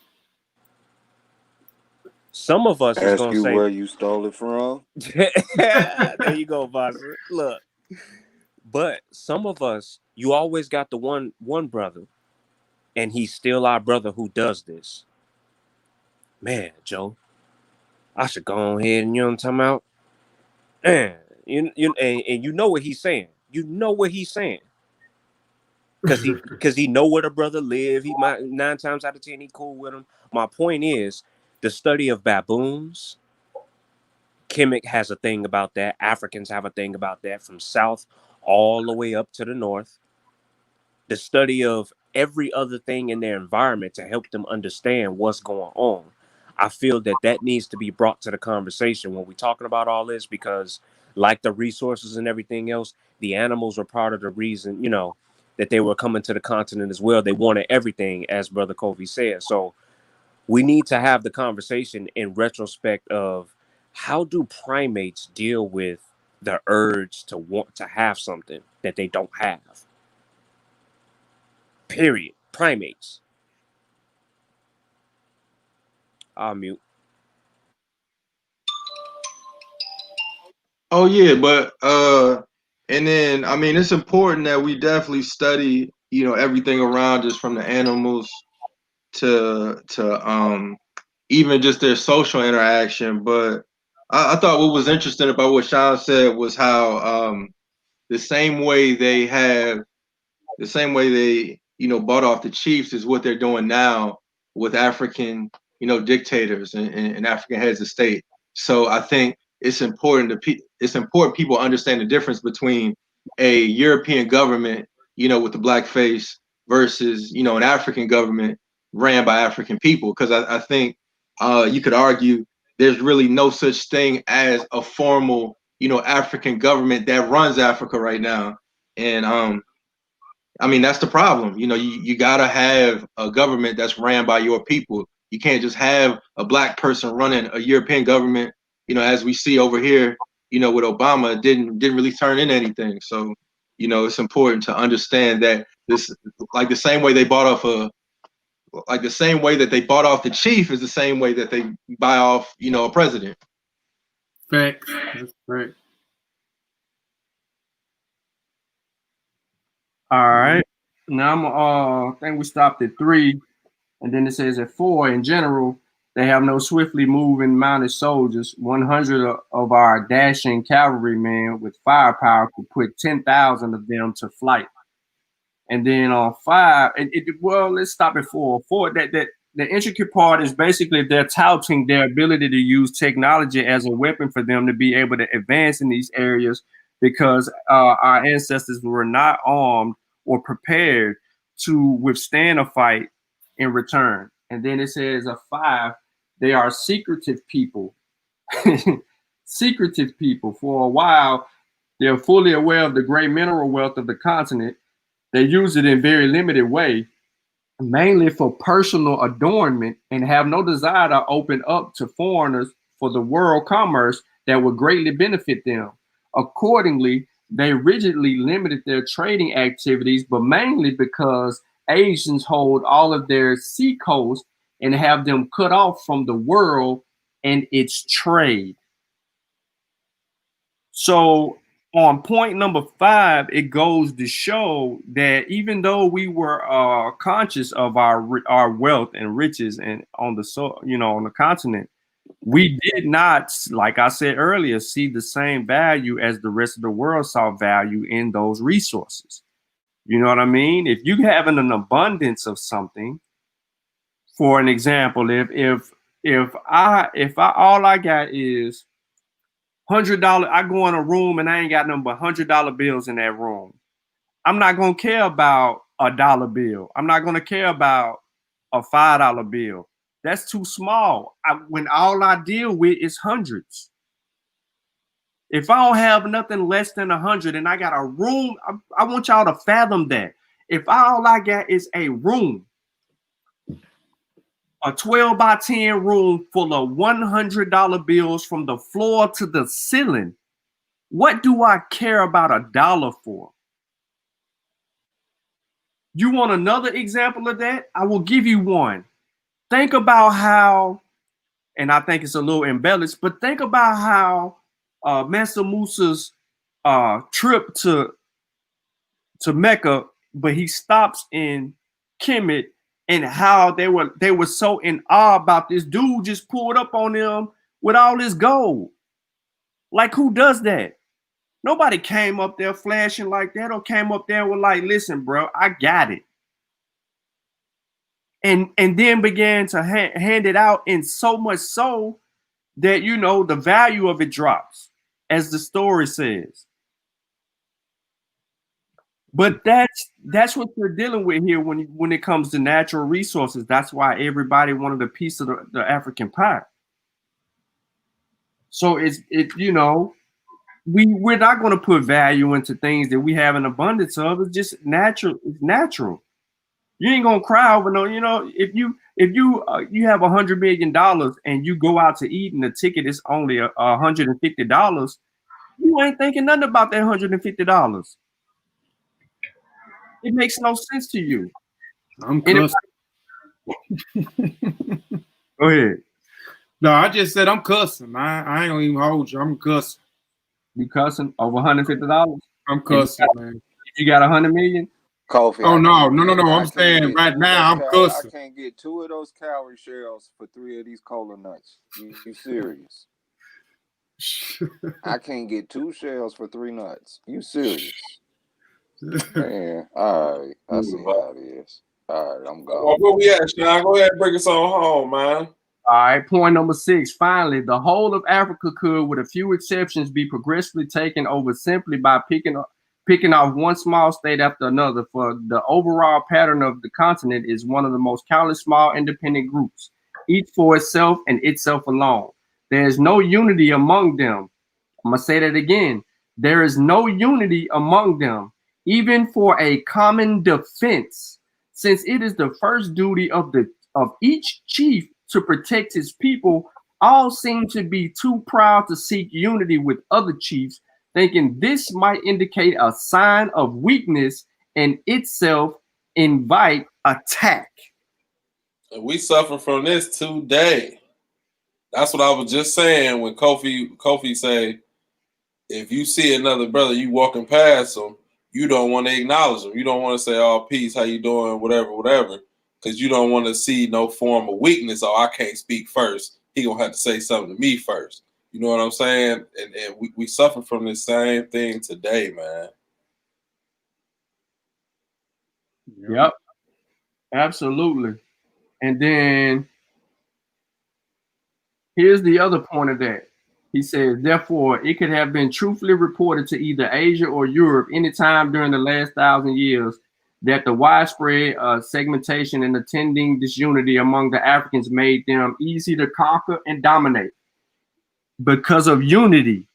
Some of us is Ask gonna you say, where you stole it from. there you go, boss. Look. But some of us, you always got the one brother, and he's still our brother who does this. Man, Joe, I should go ahead and, you know what I'm talking about? Man, and you know what he's saying. You know what he's saying. Because he know where the brother live. He might 9 times out of 10 he cool with him. My point is, the study of baboons, Kemet has a thing about that. Africans have a thing about that, from south all the way up to the north. The study of every other thing in their environment to help them understand what's going on. I feel that needs to be brought to the conversation when we're talking about all this, because like the resources and everything else, the animals were part of the reason, that they were coming to the continent as well. They wanted everything, as Brother Kofi said. So we need to have the conversation in retrospect of how do primates deal with the urge to want to have something that they don't have. Period. Primates. I'll mute. Oh yeah, but and then I mean it's important that we definitely study, everything around us, from the animals to even just their social interaction. But I thought what was interesting about what Sean said was how the same way they bought off the chiefs is what they're doing now with African, dictators and African heads of state. So I think it's important people understand the difference between a European government, with the black face versus, an African government ran by African people. Because I think you could argue there's really no such thing as a formal, African government that runs Africa right now. And I mean, that's the problem. You gotta have a government that's ran by your people. You can't just have a black person running a European government, as we see over here, with Obama, didn't really turn in anything. So, it's important to understand that this, like the same way they bought off the same way that they bought off the chief is the same way that they buy off, a president. Facts. That's correct. All right. Now I think we stopped at 3, and then it says at 4. In general, they have no swiftly moving mounted soldiers. 100 of our dashing cavalrymen with firepower could put 10,000 of them to flight. And then on 5, well, let's stop at 4. 4. That the intricate part is basically they're touting their ability to use technology as a weapon for them to be able to advance in these areas, because our ancestors were not armed or prepared to withstand a fight in return. And then it says a 5, they are secretive people. Secretive people. For a while, they're fully aware of the great mineral wealth of the continent. They use it in very limited way, mainly for personal adornment, and have no desire to open up to foreigners for the world commerce that would greatly benefit them. Accordingly, they rigidly limited their trading activities, but mainly because Asians hold all of their sea coast and have them cut off from the world and its trade. So on point number 5, it goes to show that even though we were conscious of our wealth and riches and on the continent, we did not, like I said earlier, see the same value as the rest of the world saw value in those resources. You know what I mean? If you have an abundance of something, for an example, if I all I got is $100, I go in a room and I ain't got nothing but $100 bills in that room, I'm not gonna care about a dollar bill. I'm not gonna care about a $5 bill. That's too small. When all I deal with is hundreds. If I don't have nothing less than 100 and I got a room, I want y'all to fathom that. If all I got is a room, a 12 by 10 room full of $100 bills from the floor to the ceiling, what do I care about a dollar for? You want another example of that? I will give you one. Think about how, and I think it's a little embellished, but think about how Mansa Musa's trip to Mecca, but he stops in Kemet, and how they were so in awe about this dude just pulled up on them with all this gold. Like, who does that? Nobody came up there flashing like that, or came up there with like, listen, bro, I got it. And then began to hand it out, in so much so that, the value of it drops, as the story says. But that's what we're dealing with here when it comes to natural resources. That's why everybody wanted a piece of the African pie. So we're not going to put value into things that we have an abundance of. It's just natural. It's natural. You ain't gonna cry over no. If you have $100 million and you go out to eat and the ticket is only $150, you ain't thinking nothing about that $150. It makes no sense to you. I'm cussing. Go ahead. No, I just said I'm cussing. I ain't gonna even hold you. I'm cussing. You cussing over $150? I'm cussing, man. You got 100 million? Kofi. Oh no! I'm saying right now I'm cussing. I can't get 2 of those calorie shells for 3 of these cola nuts. You serious? I can't get 2 shells for 3 nuts. You serious? Man, all right. I see how it is. All right, I'm Well, gone. where we at, Sean? Go ahead and bring us on home, man. All right, point number 6. Finally, the whole of Africa could, with a few exceptions, be progressively taken over simply by picking off one small state after another. For the overall pattern of the continent is one of the most countless small independent groups, each for itself and itself alone. There is no unity among them. I'm gonna say that again. There is no unity among them, even for a common defense, since it is the first duty of each chief to protect his people. All seem to be too proud to seek unity with other chiefs, thinking this might indicate a sign of weakness and itself invite attack. And we suffer from this today. That's what I was just saying when Kofi say, if you see another brother, you walking past him, you don't want to acknowledge him. You don't want to say, "Oh, peace, how you doing?" Whatever, because you don't want to see no form of weakness. Oh, I can't speak first. He gonna have to say something to me first. You know what I'm saying? And we suffer from the same thing today, man. Yep, absolutely. And then here's the other point of that. He says, therefore, it could have been truthfully reported to either Asia or Europe anytime during the last 1,000 years that the widespread segmentation and attending disunity among the Africans made them easy to conquer and dominate. Because of unity,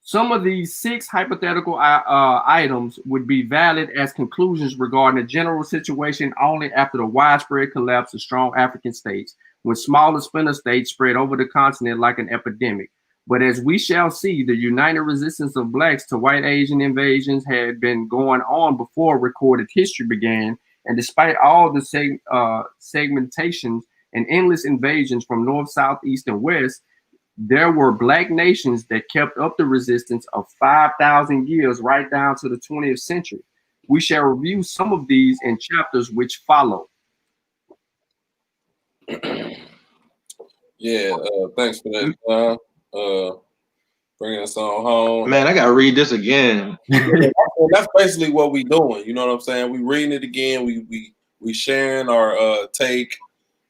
some of these 6 hypothetical items would be valid as conclusions regarding the general situation only after the widespread collapse of strong African states, when smaller splinter states spread over the continent like an epidemic. But as we shall see, the united resistance of blacks to white Asian invasions had been going on before recorded history began, and despite all the segmentations and endless invasions from north, south, east, and west, there were black nations that kept up the resistance of 5,000 years right down to the 20th century. We shall review some of these in chapters which follow. Yeah, thanks for that, bringing us on home. Man, I gotta read this again. That's basically what we doing. You know what I'm saying? We reading it again. We sharing our take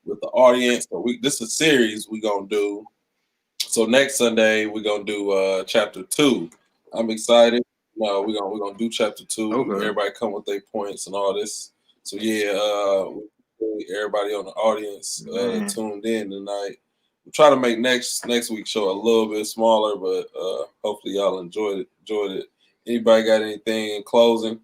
with the audience. But this is a series we gonna do. So next Sunday we're gonna do chapter 2. I'm excited. No, we're gonna do chapter 2. Okay. Everybody come with their points and all this. So yeah, everybody on the audience tuned in tonight. We'll try to make next week's show a little bit smaller, but hopefully y'all enjoyed it. Anybody got anything in closing?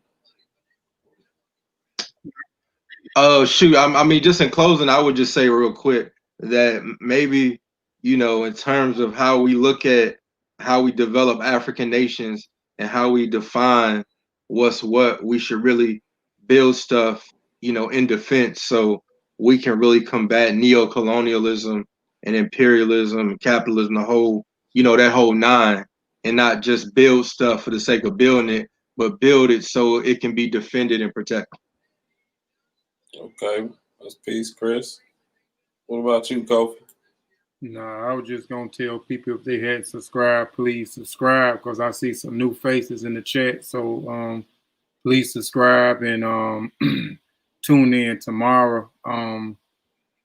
Oh shoot! I mean, just in closing, I would just say real quick that maybe, you know, in terms of how we look at how we develop African nations and how we define what's what, we should really build stuff, you know, in defense, so we can really combat neocolonialism and imperialism and capitalism, the whole, you know, that whole nine, and not just build stuff for the sake of building it, but build it so it can be defended and protected. Okay, that's peace, Chris. What about you, Kofi? No, I was just gonna tell people if they hadn't subscribed, please subscribe, because I see some new faces in the chat. So please subscribe and tune in tomorrow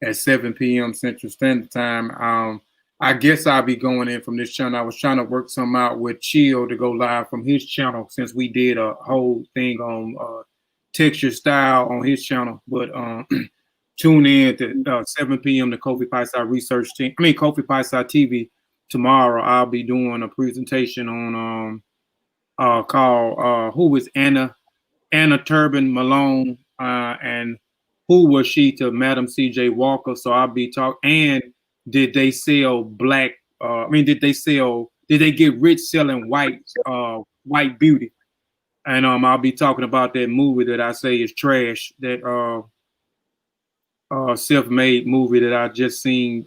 at 7 p.m. Central Standard Time. I guess I'll be going in from this channel. I was trying to work something out with Chill to go live from his channel, since we did a whole thing on texture style on his channel. But tune in to 7 p.m. to Kofi Piesie Research Team. Kofi Piesie TV tomorrow. I'll be doing a presentation on called Who is Anna Turbin Malone, and who was she to Madam C.J. Walker. So I'll be talking. And did they sell black? Did they get rich selling white beauty? And I'll be talking about that movie that I say is trash. That self-made movie that I just seen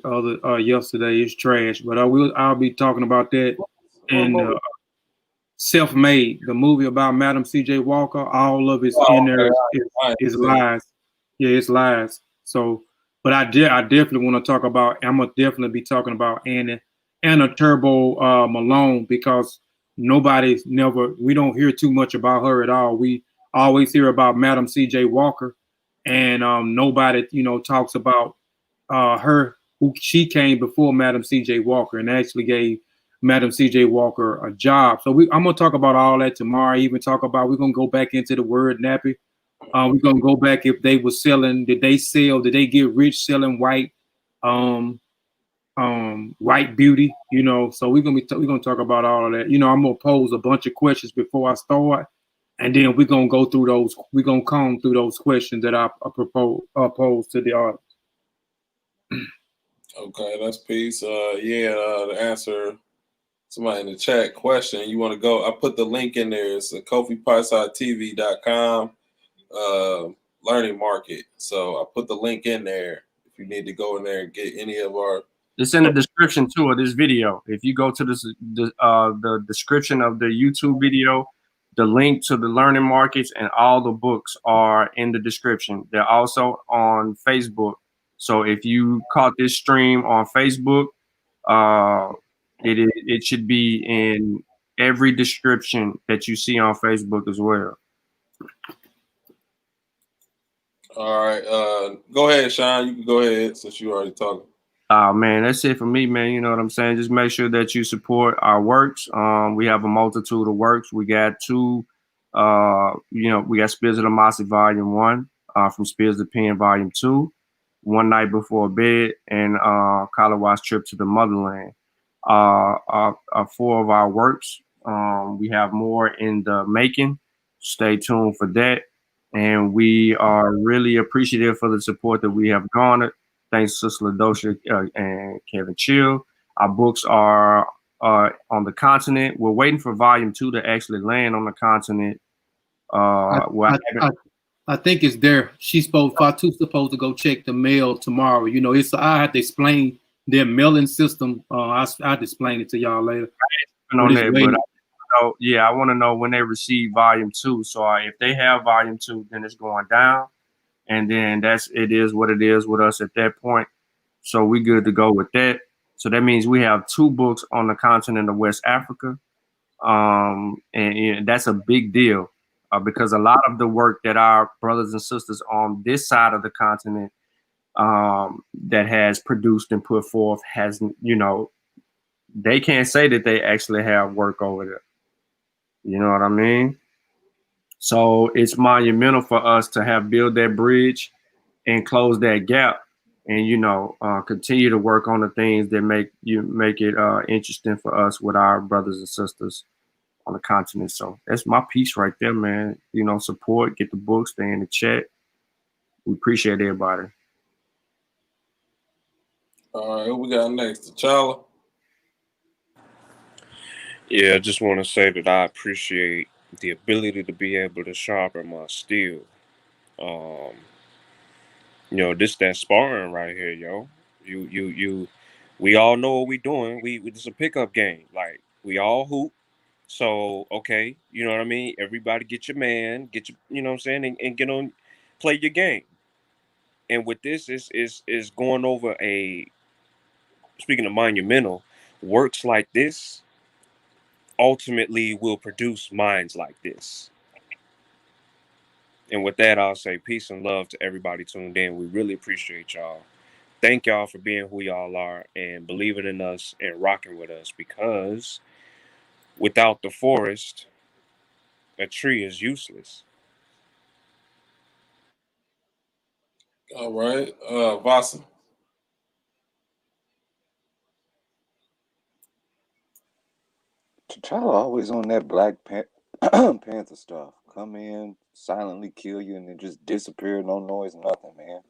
yesterday is trash. But I'll be talking about that. And Self-Made, the movie about Madam C.J. Walker, all of it's in there is lies. Yeah, it's lies. So, but I definitely want to talk about. I'm gonna definitely be talking about Anna Turbo Malone, because we don't hear too much about her at all. We always hear about Madam C.J. Walker, and nobody, talks about her, who she came before Madam C.J. Walker and actually gave Madam C.J. Walker a job. So I'm gonna talk about all that tomorrow. Even talk about, we're gonna go back into the word nappy. We're gonna go back if they were selling. Did they get rich selling white white beauty? So we're gonna talk about all of that. I'm gonna pose a bunch of questions before I start, and then we're gonna go through those. We're gonna comb through those questions that I pose to the audience. Okay, that's peace. To answer somebody in the chat question, you want to go? I put the link in there. It's KofiPieSideTV.com learning market. So I put the link in there if you need to go in there and get any of our. It's in the description too of this video. If you go to the description of the YouTube video, the link to the learning markets and all the books are in the description. They're also on Facebook. So if you caught this stream on Facebook, it should be in every description that you see on Facebook as well. All right, go ahead, Sean. You can go ahead since you already talking. Man, that's it for me, man. You know what I'm saying? Just make sure that you support our works. We have a multitude of works. We got two, we got Spears of the Mossy Volume 1, from Spears to Pen Volume 2, One Night Before Bed, and Kalawa's Trip to the Motherland. Four of our works. We have more in the making. Stay tuned for that. And we are really appreciative for the support that we have garnered. Thanks to Sister Ladosha and Kevin Chill. Our books are on the continent. We're waiting for Volume 2 to actually land on the continent. I think it's there. Fatu's supposed to go check the mail tomorrow. I have to explain their mailing system. I'll explain it to y'all later. I want to know when they receive Volume 2. So if they have Volume 2, then it's going down. And then it is what it is with us at that point. So we good to go with that. So that means we have 2 books on the continent of West Africa. And that's a big deal because a lot of the work that our brothers and sisters on this side of the continent that has produced and put forth has, they can't say that they actually have work over there. You know what I mean? So it's monumental for us to have built that bridge and close that gap, and continue to work on the things that make it interesting for us with our brothers and sisters on the continent. So that's my piece right there, man. Support, get the book, stay in the chat. We appreciate everybody. All right, who we got next? T'Challa. Yeah, I just want to say that I appreciate the ability to be able to sharpen my steel. This that sparring right here, yo. We all know what we doing. It's a pickup game. Like, we all hoop. So, okay, you know what I mean? Everybody get your man, you know what I'm saying, and get on, play your game. And with this is going over speaking of monumental, works like this ultimately will produce minds like this. And with that, I'll say peace and love to everybody tuned in. We really appreciate y'all. Thank y'all for being who y'all are and believing in us and rocking with us, because without the forest, a tree is useless. All right, Vasa. T'Challa always on that Black Panther stuff. Come in, silently kill you, and then just disappear, no noise, nothing, man.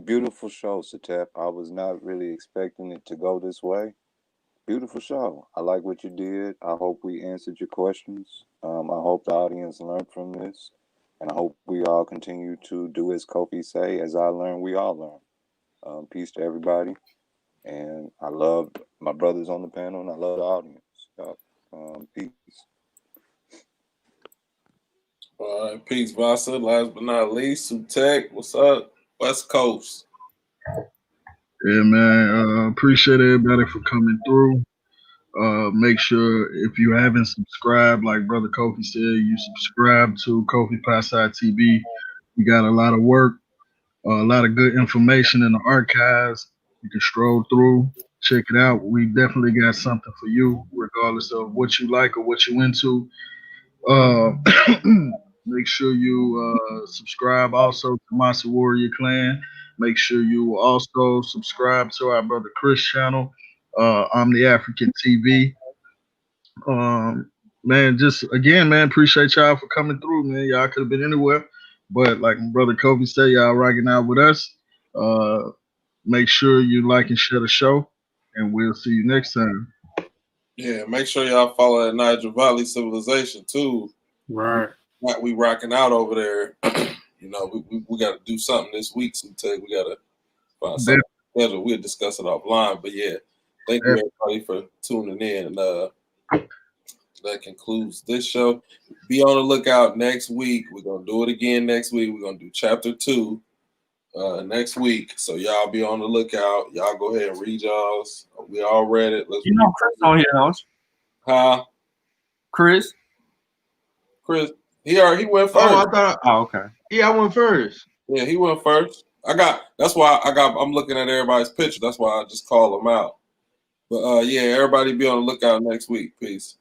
Beautiful show, Satep. I was not really expecting it to go this way. Beautiful show. I like what you did. I hope we answered your questions. I hope the audience learned from this. And I hope we all continue to do as Kofi say, as I learn, we all learn. Peace to everybody. And I love my brothers on the panel, and I love the audience. Peace. All right, peace, Vasa. Last but not least, Sutek. What's up? West Coast. Yeah, man. Appreciate everybody for coming through. Make sure if you haven't subscribed, like Brother Kofi said, you subscribe to Kofi Piesie TV. You got a lot of work, a lot of good information in the archives. You can stroll through, check it out. We definitely got something for you, regardless of what you like or what you into. Uh, make sure you subscribe also to Masa Warrior Clan. Make sure you also subscribe to our brother Chris channel, I'm the African TV. Man, just again, man, appreciate y'all for coming through, man. Y'all could have been anywhere, but like my brother Kofi said, y'all rocking out with us. Make sure you like and share the show, and we'll see you next time. Yeah, make sure y'all follow that Niger Valley Civilization too. Right. We rocking out over there. You know, we got to do something this week. So we got to find something schedule. We'll discuss it offline. But yeah, thank you everybody for tuning in. And that concludes this show. Be on the lookout next week. We're gonna do it again next week. We're gonna do chapter 2 next week. So y'all be on the lookout. Y'all go ahead and read y'all's. We all read it. Let's Chris on here, don't you? Huh? Chris, he went first. Oh, I thought. Oh, okay. Yeah, I went first. Yeah, he went first. I'm looking at everybody's picture. That's why I just call them out. But yeah, everybody be on the lookout next week. Peace.